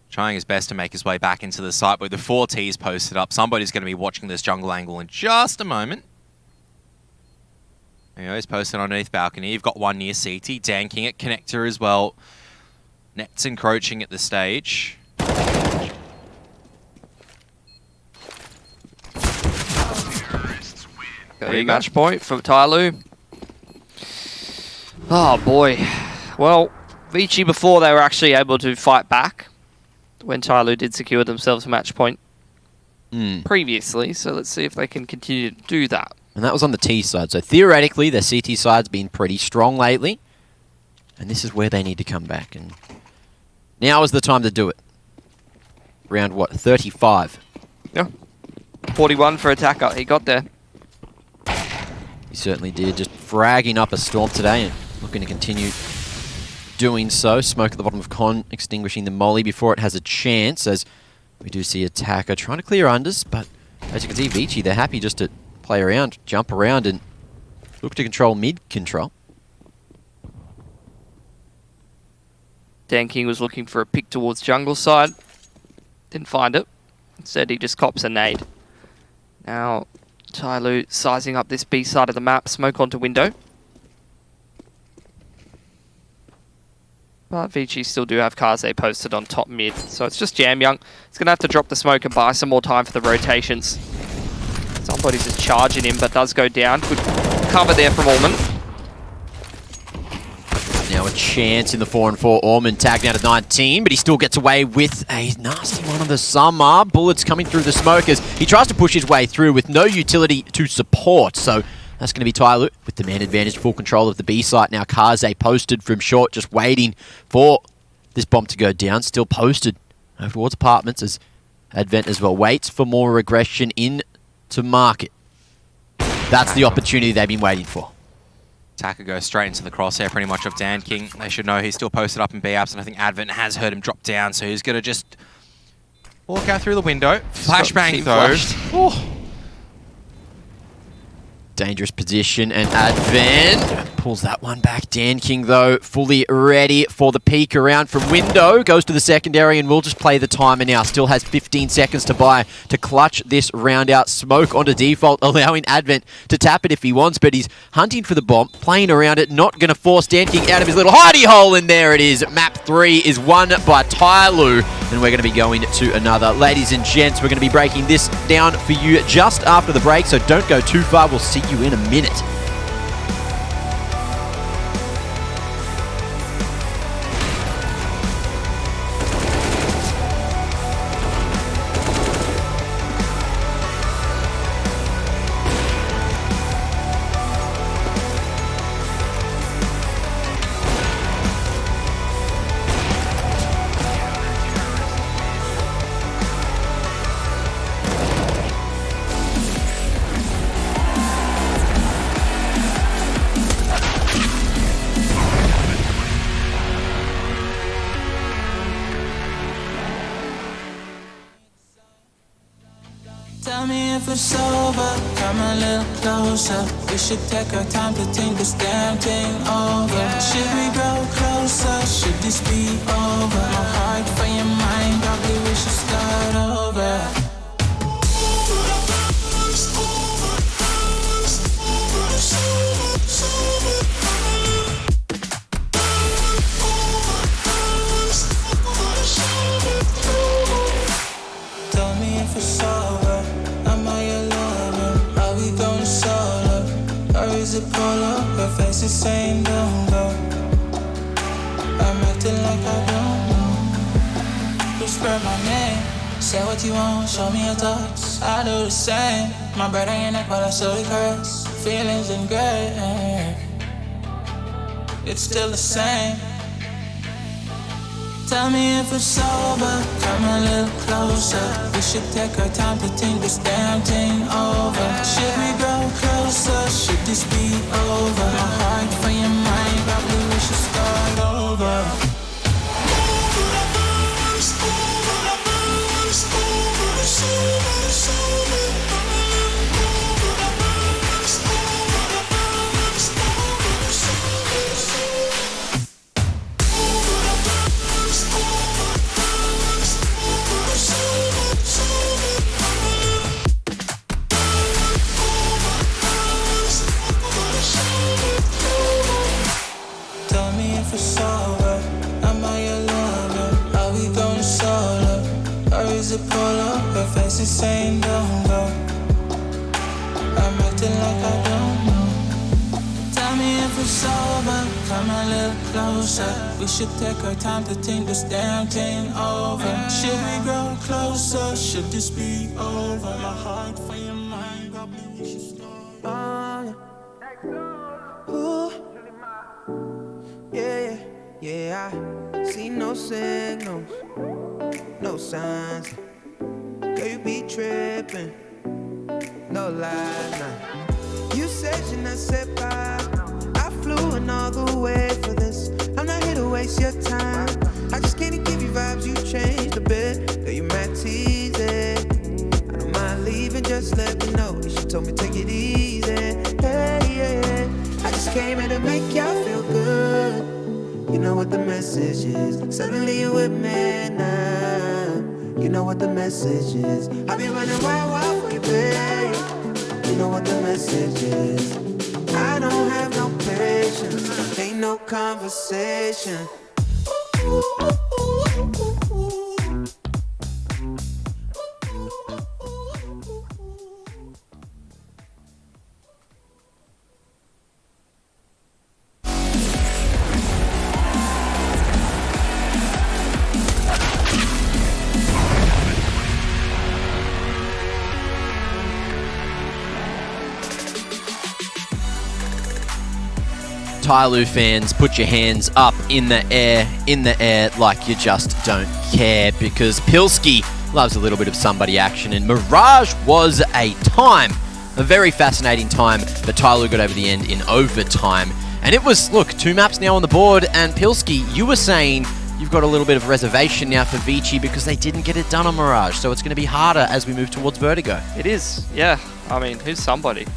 Speaker 2: trying his best to make his way back into the site with the 4 Ts posted up. Somebody's going to be watching this jungle angle in just a moment. There you go, he's posted underneath balcony. You've got one near CT, danking at connector as well. Nets encroaching at the stage.
Speaker 1: Got match point for TYLOO. Oh boy. Well, Vici before they were actually able to fight back when TYLOO did secure themselves a match point previously, so let's see if they can continue to do that.
Speaker 3: And that was on the T side, so theoretically their CT side's been pretty strong lately, and this is where they need to come back, and now is the time to do it. Round what, 35?
Speaker 1: Yeah. 41 for attacker, he got there.
Speaker 3: He certainly did, just fragging up a storm today and looking to continue doing so. Smoke at the bottom of Con, extinguishing the molly before it has a chance, as we do see attacker trying to clear unders, but as you can see, Vici, they're happy just to play around, jump around, and look to control mid control.
Speaker 1: Dan King was looking for a pick towards jungle side. Didn't find it. Instead, he just cops a nade. Now, TYLOO sizing up this B side of the map. Smoke onto window. But Vici still do have Kaze posted on top mid. So it's just Jamyoung. He's going to have to drop the smoke and buy some more time for the rotations. Somebody's just charging him, but does go down. Good cover there from Allman.
Speaker 3: Now a a chance in the 4-on-4. Orman tagged down to 19, but he still gets away with a nasty one of the summer. Bullets coming through the smoke as he tries to push his way through with no utility to support. So that's going to be TYLOO with the man advantage, full control of the B site. Now Kaze posted from short, just waiting for this bomb to go down. Still posted over towards apartments as Advent as well waits for more aggression in to market. That's the opportunity they've been waiting for.
Speaker 2: Taka goes straight into the crosshair pretty much of Dan King. They should know he's still posted up in B-Apps, and I think Advent has heard him drop down, so he's going to just walk out through the window. Flashbang though.
Speaker 3: Oh. Dangerous position, and Advent pulls that one back. Dan King, though, fully ready for the peek around from window. Goes to the secondary, and we'll just play the timer now. Still has 15 seconds to buy to clutch this round out. Smoke onto default, allowing Advent to tap it if he wants, but he's hunting for the bomb, playing around it, not going to force Dan King out of his little hidey hole, and there it is. Map 3 is won by TYLOO, and we're going to be going to another. Ladies and gents, we're going to be breaking this down for you just after the break, so don't go too far. We'll see you in a minute.
Speaker 4: Tell me if it's over, come a little closer. We should take our time to think this damn thing over. Should we grow closer? Should this be over? My heart for your mind, probably we should start over. Tell me if it's over. Am I your lover? Are we going solo? Or is it polo? Her face is saying don't go. I'm acting like I don't know. Whisper my name. Say what you want, show me your thoughts. I do the same. My breath on your neck while I slowly caress. Feelings in gray. It's still the same. Tell me if it's over, come a little closer. We should take our time to think this damn thing over. Should we grow closer? Should this be over? My heart for your mind, probably we should start over. Tell me if it's over, am I your lover? Are we going solo? Or is it polo? Her face is saying don't go. I'm acting like I don't know. Tell me if it's over, come a little closer. We should take our time to think this damn thing over. Should we grow closer? Should this be over? My heart for your mind, probably we should start.
Speaker 5: Ooh. Yeah, I see no signals, no signs. Girl, you be tripping, no lie, nah. You said you're not set by. I flew in all the way for this. I'm not here to waste your time. I just can't give you vibes, you changed a bit. Girl, you mad teasing. I don't mind leaving, just let me know. She told me take it easy. Hey, yeah. I just came here to make y'all feel good. You know what the message is. Suddenly you're with me now. You know what the message is. I've been running wild for you, babe. You know what the message is. I don't have no patience. Ain't no conversation.
Speaker 3: TYLOO fans, put your hands up in the air like you just don't care, because Pilski loves a little bit of somebody action, and Mirage was a very fascinating time, but TYLOO got over the end in overtime. And it was, look, 2 maps now on the board, and Pilski, you were saying you've got a little bit of reservation now for Vici because they didn't get it done on Mirage, so it's going to be harder as we move towards Vertigo.
Speaker 1: It is, yeah. I mean, who's somebody?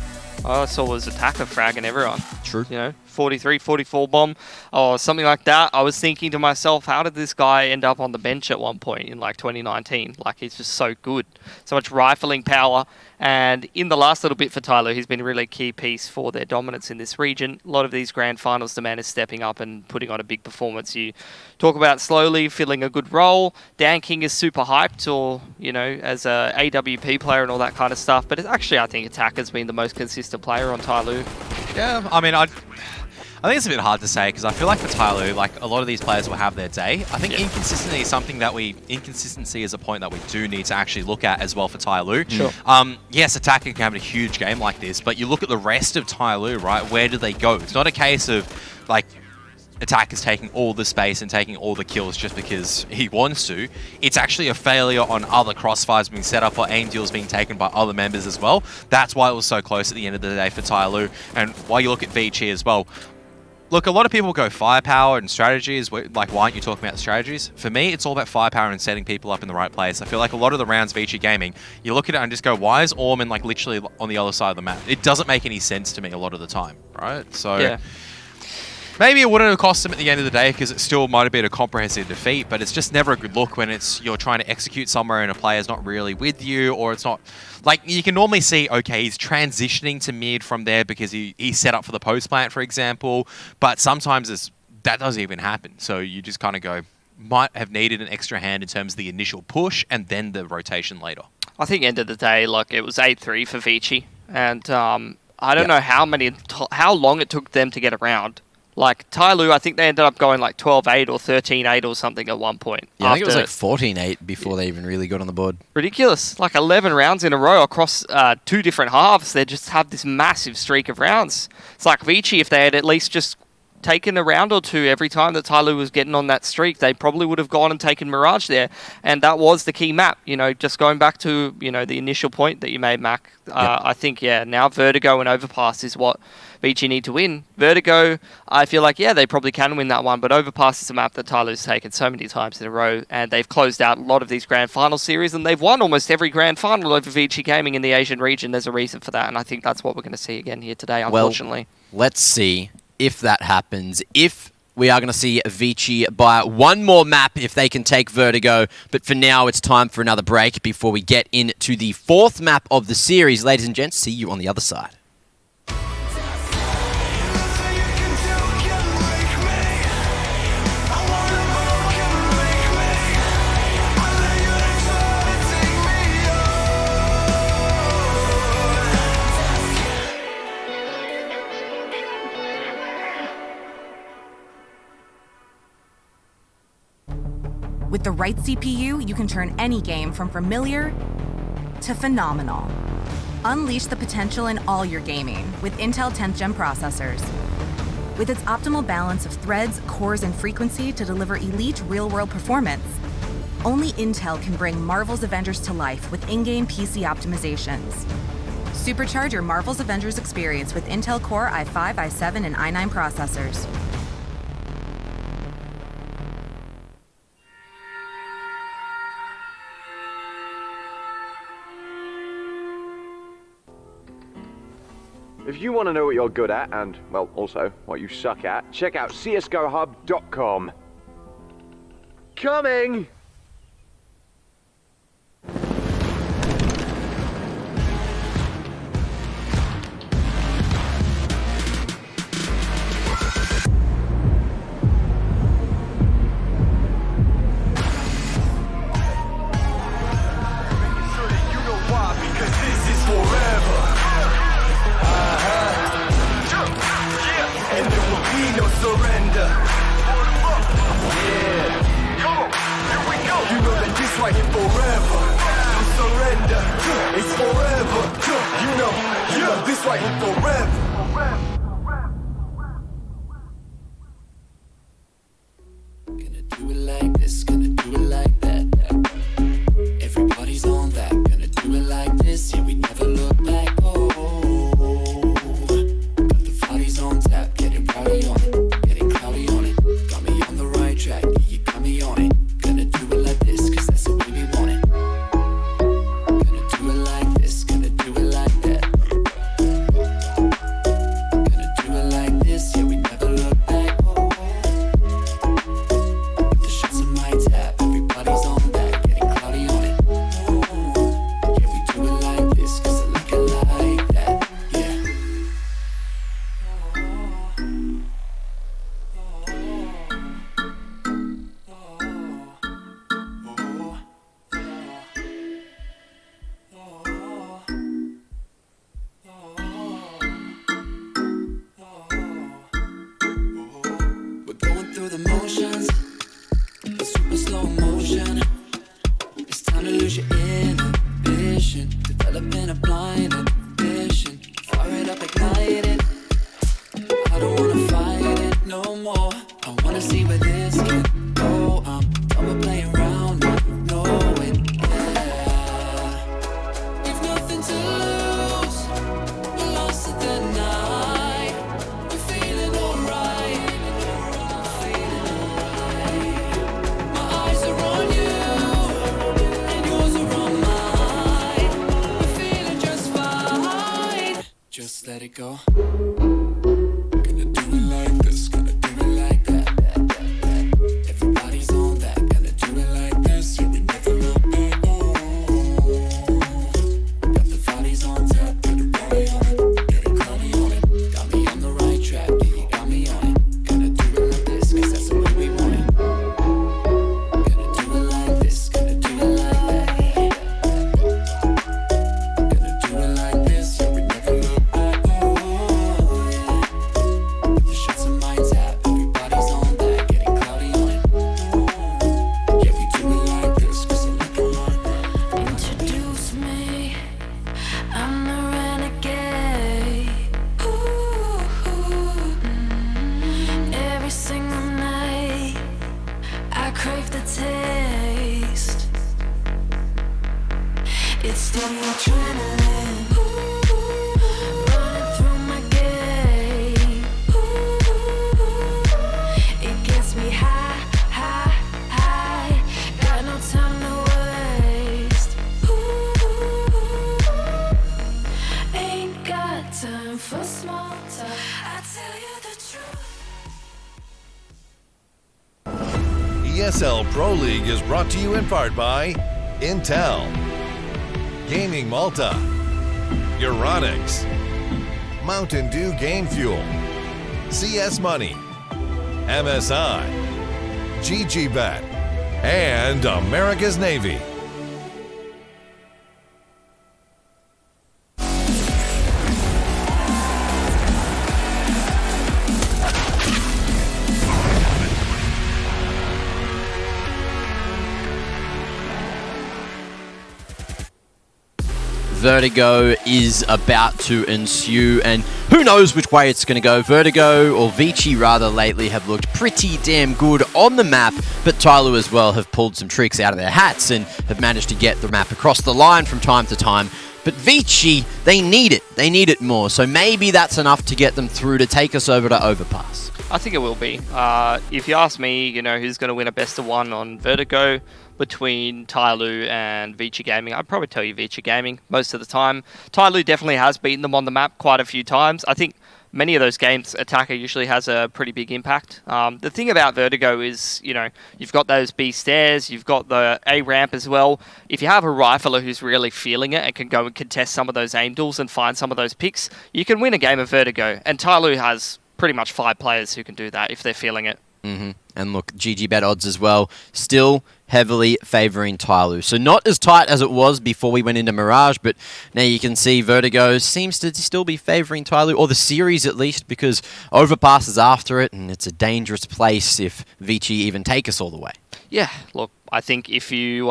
Speaker 1: All I saw was Attacker fragging everyone.
Speaker 3: True.
Speaker 1: You know, 43, 44 bomb, or something like that. I was thinking to myself, how did this guy end up on the bench at one point in like 2019? Like, he's just so good. So much rifling power. And in the last little bit for TYLOO, he's been a really key piece for their dominance in this region. A lot of these grand finals, the man is stepping up and putting on a big performance. You talk about slowly filling a good role. Dan King is super hyped, or, you know, as a AWP player and all that kind of stuff. But it's actually, I think Attacker's been the most consistent player on TYLOO.
Speaker 2: Yeah, I mean, I think it's a bit hard to say, because I feel like for TYLOO, like, a lot of these players will have their day. I think inconsistency is something that inconsistency is a point that we do need to actually look at as well for TYLOO.
Speaker 1: Sure.
Speaker 2: Yes, Attacker can have a huge game like this, but you look at the rest of TYLOO, right? Where do they go? It's not a case of, like, Attacker's taking all the space and taking all the kills just because he wants to. It's actually a failure on other crossfires being set up or aim deals being taken by other members as well. That's why it was so close at the end of the day for TYLOO. And while you look at Vici as well, look, a lot of people go firepower and strategies. Like, why aren't you talking about strategies? For me, it's all about firepower and setting people up in the right place. I feel like a lot of the rounds Vici Gaming, you look at it and just go, why is Orman like literally on the other side of the map? It doesn't make any sense to me a lot of the time, right? So
Speaker 1: Yeah.
Speaker 2: maybe it wouldn't have cost them at the end of the day, because it still might have been a comprehensive defeat, but it's just never a good look when you're trying to execute somewhere and a player's not really with you, or it's not... Like, you can normally see, okay, he's transitioning to mid from there because he's set up for the post plant, for example, but sometimes that doesn't even happen. So you just kind of go, might have needed an extra hand in terms of the initial push and then the rotation later.
Speaker 1: I think end of the day, like, it was 8-3 for Vici, and I don't know how long it took them to get around. Like, TYLOO, I think they ended up going like 12-8 or 13-8 or something at one point.
Speaker 3: Yeah, I think it was like 14-8 before they even really got on the board.
Speaker 1: Ridiculous. Like 11 rounds in a row across 2 different halves. They just have this massive streak of rounds. It's like Vici, if they had at least just taken a round or 2 every time that TYLOO was getting on that streak, they probably would have gone and taken Mirage there. And that was the key map. You know, just going back to, you know, the initial point that you made, Mac. I think, now Vertigo and Overpass is what Vici need to win. Vertigo, I feel like, they probably can win that one, but Overpass is a map that TYLOO's taken so many times in a row, and they've closed out a lot of these grand final series, and they've won almost every grand final over Vici Gaming in the Asian region. There's a reason for that, and I think that's what we're going to see again here today, unfortunately.
Speaker 3: Well, let's see if that happens. If we are going to see Vici buy one more map if they can take Vertigo. But for now, it's time for another break before we get into the 4th map of the series. Ladies and gents, see you on the other side.
Speaker 13: With the right CPU, you can turn any game from familiar to phenomenal. Unleash the potential in all your gaming with Intel 10th Gen processors. With its optimal balance of threads, cores, and frequency to deliver elite real-world performance, only Intel can bring Marvel's Avengers to life with in-game PC optimizations. Supercharge your Marvel's Avengers experience with Intel Core i5, i7, and i9 processors.
Speaker 14: If you want to know what you're good at, and, well, also what you suck at, check out csgohub.com. Coming!
Speaker 4: go. Gonna do it like this, gonna do it like that. Everybody's on that, gonna do it like this. Yeah, we never look back. Got the bodies on tap, get it right on it, get it cloudy on it. Got me on the right track, yeah, you got me on it. Gonna do it like this, cause that's the way we want it. Gonna do it like this, gonna do it like that. Gonna do it like this, yeah, we never look back. The shots in my tap, everybody's on that, getting cloudy on it. Yeah, we do it like this, cause I like it like that.
Speaker 10: Introduce me, I'm the renegade. Every single night, I crave the taste. It's the adrenaline running through my game. It gets me high, high, high. Got no time to waste. Ain't got time for small talk. I tell you the truth.
Speaker 11: ESL Pro League is brought to you in part by Intel, Gaming Malta, Euronics, Mountain Dew Game Fuel, CS Money, MSI, GGBet, and America's Navy.
Speaker 3: Vertigo is about to ensue, and who knows which way it's going to go. Vertigo, or Vici rather, lately have looked pretty damn good on the map, but TYLOO as well have pulled some tricks out of their hats and have managed to get the map across the line from time to time. But Vici, they need it. They need it more, so maybe that's enough to get them through to take us over to Overpass.
Speaker 1: I think it will be. If you ask me, you know, who's going to win a best of one on Vertigo between TYLOO and Vici Gaming, I'd probably tell you Vici Gaming most of the time. TYLOO definitely has beaten them on the map quite a few times. I think many of those games, Attacker usually has a pretty big impact. The thing about Vertigo is, you know, you've got those B stairs, you've got the A ramp as well. If you have a rifler who's really feeling it and can go and contest some of those aim duels and find some of those picks, you can win a game of Vertigo. And TYLOO has pretty much 5 players who can do that if they're feeling it.
Speaker 3: And look, GGBet odds as well, still heavily favouring TYLOO. So not as tight as it was before we went into Mirage, but now you can see Vertigo seems to still be favouring TYLOO, or the series at least, because Overpass is after it, and it's a dangerous place if Vici even take us all the way.
Speaker 1: Yeah, look, I think if you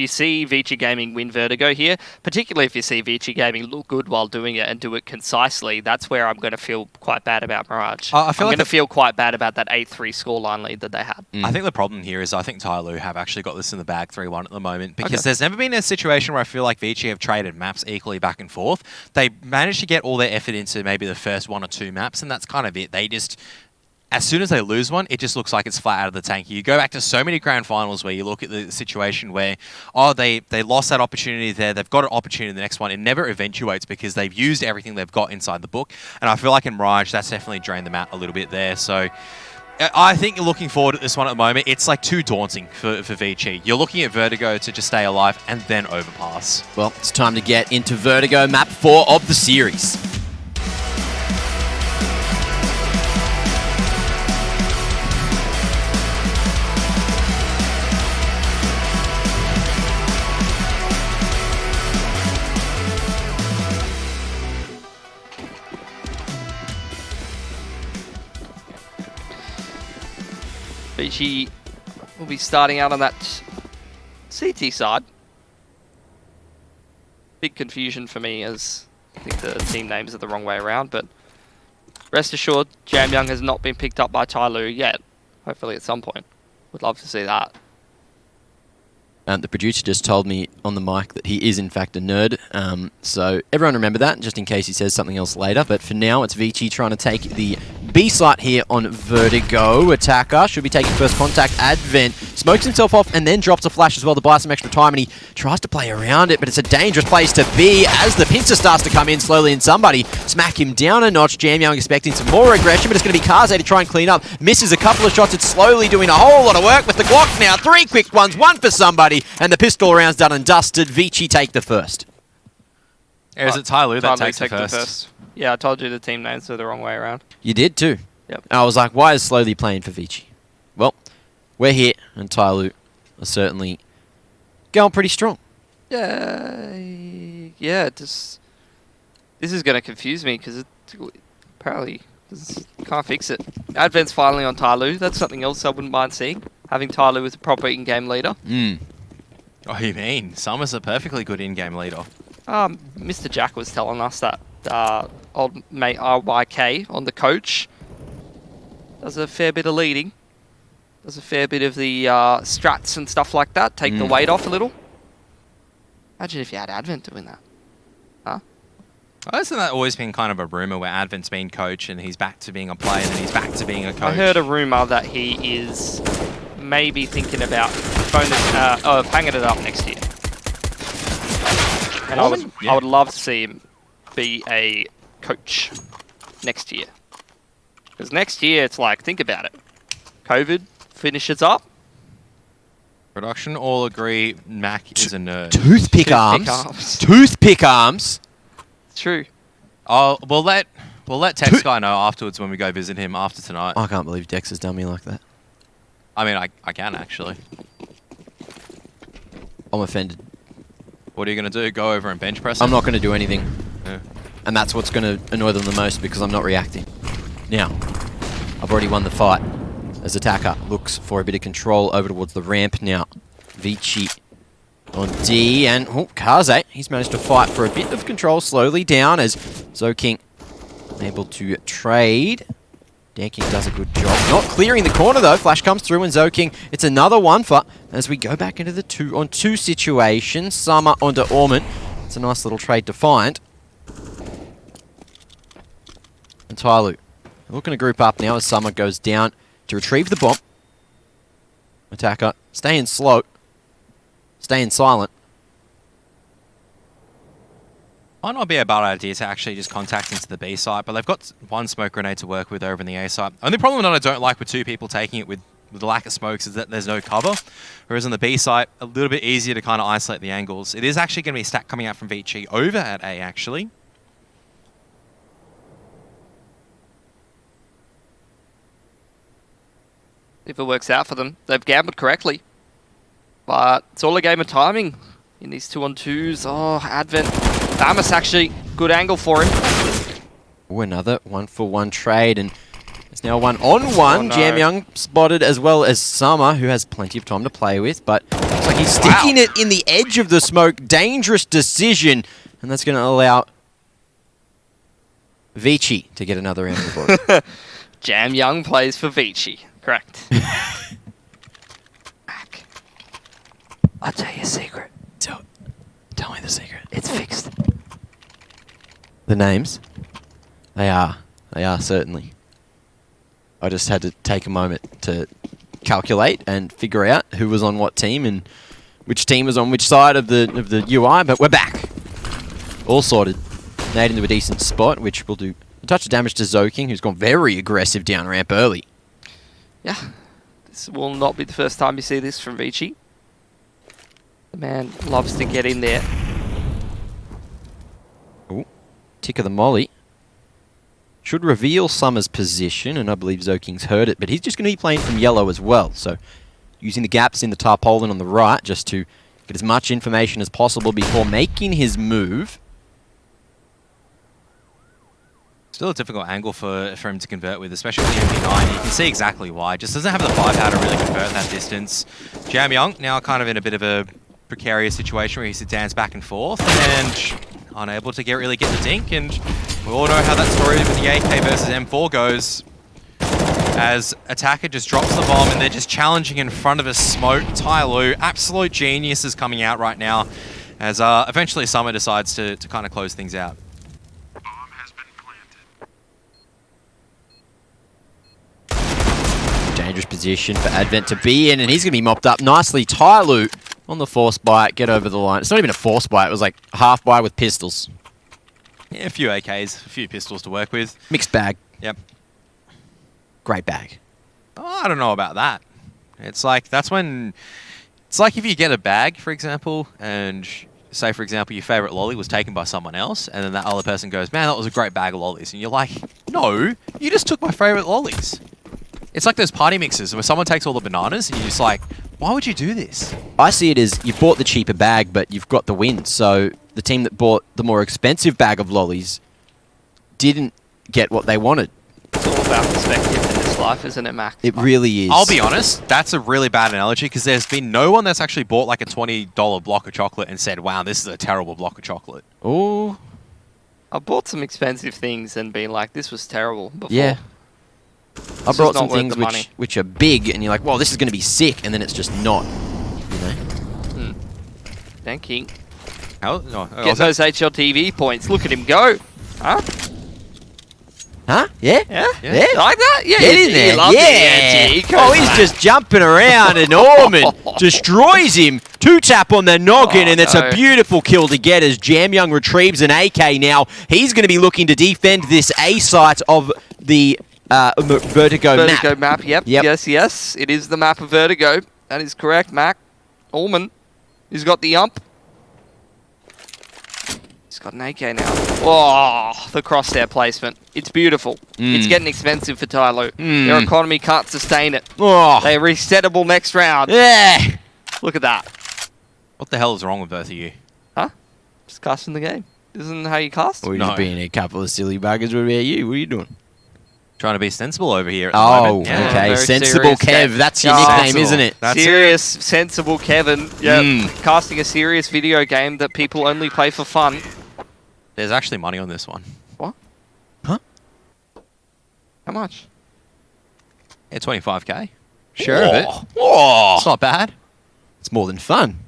Speaker 1: see Vici Gaming win Vertigo here, particularly if you see Vici Gaming look good while doing it and do it concisely, that's where I'm going to feel quite bad about Mirage. I'm going to feel quite bad about that 8-3 scoreline lead that they had.
Speaker 2: I think the problem here is I think TYLOO have actually got this in the bag 3-1 at the moment, because there's never been a situation where I feel like Vici have traded maps equally back and forth. They managed to get all their effort into maybe the first 1 or 2 maps, and that's kind of it. They just... As soon as they lose one, it just looks like it's flat out of the tank. You go back to so many grand finals where you look at the situation where, oh, they lost that opportunity there, they've got an opportunity in the next one. It never eventuates because they've used everything they've got inside the book. And I feel like in Mirage, that's definitely drained them out a little bit there. So I think looking forward at this one at the moment, it's like too daunting for Vici. You're looking at Vertigo to just stay alive and then Overpass.
Speaker 3: Well, it's time to get into Vertigo, map 4 of the series.
Speaker 1: Vici will be starting out on that CT side. Big confusion for me, as I think the team names are the wrong way around, but rest assured, Jam Young has not been picked up by TYLOO yet. Hopefully at some point. Would love to see that.
Speaker 3: The producer just told me on the mic that he is in fact a nerd, so everyone remember that, just in case he says something else later. But for now, it's Vici trying to take the B site here on Vertigo. Attacker should be taking first contact. Advent smokes himself off and then drops a flash as well to buy some extra time, and he tries to play around it, but it's a dangerous place to be as the pincer starts to come in slowly and somebody smack him down a notch. Jam Young expecting some more aggression, but it's going to be Kaze to try and clean up. Misses a couple of shots. It's slowly doing a whole lot of work with the Glock now. 3 quick ones, 1 for somebody, and the pistol round's done and dusted. Vici take the first.
Speaker 2: Or is it TYLOO that
Speaker 1: TYLOO
Speaker 2: takes the
Speaker 1: take
Speaker 2: first?
Speaker 1: Yeah, I told you the team names were the wrong way around.
Speaker 3: You did too.
Speaker 1: Yep.
Speaker 3: And I was like, why is slowly playing for Vici? Well, we're here, and TYLOO are certainly going pretty strong.
Speaker 1: Yeah, this is going to confuse me because apparently can't fix it. Advent's finally on TYLOO. That's something else I wouldn't mind seeing. Having TYLOO as a proper in-game leader.
Speaker 2: Oh, you mean? Summer's a perfectly good in-game leader.
Speaker 1: Mr. Jack was telling us that old mate RYK on the coach does a fair bit of leading. Does a fair bit of the strats and stuff like that. Take the weight off a little. Imagine if you had Advent doing that. Huh?
Speaker 2: Hasn't that always been kind of a rumour where Advent's been coach and he's back to being a player and then he's back to being a coach?
Speaker 1: I heard a rumour that he is maybe thinking about hanging it up next year. And I would love to see him be a coach next year. Because next year, it's like, think about it. COVID finishes up.
Speaker 2: Production all agree Mac is a nerd.
Speaker 3: Toothpick arms. Toothpick arms.
Speaker 1: True.
Speaker 2: Oh, we'll let Tex Guy know afterwards when we go visit him after tonight.
Speaker 3: I can't believe Dex has done me like that.
Speaker 2: I mean, I can actually.
Speaker 3: I'm offended.
Speaker 2: What are you going to do? Go over and bench press him?
Speaker 3: I'm not going to do anything.
Speaker 2: Yeah.
Speaker 3: And that's what's going to annoy them the most because I'm not reacting. Now, I've already won the fight as Attacker looks for a bit of control over towards the ramp now. Vici on D, and Kaze, he's managed to fight for a bit of control slowly down as Zoking able to trade. Danking does a good job. Not clearing the corner though. Flash comes through and Zoking, it's another one for as we go back into the 2-on-2 situation. Summer onto Orman. It's a nice little trade to find. And TYLOO looking to group up now as Summer goes down to retrieve the bomb. Attacker staying slow. Staying silent.
Speaker 2: Might not be a bad idea to actually just contact into the B site, but they've got one smoke grenade to work with over in the A site. Only problem that I don't like with 2 people taking it with the lack of smokes is that there's no cover. Whereas on the B site, a little bit easier to kind of isolate the angles. It is actually going to be a stack coming out from Vici over at A, actually.
Speaker 1: If it works out for them. They've gambled correctly. But it's all a game of timing in these 2-on-2s. Oh, Advent. Bamus actually, good angle for him.
Speaker 3: Oh, another 1-for-1 trade, and it's now 1-on-1.
Speaker 1: Oh, no.
Speaker 3: Jam Young spotted as well as Summer, who has plenty of time to play with, but looks like he's sticking it in the edge of the smoke. Dangerous decision, and that's going to allow Vici to get another round of the board.
Speaker 1: Jam Young plays for Vici. Correct. Mac, I'll tell you a secret.
Speaker 3: Tell me the secret.
Speaker 1: It's fixed.
Speaker 3: The names? They are. They are, certainly. I just had to take a moment to calculate and figure out who was on what team and which team was on which side of the UI, but we're back. All sorted. Nade into a decent spot, which will do a touch of damage to Zoking, who's gone very aggressive down ramp early.
Speaker 1: Yeah. This will not be the first time you see this from Vici. The man loves to get in there.
Speaker 3: Ooh. Tick of the molly. Should reveal Summer's position, and I believe Zoking's heard it, but he's just going to be playing from yellow as well, so using the gaps in the tarpaulin on the right just to get as much information as possible before making his move.
Speaker 2: Still a difficult angle for him to convert with, especially with the MP9. You can see exactly why. Just doesn't have the firepower to really convert that distance. Jam Young now kind of in a bit of a precarious situation where he has to dance back and forth and unable to really get the dink. And we all know how that story with the AK versus M4 goes. As Attacker just drops the bomb and they're just challenging in front of a smoke. TYLOO, absolute genius is coming out right now as eventually Summer decides to kind of close things out.
Speaker 3: dangerous position for Advent to be in, and he's going to be mopped up nicely. TYLOO on the force bite, get over the line. It's not even a force bite, it was like half bite with pistols.
Speaker 2: Yeah, a few AKs, a few pistols to work with.
Speaker 3: Mixed bag.
Speaker 2: Yep.
Speaker 3: Great bag.
Speaker 2: Oh, I don't know about that. It's like, that's when... It's like if you get a bag, for example, and say, for example, your favorite lolly was taken by someone else, and then that other person goes, man, that was a great bag of lollies. And you're like, no, you just took my favorite lollies. It's like those party mixes where someone takes all the bananas, and you're just like, why would you do this?
Speaker 3: I see it as you bought the cheaper bag, but you've got the win. So the team that bought the more expensive bag of lollies didn't get what they wanted.
Speaker 1: It's all about perspective in this life, isn't it, Mac?
Speaker 3: It really is.
Speaker 2: I'll be honest, that's a really bad analogy because there's been no one that's actually bought like a $20 block of chocolate and said, wow, this is a terrible block of chocolate.
Speaker 3: Oh.
Speaker 1: I bought some expensive things and been like, this was terrible before.
Speaker 3: Yeah. I
Speaker 1: This
Speaker 3: brought
Speaker 1: is not
Speaker 3: some
Speaker 1: worth
Speaker 3: things
Speaker 1: the money.
Speaker 3: which are big, and you're like, well, this is going to be sick, and then it's just not. You know?
Speaker 1: Thank you.
Speaker 2: How? No,
Speaker 1: Get those HLTV points. Look at him go. Huh?
Speaker 3: Huh? Yeah?
Speaker 1: Yeah?
Speaker 3: Yeah?
Speaker 1: Like that? Yeah.
Speaker 3: Get in there.
Speaker 1: Love
Speaker 3: Yeah.
Speaker 1: He
Speaker 3: Oh, he's just jumping around, and Orman destroys him. 2-tap on the noggin, and it's a beautiful kill to get as Jam Young retrieves an AK now. He's going to be looking to defend this A site of the Vertigo
Speaker 1: map. Yep. Yes. It is the map of Vertigo. That is correct, Mac. Allman. He's got the ump. He's got an AK now. Oh, the crosshair placement. It's beautiful. It's getting expensive for TYLOO. Their economy can't sustain it.
Speaker 3: Oh.
Speaker 1: They're resettable next round.
Speaker 3: Yeah.
Speaker 1: Look at that.
Speaker 2: What the hell is wrong with both of you?
Speaker 1: Huh? Just casting the game. Isn't how you cast?
Speaker 3: We're just being a couple of silly buggers. What about you? What are you doing?
Speaker 2: Trying to be sensible over here at the moment.
Speaker 3: Oh, okay. Sensible Kev. That's your nickname, isn't it?
Speaker 2: That's
Speaker 1: serious, sensible Kevin. Yeah, casting a serious video game that people only play for fun.
Speaker 2: There's actually money on this one.
Speaker 1: What?
Speaker 3: Huh?
Speaker 1: How much?
Speaker 2: Yeah, 25k. Share of it.
Speaker 3: Oh.
Speaker 2: It's not bad.
Speaker 3: It's more than fun.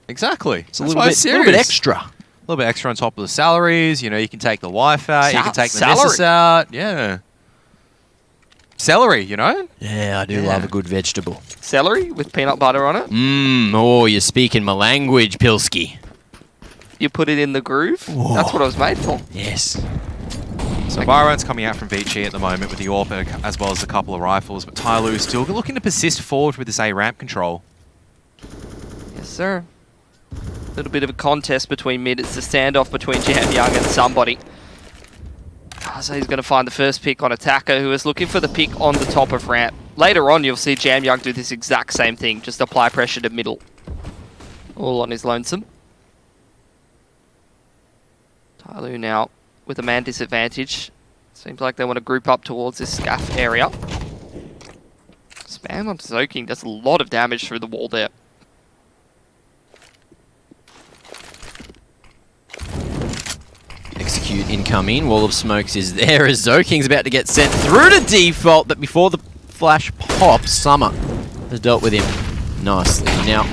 Speaker 2: Exactly.
Speaker 3: It's a little bit extra.
Speaker 2: A little bit extra on top of the salaries. You know, you can take the wife out. You can take the
Speaker 1: Salary?
Speaker 2: missus out. Yeah. Celery, you know?
Speaker 3: Yeah, I do love a good vegetable.
Speaker 1: Celery with peanut butter on it.
Speaker 3: Oh, you're speaking my language, Pilski.
Speaker 1: You put it in the groove.
Speaker 3: Whoa.
Speaker 1: That's what it was made for.
Speaker 3: Yes.
Speaker 2: So Byron's coming out from Vici at the moment with the AWP as well as a couple of rifles, but TYLOO still looking to persist forward with this A ramp control.
Speaker 1: Yes, sir. A little bit of a contest between mid. It's the standoff between Jam Young and somebody. So he's going to find the first pick on Attacker, who is looking for the pick on the top of ramp. Later on, you'll see Jam Young do this exact same thing. Just apply pressure to middle. All on his lonesome. TYLOO now with a man disadvantage. Seems like they want to group up towards this scaff area. Spam on Zoking does a lot of damage through the wall there.
Speaker 3: Execute incoming. Wall of smokes is there as Zoking's about to get sent through to default, but before the flash pops, Summer has dealt with him nicely. Now,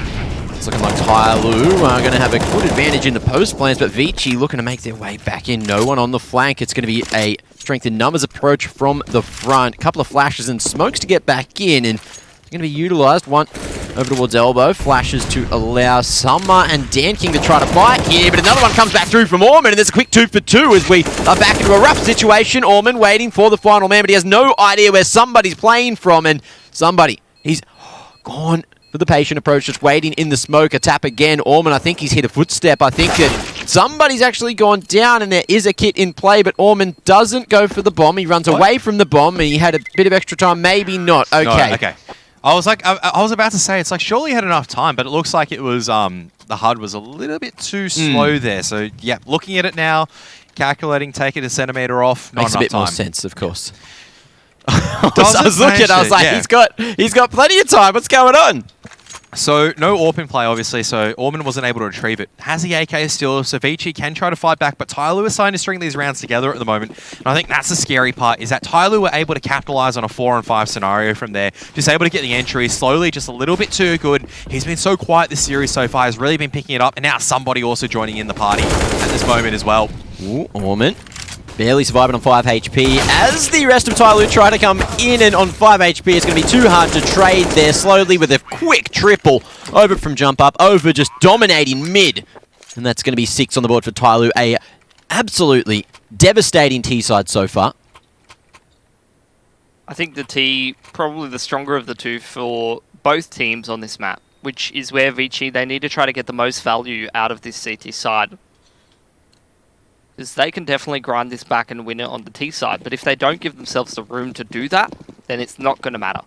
Speaker 3: it's looking like TYLOO are going to have a good advantage in the post plans, but Vici looking to make their way back in. No one on the flank. It's going to be a strength in numbers approach from the front. A couple of flashes and smokes to get back in, and it's going to be utilized. One over towards elbow. Flashes to allow Summer and Dan King to try to fight here, but another one comes back through from Orman, and there's a quick 2 for 2 as we are back into a rough situation. Orman waiting for the final man, but he has no idea where somebody's playing from, and he's gone for the patient approach, just waiting in the smoke. A tap again. Orman, I think he's hit a footstep. I think that somebody's actually gone down, and there is a kit in play, but Orman doesn't go for the bomb. He runs away from the bomb, and he had a bit of extra time. Maybe not. Okay.
Speaker 2: No, okay. I was like, I was about to say, it's like, surely he had enough time, but it looks like it was, the HUD was a little bit too slow there. So, yeah, looking at it now, calculating, taking a centimeter off, not
Speaker 3: Makes a
Speaker 2: enough
Speaker 3: bit more
Speaker 2: time.
Speaker 3: sense, of course.
Speaker 2: I
Speaker 3: I was looking, I was like,
Speaker 2: yeah.
Speaker 3: he's got plenty of time. What's going on?
Speaker 2: So, no AWP in play, obviously, so Orman wasn't able to retrieve it. Has the AK still, so Vici can try to fight back, but TYLOO is starting to string these rounds together at the moment. And I think that's the scary part, is that TYLOO were able to capitalize on a 4-on-5 scenario from there. Just able to get the entry slowly, just a little bit too good. He's been so quiet this series so far, has really been picking it up, and now somebody also joining in the party at this moment as well.
Speaker 3: Ooh, Orman. Barely surviving on 5 HP. As the rest of TYLOO try to come in, and on 5 HP, it's going to be too hard to trade there. Slowly with a quick triple over from jump up, over just dominating mid. And that's going to be 6 on the board for TYLOO. A absolutely devastating T side so far.
Speaker 1: I think the T, probably the stronger of the two for both teams on this map, which is where Vici, they need to try to get the most value out of this CT side. Because they can definitely grind this back and win it on the T side, but if they don't give themselves the room to do that, then it's not going to matter.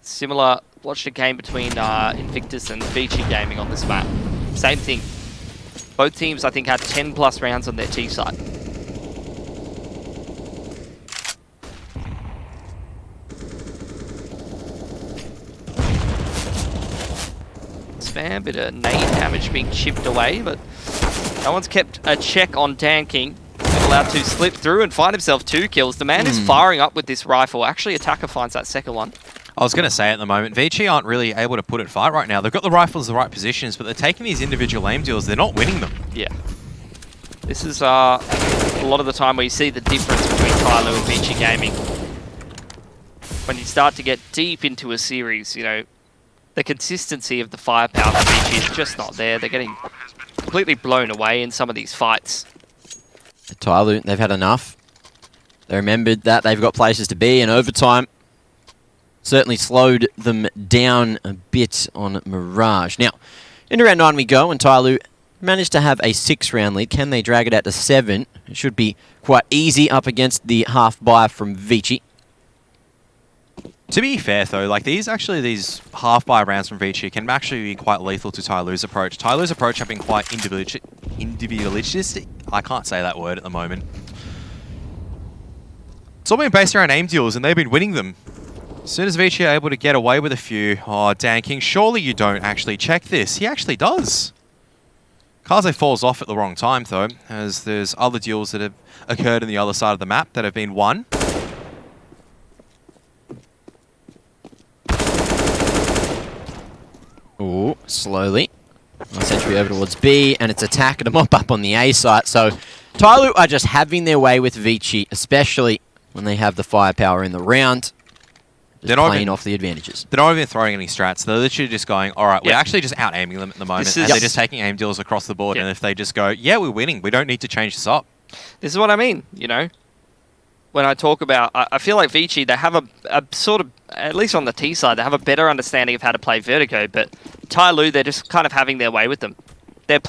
Speaker 1: Similar, watched a game between Invictus and Vici Gaming on this map. Same thing. Both teams, I think, had 10 plus rounds on their T side. Spam, bit of nade damage being chipped away, but no one's kept a check on Dan King. Been allowed to slip through and find himself 2 kills. The man is firing up with this rifle. Actually, Attacker finds that second one.
Speaker 2: I was going to say at the moment, Vici aren't really able to put it fight right now. They've got the rifles in the right positions, but they're taking these individual aim deals. They're not winning them.
Speaker 1: Yeah. This is a lot of the time where you see the difference between TYLOO and Vici Gaming. When you start to get deep into a series, you know, the consistency of the firepower for Vici is just not there. They're getting completely blown away in some of these fights.
Speaker 3: TYLOO, they've had enough. They remembered that they've got places to be, and overtime certainly slowed them down a bit on Mirage. Now, into round 9 we go, and TYLOO managed to have a 6-round lead. Can they drag it out to 7? It should be quite easy up against the half buy from Vici.
Speaker 2: To be fair, though, like these half-buy rounds from Vici can actually be quite lethal to TYLOO's approach. TYLOO's approach have been quite individualistic. I can't say that word at the moment. It's all been based around aim deals, and they've been winning them. As soon as Vici are able to get away with a few, oh, Dan King, surely you don't actually check this. He actually does. Kaze falls off at the wrong time, though, as there's other deals that have occurred on the other side of the map that have been won.
Speaker 3: Ooh, slowly. Nice entry over towards B, and it's attack and a mop up on the A site. So TYLOO are just having their way with Vici, especially when they have the firepower in the round. Just playing off the advantages.
Speaker 2: They're not even throwing any strats. They're literally just going, all right, we're actually just out-aiming them at the moment, and they're just taking aim deals across the board. And if they just go, yeah, we're winning, we don't need to change this up.
Speaker 1: This is what I mean, you know? When I talk about, I feel like Vici, they have a sort of, at least on the T side, they have a better understanding of how to play Vertigo, but TYLOO, they're just kind of having their way with them. They're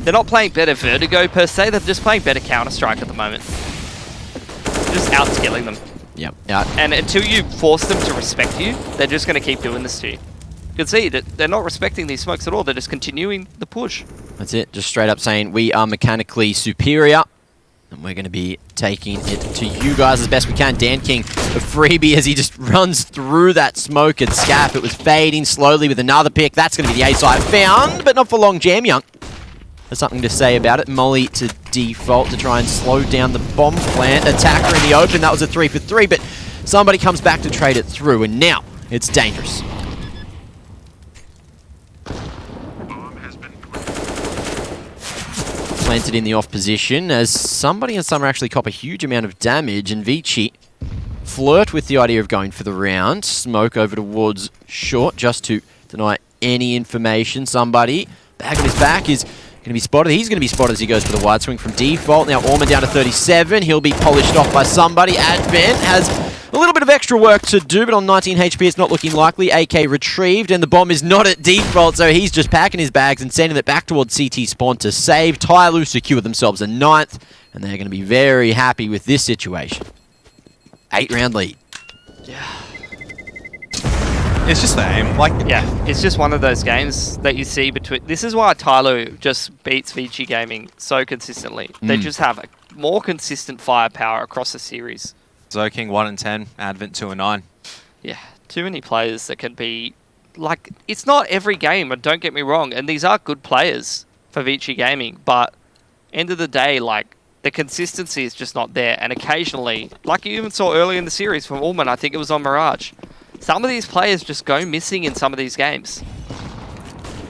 Speaker 1: not playing better Vertigo per se, they're just playing better Counter-Strike at the moment. Just out-skilling them.
Speaker 3: Yep.
Speaker 1: And until you force them to respect you, they're just going to keep doing this to you. You can see that they're not respecting these smokes at all, they're just continuing the push.
Speaker 3: That's it, just straight up saying we are mechanically superior. And we're going to be taking it to you guys as best we can. Dan King, a freebie as he just runs through that smoke and Scap. It was fading slowly with another pick. That's going to be the A side found, but not for long. Jam Young has something to say about it. Molly to default to try and slow down the bomb plant. Attacker in the open. That was a 3 for 3, but somebody comes back to trade it through, and now it's dangerous. Planted in the off position as somebody and Summer actually cop a huge amount of damage, and Vici flirt with the idea of going for the round. Smoke over towards short just to deny any information. Somebody back on his back is going to be spotted. He's going to be spotted as he goes for the wide swing from default. Now Orman down to 37. He'll be polished off by somebody. Advent has a little bit of extra work to do, but on 19 HP it's not looking likely. AK retrieved, and the bomb is not at default, so he's just packing his bags and sending it back towards CT spawn to save. TYLOO secure themselves a 9th, and they're going to be very happy with this situation. 8-round lead.
Speaker 1: Yeah.
Speaker 2: It's just the aim.
Speaker 1: Yeah, it's just one of those games that you see between... This is why TYLOO just beats Vici Gaming so consistently. They just have a more consistent firepower across the series.
Speaker 2: Zoking 1 and 10, Advent 2 and 9.
Speaker 1: Yeah, too many players that can be... Like, it's not every game, and don't get me wrong, and these are good players for Vici Gaming, but end of the day, like, the consistency is just not there, and occasionally, like you even saw early in the series from Ullman, I think it was on Mirage, some of these players just go missing in some of these games.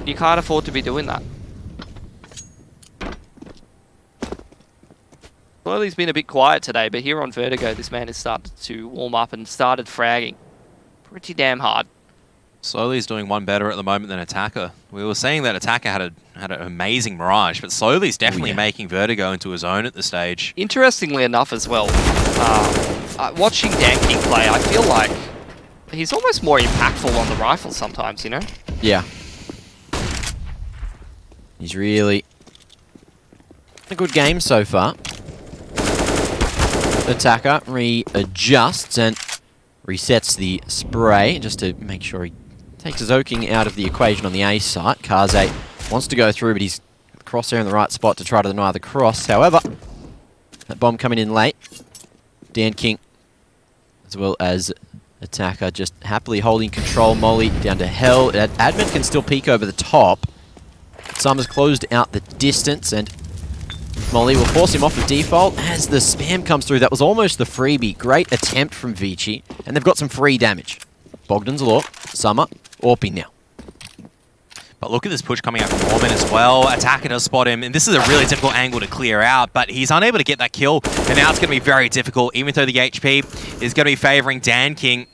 Speaker 1: You can't afford to be doing that. Slowly's been a bit quiet today, but here on Vertigo, this man has started to warm up and started fragging pretty damn hard.
Speaker 2: Slowly is doing one better at the moment than Attacker. We were saying that Attacker had an amazing Mirage, but Slowly is definitely making Vertigo into his own at this stage.
Speaker 1: Interestingly enough as well, watching Dan King play, I feel like he's almost more impactful on the rifle sometimes, you know?
Speaker 3: Yeah. He's really a good game so far. Attacker readjusts and resets the spray just to make sure he takes Zoking out of the equation on the A site. Kaze wants to go through, but he's crosshair in the right spot to try to deny the cross. However, that bomb coming in late. Dan King, as well as Attacker, just happily holding control. Molly down to hell. Admin can still peek over the top. Summers closed out the distance, and Molly will force him off of default as the spam comes through. That was almost the freebie. Great attempt from Vici, and they've got some free damage. Bogdan's Law, Summer, Orpy now.
Speaker 2: But look at this push coming out from Orman as well. Attacker does spot him, and this is a really difficult angle to clear out, but he's unable to get that kill, and now it's going to be very difficult, even though the HP is going to be favoring Dan King.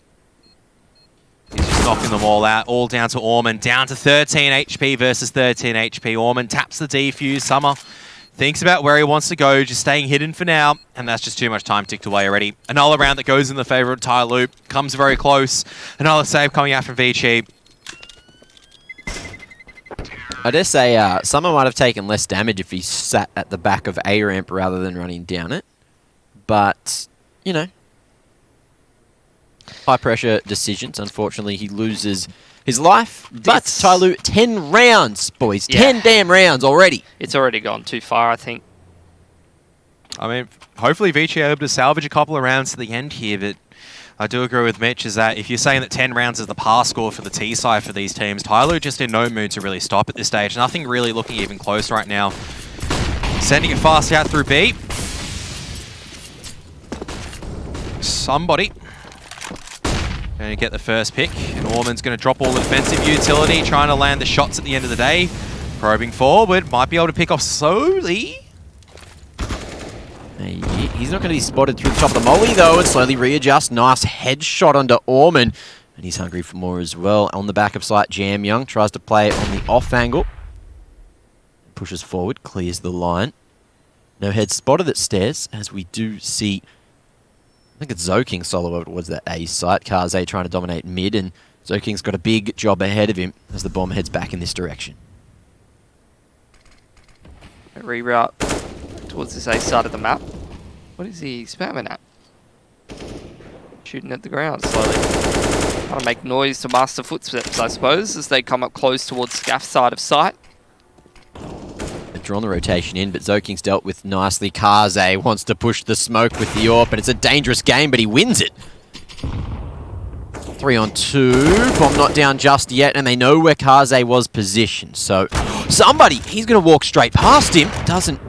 Speaker 2: He's just knocking them all out, all down to Orman, down to 13 HP versus 13 HP. Orman taps the defuse. Summer thinks about where he wants to go, just staying hidden for now, and that's just too much time ticked away already. Another round that goes in the favor of TYLOO, comes very close. Another save coming out from Vici.
Speaker 3: I dare say Summer might have taken less damage if he sat at the back of A ramp rather than running down it. But, you know, high pressure decisions. Unfortunately, he loses his life. But TYLOO, 10 rounds, boys.
Speaker 1: Yeah.
Speaker 3: 10 damn rounds already.
Speaker 1: It's already gone too far, I think.
Speaker 2: I mean, hopefully Vici are able to salvage a couple of rounds to the end here, but I do agree with Mitch, is that if you're saying that 10 rounds is the pass score for the T side for these teams, TYLOO just in no mood to really stop at this stage. Nothing really looking even close right now. Sending it fast out through B. Somebody going to get the first pick, and Orman's going to drop all the defensive utility, trying to land the shots at the end of the day. Probing forward, might be able to pick off Slowly.
Speaker 3: He's not going to be spotted through the top of the molly, though, and slowly readjust. Nice headshot onto Orman. And he's hungry for more as well. On the back of site, Jam Young tries to play it on the off angle. Pushes forward, clears the line. No head spotted at stairs, as we do see, I think it's Zoking solo towards that A site. Kaze trying to dominate mid, and Zoking's got a big job ahead of him as the bomb heads back in this direction.
Speaker 1: A reroute towards this A side of the map. What is he spamming at? Shooting at the ground slowly. Trying to make noise to master footsteps, I suppose, as they come up close towards Scaff's side of sight.
Speaker 3: They've drawn the rotation in, but Zoking's dealt with nicely. Kaze wants to push the smoke with the AWP, and it's a dangerous game, but he wins it. 3 on 2. Bomb not down just yet, and they know where Kaze was positioned. So, somebody, he's going to walk straight past him. Doesn't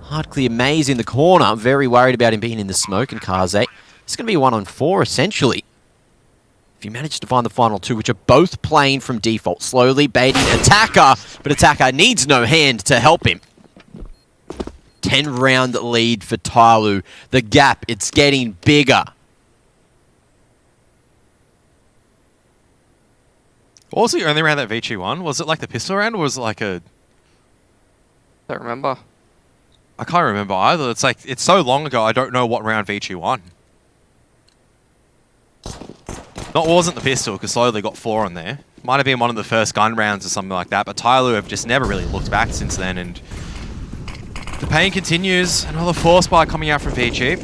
Speaker 3: hard clear Maze in the corner. I'm very worried about him being in the smoke, and Kaze. It's going to be 1 on 4, essentially. If you manage to find the final 2, which are both playing from default. Slowly baiting Attacker, but Attacker needs no hand to help him. 10-round lead for TYLOO. The gap, it's getting bigger.
Speaker 2: What was the only round that Vici won? Was it like the pistol round, or was it like a...
Speaker 1: Don't remember.
Speaker 2: I can't remember either. It's like, it's so long ago, I don't know what round Vici won. No, it wasn't the pistol, because Slowly got 4 on there. Might have been one of the first gun rounds or something like that, but TYLOO have just never really looked back since then, and the pain continues. Another force buy coming out from Vici,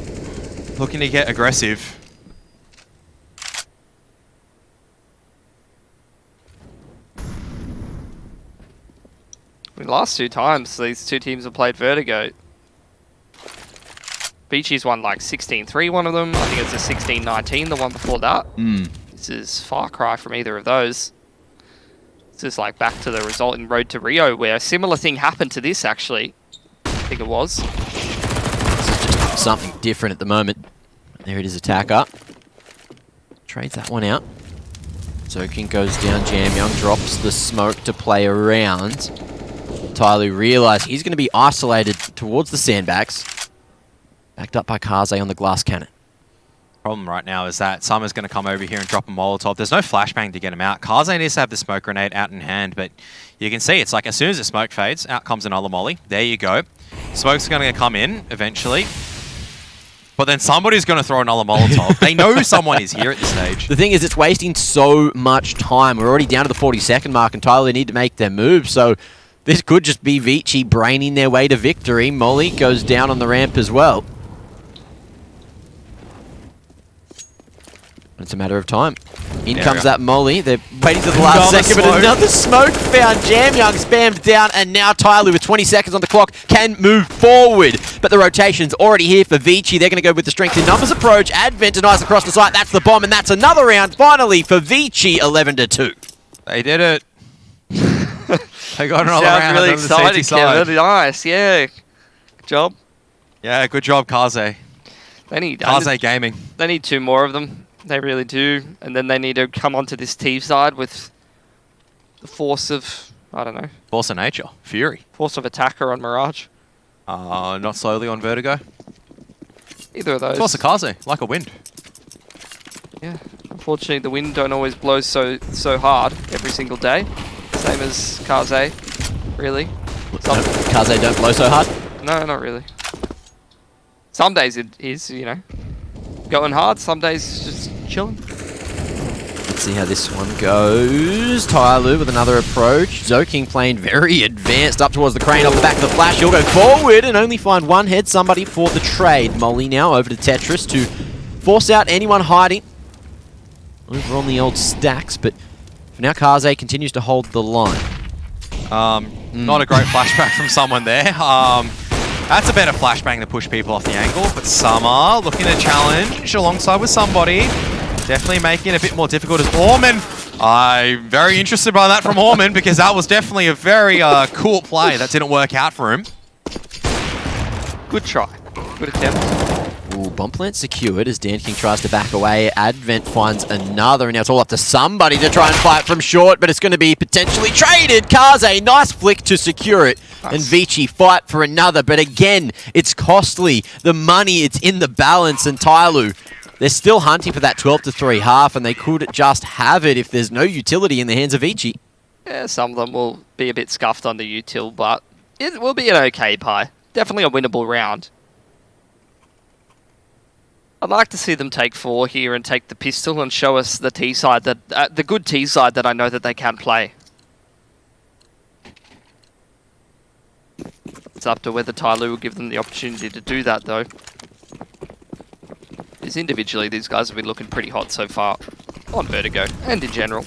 Speaker 2: looking to get aggressive.
Speaker 1: The last 2 times these 2 teams have played Vertigo, Vici's won like 16-3 one of them. I think it's a 16-19 the one before that. This is far cry from either of those. This is like back to the result in Road to Rio, where a similar thing happened to this actually. I think it was.
Speaker 3: This is just something different at the moment. There it is, Attacker. Trades that one out. Zoking goes down, Jam Young drops the smoke to play around. TYLOO realised he's going to be isolated towards the sandbags. Backed up by Kaze on the glass cannon.
Speaker 2: Problem right now is that Summer's going to come over here and drop a Molotov. There's no flashbang to get him out. Kaze needs to have the smoke grenade out in hand, but you can see it's like as soon as the smoke fades, out comes another molly. There you go. Smoke's going to come in eventually. But then somebody's going to throw another Molotov. They know someone is here at this stage.
Speaker 3: The thing is, it's wasting so much time. We're already down to the 40-second mark, and TYLOO need to make their move, so this could just be Vici braining their way to victory. Molly goes down on the ramp as well. It's a matter of time. In comes that molly. They're waiting for the last second, but another smoke found. Jam Young spammed down, and now TYLOO with 20 seconds on the clock can move forward. But the rotation's already here for Vici. They're going to go with the strength in numbers approach. Advent denies across the site. That's the bomb, and that's another round finally for Vici, 11-2.
Speaker 2: They did it. They got another round.
Speaker 1: Really
Speaker 2: on
Speaker 1: excited,
Speaker 2: the CT side.
Speaker 1: Kevin. Nice, yeah. Good job.
Speaker 2: Yeah, good job, Kaze.
Speaker 1: They need
Speaker 2: Kaze Gaming.
Speaker 1: They need 2 more of them. They really do. And then they need to come onto this T side with the force of, I don't know.
Speaker 2: Force of nature. Fury.
Speaker 1: Force of attacker on Mirage.
Speaker 2: Not slowly on Vertigo.
Speaker 1: Either of those.
Speaker 2: Force of Kaze, like a wind.
Speaker 1: Yeah. Unfortunately, the wind don't always blow so hard every single day. Same as Kaze, really.
Speaker 3: Kaze don't blow so hard?
Speaker 1: No, not really. Some days it is, you know, going hard. Some days just chilling.
Speaker 3: Let's see how this one goes. TYLOO with another approach. Zoking playing very advanced up towards the crane off the back of the flash. He'll go forward and only find one head. Somebody for the trade. Molly now over to Tetris to force out anyone hiding over on the old stacks, but for now Kaze continues to hold the line.
Speaker 2: Not a great flashback from someone there. That's a better flashbang to push people off the angle, but Summer looking to challenge alongside with somebody. Definitely making it a bit more difficult as Orman. I'm very interested by that from Orman because that was definitely a very cool play that didn't work out for him.
Speaker 1: Good try. Good attempt.
Speaker 3: Ooh, bomb plant secured as Dan King tries to back away. Advent finds another, and now it's all up to somebody to try and fight from short, but it's going to be potentially traded. Kaze, nice flick to secure it. Nice. And Vici fight for another, but again, it's costly. The money, it's in the balance, and TYLOO, they're still hunting for that 12-3 half, and they could just have it if there's no utility in the hands of Vici.
Speaker 1: Yeah, some of them will be a bit scuffed on the util, but it will be an okay pie. Definitely a winnable round. I'd like to see them take 4 here and take the pistol and show us the T side that the good T side that I know that they can play. It's up to whether TYLOO will give them the opportunity to do that, though. Because individually, these guys have been looking pretty hot so far on Vertigo and in general.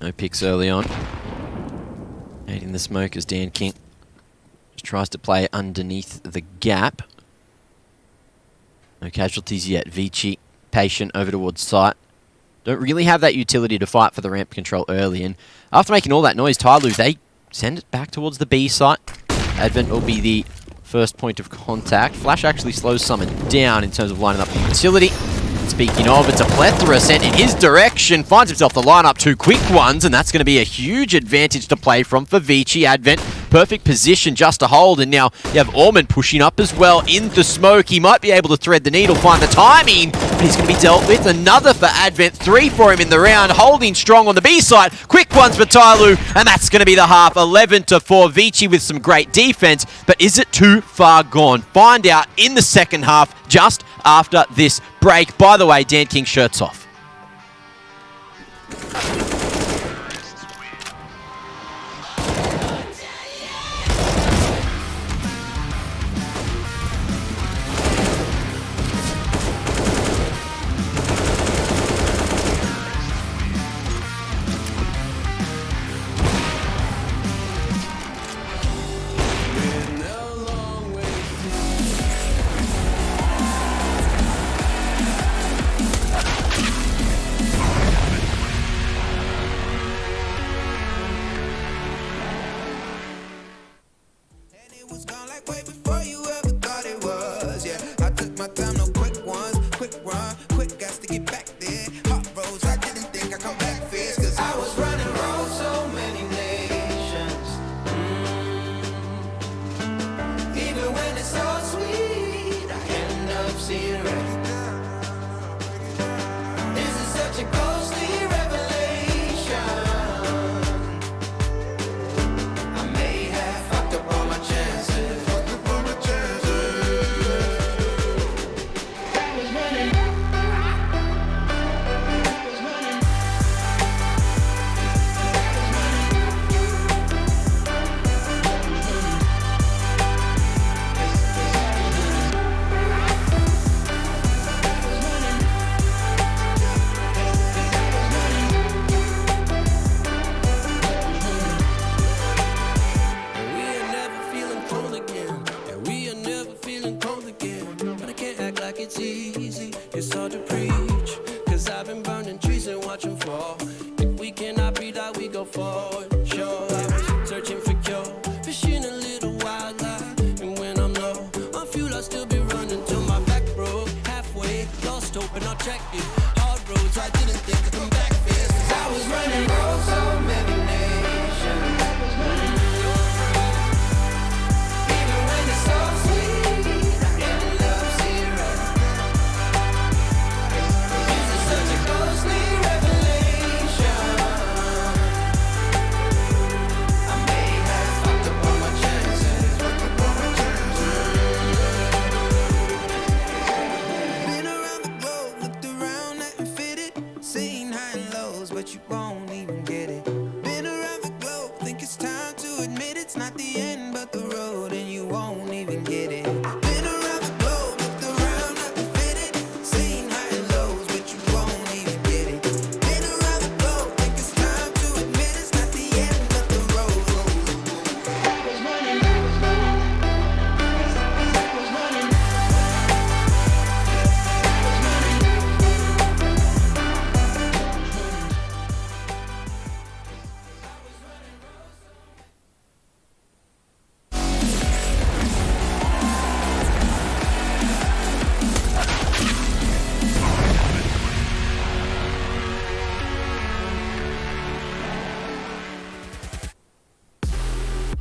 Speaker 3: No picks early on. Aiding the smoke as Dan King just tries to play underneath the gap. No casualties yet. Vici, patient over towards site. Don't really have that utility to fight for the ramp control early. And after making all that noise, TYLOO, they send it back towards the B site. Advent will be the first point of contact. Flash actually slows Summon down in terms of lining up the utility. Speaking of, it's a plethora sent in his direction. Finds himself the lineup, 2 quick ones, and that's going to be a huge advantage to play from for Vici. Advent, perfect position just to hold, and now you have Orman pushing up as well in the smoke. He might be able to thread the needle, find the timing, but he's going to be dealt with. Another for Advent, 3 for him in the round, holding strong on the B side. Quick ones for TYLOO, and that's going to be the half, 11-4. Vici with some great defense, but is it too far gone? Find out in the second half, just after this break. By the way, Dan King shirts off.
Speaker 5: seeing red. This is such a ghostly revelation. I may have fucked up all my chances. It's easy, it's hard to preach, cause I've been burning trees and watching fall. If we cannot breathe out, we go forward. Sure, I was searching for cure, fishing a little wildlife. And when I'm low on fuel, I'll still be running till my back broke. Halfway, lost hope and I'll check it. Hard roads, I didn't think to come back fast, cause I was running roads so many nations. Even when it's so sweet, I ended up seeing red. Such a ghostly revelation. I may have fucked up all my chances. Been around the globe, looked around, nothing fitted. Seen high and lows, but you won't even get it. Been around the globe, think it's time to admit it's not the end, but the road, and you won't even get it. Been around the globe, looked around, nothing fitted. Seen high and lows, but you won't even get it. Been around the globe, think it's time to admit it's not the end, but the road.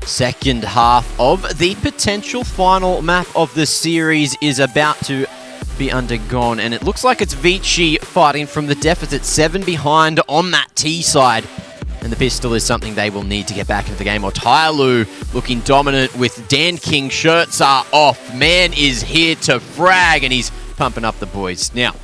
Speaker 3: Second half of the potential final map of the series is about to be undergone, and it looks like it's Vici fighting from the deficit, 7 behind on that T side. And the pistol is something they will need to get back into the game. Or TYLOO looking dominant with Dan King. Shirts are off. Man is here to frag, and he's pumping up the boys. Now,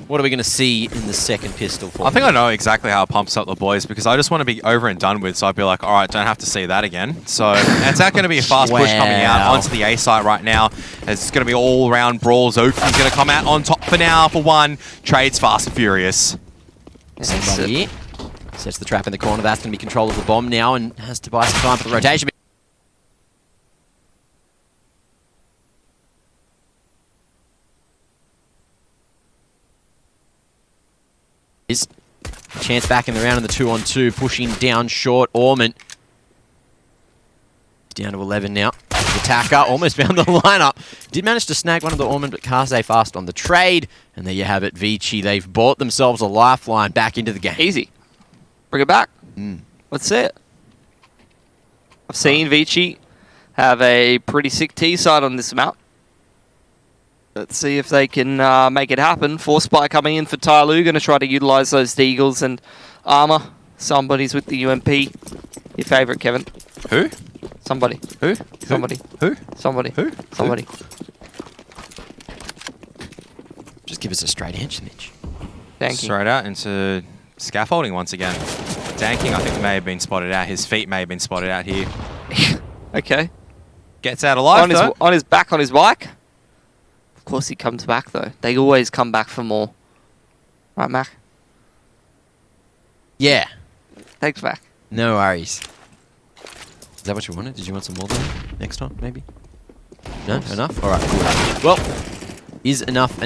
Speaker 3: what are we going to see in the second pistol for?
Speaker 2: I think I know exactly how it pumps up the boys, because I just want to be over and done with, so I'd be like, all right, don't have to see that again. So it's not going to be a fast push coming out onto the A site right now. It's going to be all-round brawls. Oaken's going to come out on top for now for one. Trades fast and furious.
Speaker 3: Somebody sets the trap in the corner. That's going to be control of the bomb now, and has to buy some time for the rotation. Chance back in the round in the 2-on-2, pushing down short. Ormond down to 11 now. The attacker almost found the lineup. Did manage to snag one of the Ormond, but Kaze fast on the trade. And there you have it, Vici. They've bought themselves a lifeline back into the game.
Speaker 1: Easy. Bring it back. Let's see it. I've seen Vici have a pretty sick T-side on this map. Let's see if they can make it happen. Force Spy coming in for TYLOO. Going to try to utilize those Deagles and armor. Somebody's with the UMP. Your favorite, Kevin.
Speaker 2: Who?
Speaker 1: Somebody.
Speaker 2: Who?
Speaker 1: Somebody.
Speaker 2: Who?
Speaker 1: Somebody.
Speaker 2: Who?
Speaker 1: Somebody.
Speaker 3: Just give us a straight answer, Mitch.
Speaker 2: Straight out into scaffolding once again. Danking, I think, may have been spotted out. His feet may have been spotted out here.
Speaker 1: Okay.
Speaker 2: Gets out alive, though.
Speaker 1: On his back on his bike. Of course he comes back, though. They always come back for more. Right, Mac?
Speaker 3: Yeah.
Speaker 1: Thanks, Mac.
Speaker 3: No worries. Is that what you wanted? Did you want some more than that next time, maybe? No? Enough? Alright, cool. Well, is enough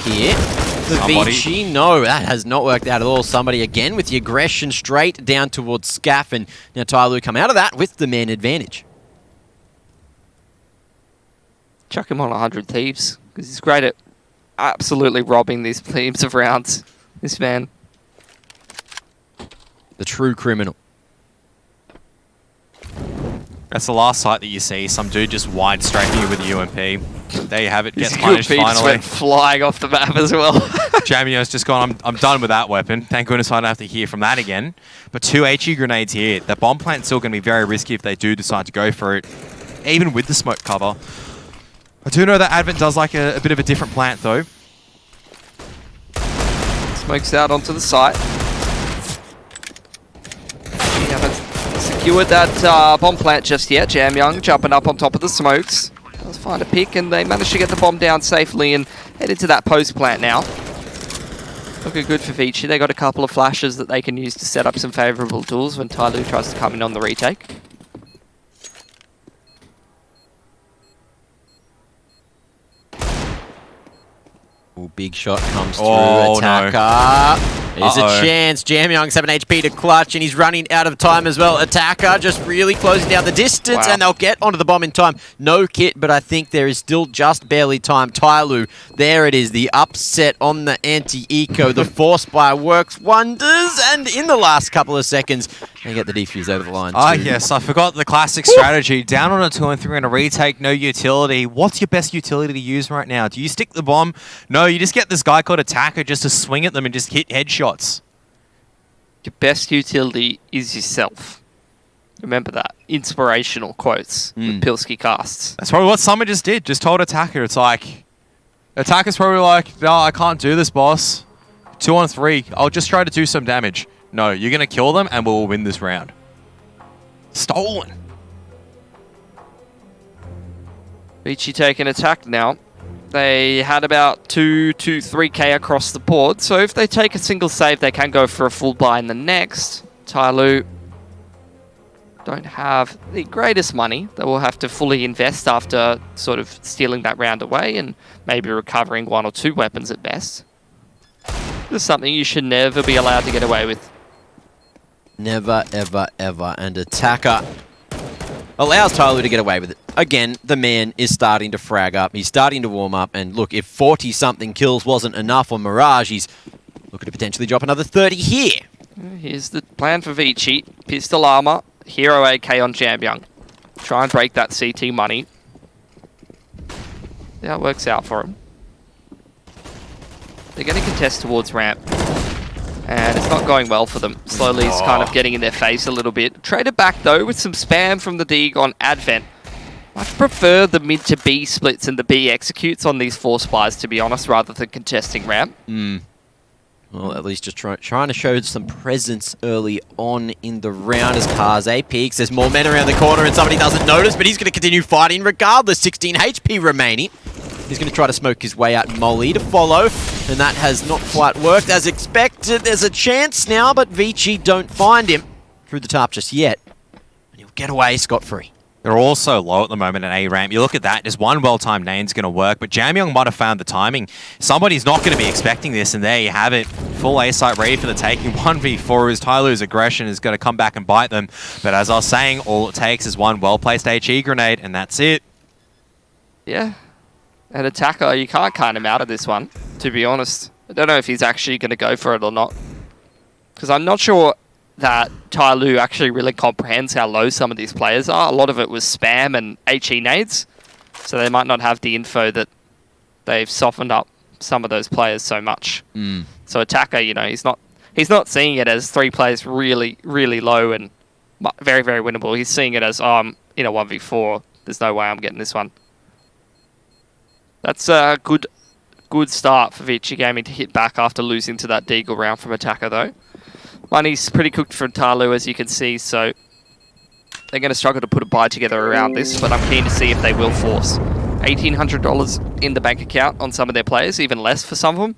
Speaker 3: here? The Vici? No, that has not worked out at all. Somebody again with the aggression straight down towards Scaff, and now TYLOO come out of that with the man advantage.
Speaker 1: Chuck him on 100 Thieves, because he's great at absolutely robbing these teams of rounds. This man.
Speaker 3: The true criminal.
Speaker 2: That's the last sight that you see. Some dude just wide strafing you with the UMP. There you have it. Gets
Speaker 1: His
Speaker 2: punished
Speaker 1: UMP just
Speaker 2: finally.
Speaker 1: went flying off the map as well.
Speaker 2: Jamio's just gone, I'm done with that weapon. Thank goodness I don't have to hear from that again. But 2 HE grenades here. The bomb plant's still going to be very risky if they do decide to go for it, even with the smoke cover. I do know that Advent does like a bit of a different plant though.
Speaker 1: Smokes out onto the site. We haven't secured that bomb plant just yet. Jam Young jumping up on top of the smokes. Let's find a pick, and they managed to get the bomb down safely and head into that post plant now. Looking good for Vici. They got a couple of flashes that they can use to set up some favourable tools when TYLOO tries to come in on the retake.
Speaker 3: Ooh, big shot comes through.
Speaker 2: Oh,
Speaker 3: Attacker. There's a
Speaker 2: Uh-oh.
Speaker 3: chance. Jam Young, 7 HP to clutch, and he's running out of time as well. Attacker just really closing down the distance,
Speaker 1: Wow.
Speaker 3: and they'll get onto the bomb in time. No kit, but I think there is still just barely time. TYLOO, there it is. The upset on the anti-eco. The force buy works wonders, and in the last couple of seconds, they get the defuse over the line
Speaker 2: Ah,
Speaker 3: too.
Speaker 2: yes, I forgot the classic strategy. Down on a 2 and 3 and a retake, no utility. What's your best utility to use right now? Do you stick the bomb? No, you just get this guy called Attacker just to swing at them and just hit headshots.
Speaker 1: Your best utility is yourself. Remember that. Inspirational quotes with Pilsky casts.
Speaker 2: That's probably what Summer just did. Just told Attacker. It's like, Attacker's probably like, no, I can't do this, boss. 2 on 3. I'll just try to do some damage. No, you're going to kill them and we'll win this round. Stolen.
Speaker 1: Vici taking attack now. They had about 2 to 3k across the board, so if they take a single save, they can go for a full buy in the next. TYLOO don't have the greatest money. They will have to fully invest after sort of stealing that round away and maybe recovering 1 or 2 weapons at best. This is something you should never be allowed to get away with.
Speaker 3: Never, ever, ever. And Attacker allows TYLOO to get away with it. Again, the man is starting to frag up. He's starting to warm up. And look, if 40-something kills wasn't enough on Mirage, he's looking to potentially drop another 30 here.
Speaker 1: Here's the plan for Vici. Pistol armor, hero AK on Jam Young. Try and break that CT money. Yeah, it works out for him. They're going to contest towards ramp. And it's not going well for them. Slowly it's kind of getting in their face a little bit. Traded back though with some spam from the Dig on Advent. Much prefer the mid to B splits and the B executes on these 4 spies, to be honest, rather than contesting ramp.
Speaker 3: Well, at least just trying to show some presence early on in the round as Kaze peeks. There's more men around the corner and somebody doesn't notice, but he's going to continue fighting regardless. 16 HP remaining. He's going to try to smoke his way out Molly to follow, and that has not quite worked as expected. There's a chance now, but Vici don't find him through the top just yet. And he'll get away scot-free.
Speaker 2: They're all so low at the moment at A ramp. You look at that, just one well-timed nade's going to work, but Jam Young might have found the timing. Somebody's not going to be expecting this, and there you have it. Full A site ready for the taking. 1v4 is TYLOO's aggression is going to come back and bite them. But as I was saying, all it takes is one well-placed HE grenade, and that's it.
Speaker 1: Yeah. An Attacker, you can't count him out of this one, to be honest. I don't know if he's actually going to go for it or not. Because I'm not sure that TYLOO actually really comprehends how low some of these players are. A lot of it was spam and HE nades. So they might not have the info that they've softened up some of those players so much. So Attacker, you know, he's not seeing it as 3 players really, really low and very, very winnable. He's seeing it as, oh, I'm in a 1v4. There's no way I'm getting this one. That's a good start for Vici Gaming to hit back after losing to that Deagle round from Attacker, though. Money's pretty cooked for TYLOO, as you can see, so they're going to struggle to put a buy together around this, but I'm keen to see if they will force. $1,800 in the bank account on some of their players, even less for some of them.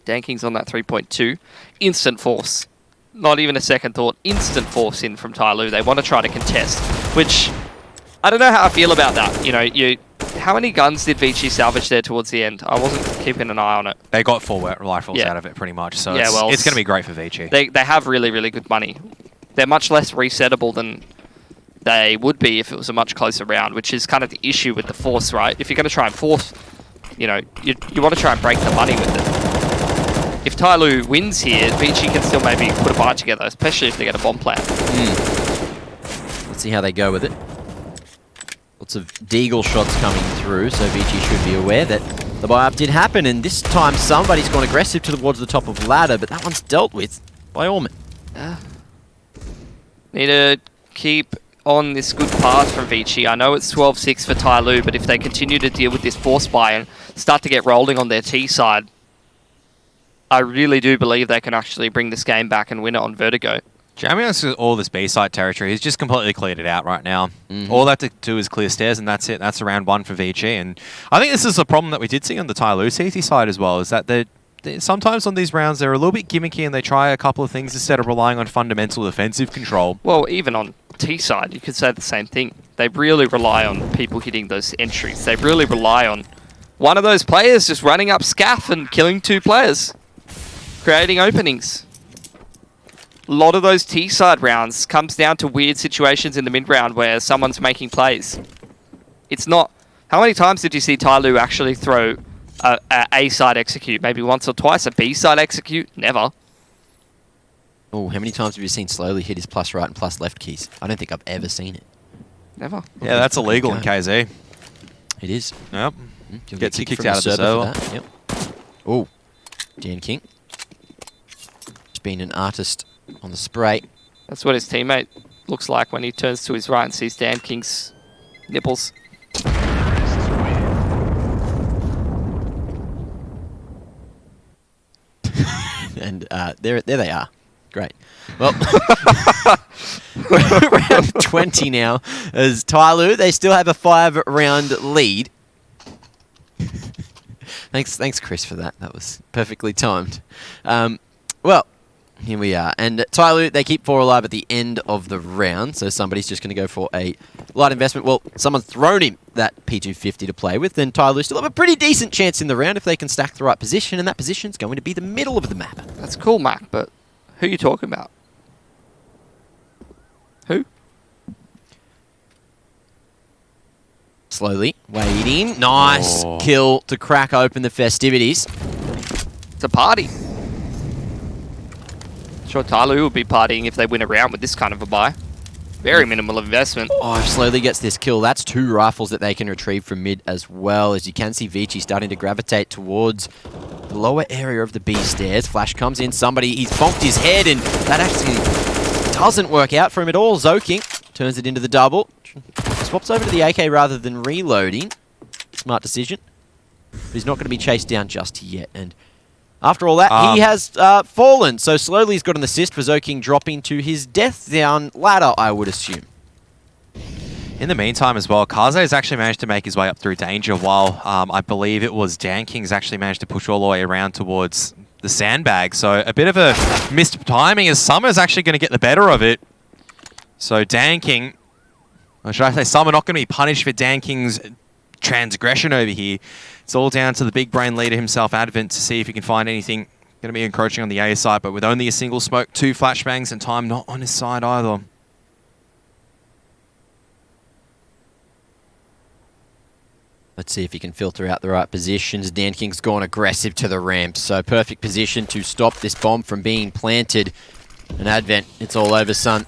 Speaker 1: Danking's on that 3.2. Instant force. Not even a second thought. Instant force in from TYLOO. They want to try to contest, which I don't know how I feel about that. You know, how many guns did Vici salvage there towards the end? I wasn't keeping an eye on it.
Speaker 2: They got 4 rifles out of it pretty much, so
Speaker 1: yeah,
Speaker 2: it's going to be great for Vici.
Speaker 1: They have really, really good money. They're much less resettable than they would be if it was a much closer round, which is kind of the issue with the force, right? If you're going to try and force, you know, you want to try and break the money with it. If TYLOO wins here, Vici can still maybe put a buy together, especially if they get a bomb plant.
Speaker 3: Let's see how they go with it. Lots of deagle shots coming through, so Vici should be aware that the buy-up did happen, and this time somebody's gone aggressive towards the top of ladder, but that one's dealt with by Orman.
Speaker 1: Need to keep on this good path from Vici. I know it's 12-6 for TYLOO, but if they continue to deal with this force buy and start to get rolling on their T side, I really do believe they can actually bring this game back and win it on Vertigo.
Speaker 2: Jamming us all this B-side territory, he's just completely cleared it out right now. All they have to do is clear stairs, and that's it. That's round 1 for Vici. And I think this is a problem that we did see on the TYLOO CT side as well, is that they sometimes on these rounds they're a little bit gimmicky and they try a couple of things instead of relying on fundamental defensive control.
Speaker 1: Well, even on T side, you could say the same thing. They really rely on people hitting those entries. They really rely on one of those players just running up scaff and killing 2 players, creating openings. A lot of those T-side rounds comes down to weird situations in the mid-round where someone's making plays. It's not... How many times did you see TYLOO actually throw a A-side execute? Maybe once or twice. A B-side execute? Never.
Speaker 3: Oh, how many times have you seen Slowly hit his plus right and plus left keys? I don't think I've ever seen it.
Speaker 1: Never.
Speaker 2: Yeah, that's illegal in KZ.
Speaker 3: It is.
Speaker 2: Yep.
Speaker 3: Gets
Speaker 2: kicked out of the server.
Speaker 3: Yep. Oh, Dan King. Just been an artist on the spray.
Speaker 1: That's what his teammate looks like when he turns to his right and sees Dan King's nipples.
Speaker 3: And there they are. Great. Well, we're around 20 now. As TYLOO, they still have a 5-round lead. Thanks, Chris, for that. That was perfectly timed. Well, here we are. And TYLOO, they keep 4 alive at the end of the round, so somebody's just going to go for a light investment. Well, someone's thrown him that P250 to play with, then TYLOO still have a pretty decent chance in the round if they can stack the right position, and that position's going to be the middle of the map.
Speaker 1: That's cool, Mac, but who are you talking about? Who?
Speaker 3: Slowly, waiting. Nice kill to crack open the festivities.
Speaker 1: It's a party. Sure, TYLOO will be partying if they win a round with this kind of a buy. Very minimal investment.
Speaker 3: Oh, if Slowly gets this kill, that's 2 rifles that they can retrieve from mid as well. As you can see, Vici starting to gravitate towards the lower area of the B stairs. Flash comes in, he's bonked his head, and that actually doesn't work out for him at all. Zoking turns it into the double. Swaps over to the AK rather than reloading. Smart decision. But he's not going to be chased down just yet. And after all that, he has fallen. So Slowly he's got an assist for Zoking dropping to his death down ladder, I would assume.
Speaker 2: In the meantime as well, Kaze has actually managed to make his way up through danger while I believe it was Dan King's actually managed to push all the way around towards the sandbag. So a bit of a missed timing as Summer's actually going to get the better of it. So Dan King, or should I say Summer, not going to be punished for Dan King's transgression over here. It's all down to the big brain leader himself, Advent, to see if he can find anything. Going to be encroaching on the A side, but with only a single smoke, 2 flashbangs, and time not on his side either.
Speaker 3: Let's see if he can filter out the right positions. Dan King's gone aggressive to the ramp, so perfect position to stop this bomb from being planted. And Advent, it's all over, son.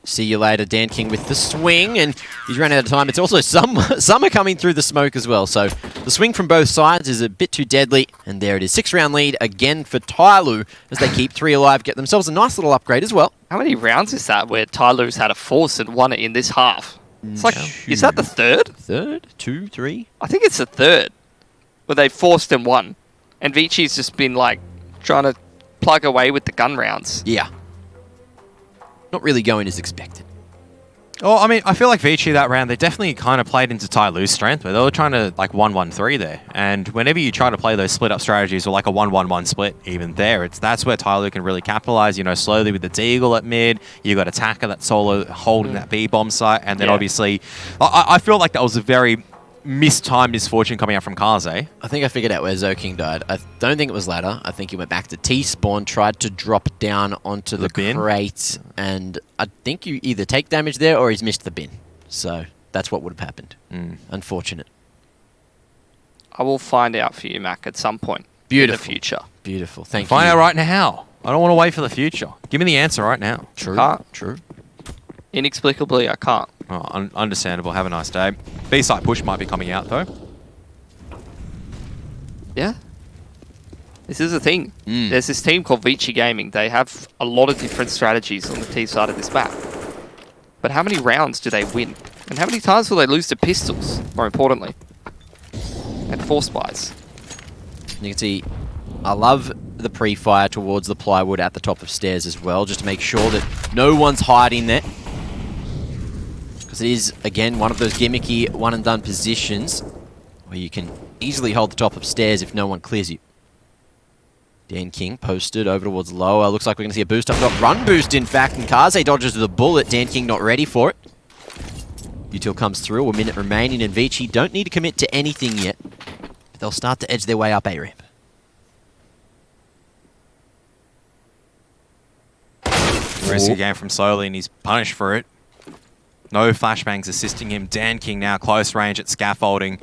Speaker 3: See you later, Dan King with the swing, and he's run out of time. It's also Summer coming through the smoke as well, so the swing from both sides is a bit too deadly, and there it is. 6-round lead again for TYLOO as they keep 3 alive, get themselves a nice little upgrade as well.
Speaker 1: How many rounds is that where TYLOO's had a force and won it in this half? It's like, is that the third?
Speaker 3: Third? 2, 3?
Speaker 1: I think it's the third, where they forced and won. And Vici's just been like trying to plug away with the gun rounds.
Speaker 3: Yeah. Not really going as expected.
Speaker 2: Oh, I mean, I feel like Vici that round, they definitely kind of played into TYLOO's strength, where they were trying to like 1-1-3 there. And whenever you try to play those split up strategies or like a 1-1-1 split, even there, that's where TYLOO can really capitalize. You know, Slowly with the Deagle at mid, you got Attacker that solo holding that B bomb site, and then obviously, I feel like that was a very mistimed misfortune coming out from Kaze.
Speaker 3: I think I figured out where Zoking died. I don't think it was ladder. I think he went back to T-spawn, tried to drop down onto the
Speaker 2: bin
Speaker 3: crate, and I think you either take damage there or he's missed the bin. So that's what would have happened. Unfortunate.
Speaker 1: I will find out for you, Mac, at some point.
Speaker 3: Beautiful.
Speaker 1: In the future.
Speaker 3: Beautiful. Thank you.
Speaker 2: Find out right now. I don't want to wait for the future. Give me the answer right now.
Speaker 3: True.
Speaker 1: Can't.
Speaker 3: True.
Speaker 1: Inexplicably, I can't.
Speaker 2: Oh, understandable. Have a nice day. B-side push might be coming out, though.
Speaker 1: Yeah. This is a thing. There's this team called Vici Gaming. They have a lot of different strategies on the T side of this map. But how many rounds do they win? And how many times will they lose to pistols, more importantly? And force buys.
Speaker 3: You can see, I love the pre-fire towards the plywood at the top of stairs as well, just to make sure that no one's hiding there. Because it is, again, one of those gimmicky one-and-done positions where you can easily hold the top of stairs if no one clears you. Dan King posted over towards lower. Looks like we're going to see a boost up top. Run boost, in fact, and Kaze dodges the bullet. Dan King not ready for it. Util comes through. A minute remaining, and Vici don't need to commit to anything yet. But they'll start to edge their way up A-ramp.
Speaker 2: Risky game from Slowly, and he's punished for it. No flashbangs assisting him. Dan King now close range at scaffolding.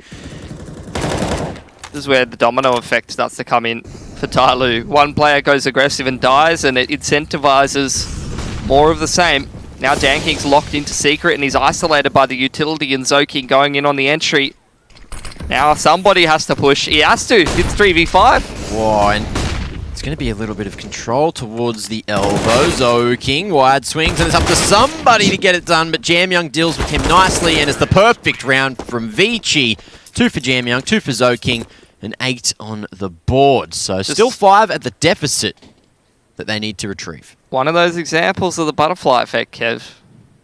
Speaker 1: This is where the domino effect starts to come in for TYLOO. One player goes aggressive and dies, and it incentivizes more of the same. Now Dan King's locked into secret, and he's isolated by the utility, and Zoking going in on the entry. Now somebody has to push. He has to. It's 3v5.
Speaker 3: Whoa, and it's going to be a little bit of control towards the elbow. Zoking, wide swings, and it's up to somebody to get it done, but Jamyoung deals with him nicely, and it's the perfect round from Vici. 2 for Jamyoung, 2 for Zoking, and 8 on the board. So still 5 at the deficit that they need to retrieve.
Speaker 1: One of those examples of the butterfly effect, Kev.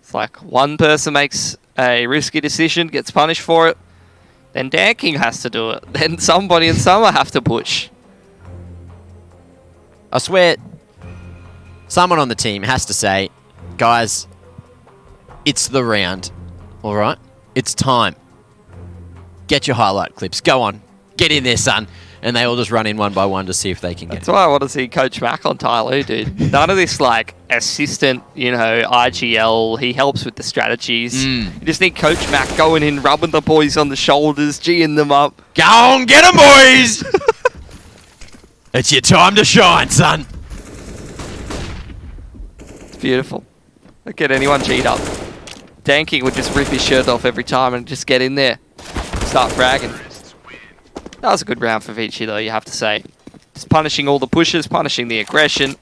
Speaker 1: It's like one person makes a risky decision, gets punished for it, then Dan King has to do it. Then somebody in summer have to push.
Speaker 3: I swear, someone on the team has to say, guys, it's the round, all right? It's time. Get your highlight clips. Go on. Get in there, son. And they all just run in one by one to see if they can get it.
Speaker 1: That's why I want to see Coach Mac on TYLOO, dude. None of this, like, assistant, you know, IGL. He helps with the strategies. You just need Coach Mac going in, rubbing the boys on the shoulders, G'ing them up.
Speaker 3: Go on, get them, boys! It's your time to shine, son.
Speaker 1: It's beautiful. Don't get anyone G'd up. Dan King would just rip his shirt off every time and just get in there. Start fragging. That was a good round for Vici, though, you have to say. Just punishing all the pushes, punishing the aggression,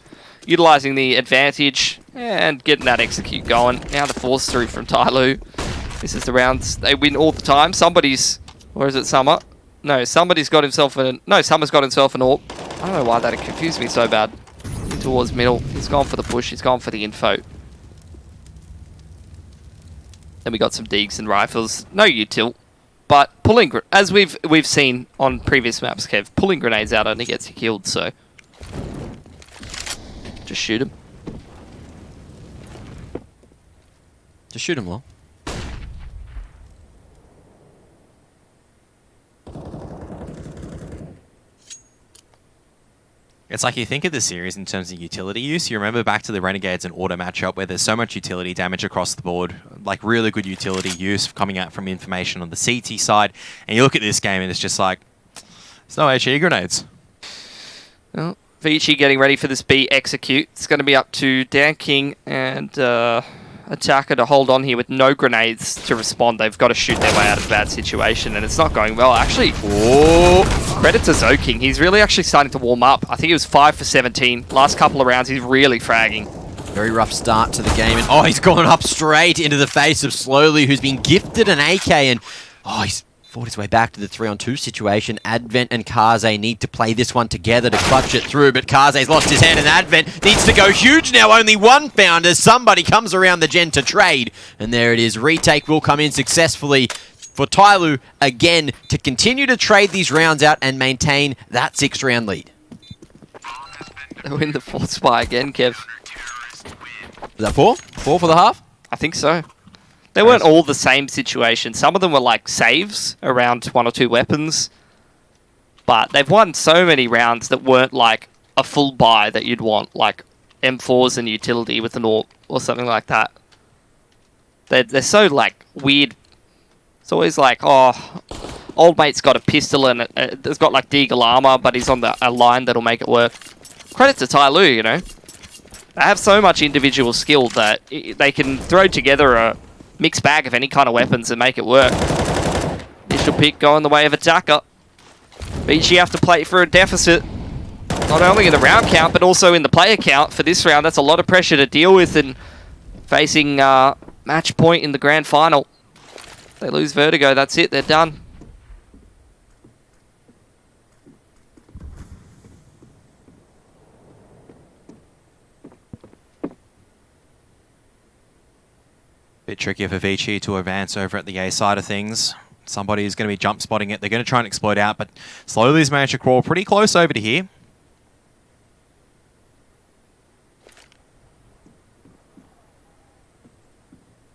Speaker 1: utilising the advantage, and getting that execute going. Now the force through from TYLOO. This is the rounds they win all the time. Somebody's... Where is it, Summer? No, somebody's got himself an... No, Summer's got himself an AWP. I don't know why that confused me so bad. Towards middle. He's gone for the push. He's gone for the info. Then we got some digs and rifles. No util. But pulling, as we've seen on previous maps, Kev, pulling grenades out only gets you killed, so just shoot him.
Speaker 3: Just shoot him, Lol.
Speaker 2: It's like you think of the series in terms of utility use. You remember back to the Renegades and Auto matchup where there's so much utility damage across the board, like really good utility use coming out from information on the CT side. And you look at this game and it's just like, there's no HE grenades.
Speaker 1: Well, Vici getting ready for this B execute. It's going to be up to Dan King and Attacker to hold on here with no grenades to respond. They've got to shoot their way out of a bad situation, and it's not going well. Actually, credit to Zoking. He's really actually starting to warm up. I think he was 5 for 17. Last couple of rounds, he's really fragging.
Speaker 3: Very rough start to the game, and he's gone up straight into the face of Slowly, who's been gifted an AK, and he's fought his way back to the 3-on-2 situation. Advent and Kaze need to play this one together to clutch it through, but Kaze's lost his head, and Advent needs to go huge now. Only one found as somebody comes around the gen to trade, and there it is. Retake will come in successfully for TYLOO again to continue to trade these rounds out and maintain that 6-round lead.
Speaker 1: They win the 4th spy again, Kev.
Speaker 3: Is that 4? 4 for the half?
Speaker 1: I think so. They weren't all the same situation. Some of them were like saves around 1 or 2 weapons. But they've won so many rounds that weren't like a full buy that you'd want. Like M4s and utility with an AWP or something like that. They're so like weird. It's always like, old mate's got a pistol and it's got like Deagle armor, but he's on a line that'll make it work. Credit to TYLOO, you know. They have so much individual skill that they can throw together a mixed bag of any kind of weapons and make it work. Initial pick going the way of attacker. Vici have to play for a deficit, not only in the round count, but also in the player count for this round. That's a lot of pressure to deal with, and facing match point in the grand final. They lose Vertigo, that's it, they're done.
Speaker 2: Bit trickier for Vici to advance over at the A side of things. Somebody is going to be jump spotting it. They're going to try and explode out, but slowly has managed to crawl pretty close over to here.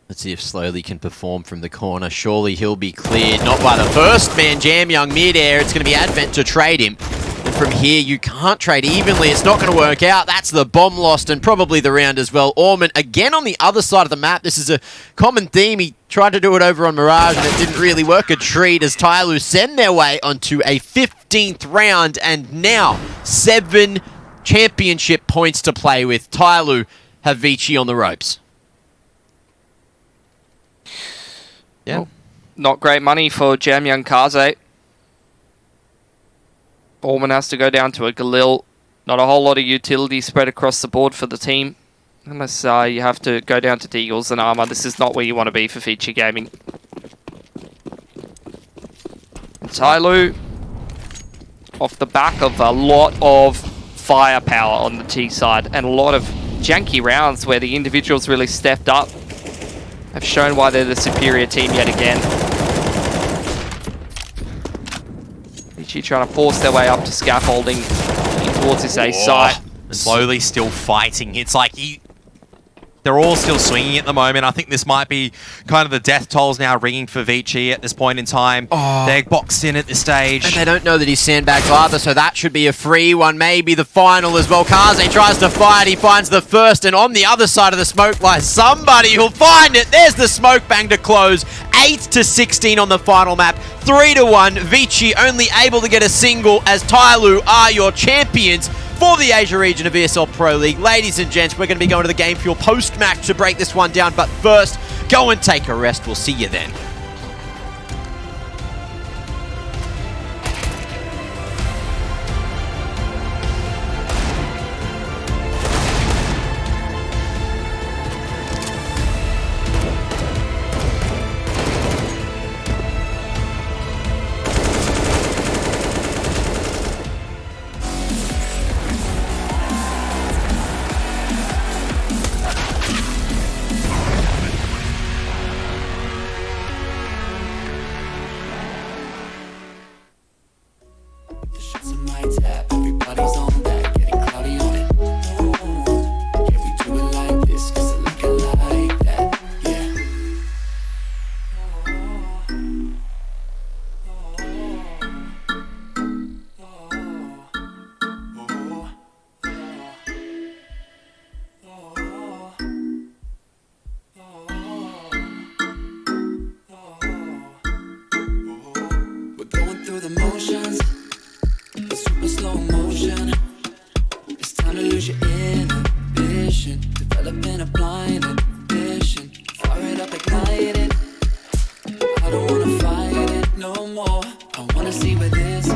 Speaker 3: Let's see if Slowly can perform from the corner. Surely he'll be cleared. Not by the first man, Jam Young mid-air. It's going to be Advent to trade him. And from here, you can't trade evenly. It's not going to work out. That's the bomb lost and probably the round as well. Orman, again on the other side of the map. This is a common theme. He tried to do it over on Mirage, and it didn't really work. A treat as TYLOO send their way onto a 15th round. And now, 7 championship points to play with. TYLOO have Vici on the ropes.
Speaker 1: Yeah. Well, not great money for Jamyang Kaze. Orman has to go down to a Galil. Not a whole lot of utility spread across the board for the team. Unless you have to go down to Deagles and Armor. This is not where you want to be for Vici Gaming. TYLOO, off the back of a lot of firepower on the T side and a lot of janky rounds where the individuals really stepped up, have shown why they're the superior team yet again. Vici trying to force their way up to scaffolding in towards this A site.
Speaker 2: Slowly still fighting. It's like they're all still swinging at the moment. I think this might be kind of the death tolls now ringing for Vici at this point in time. They're boxed in at this stage.
Speaker 3: And they don't know that he's sandbagged either, so that should be a free one. Maybe the final as well. Kaze tries to fight. He finds the first, and on the other side of the smoke lies somebody who'll find it. There's the smoke bang to close. 8-16 on the final map. 3-1. Vici only able to get a single as TYLOO are your champions for the Asia region of ESL Pro League. Ladies and gents, we're going to be going to the Game Fuel post-match to break this one down, but first, go and take a rest. We'll see you then.
Speaker 4: I don't wanna fight it no more. I wanna see where this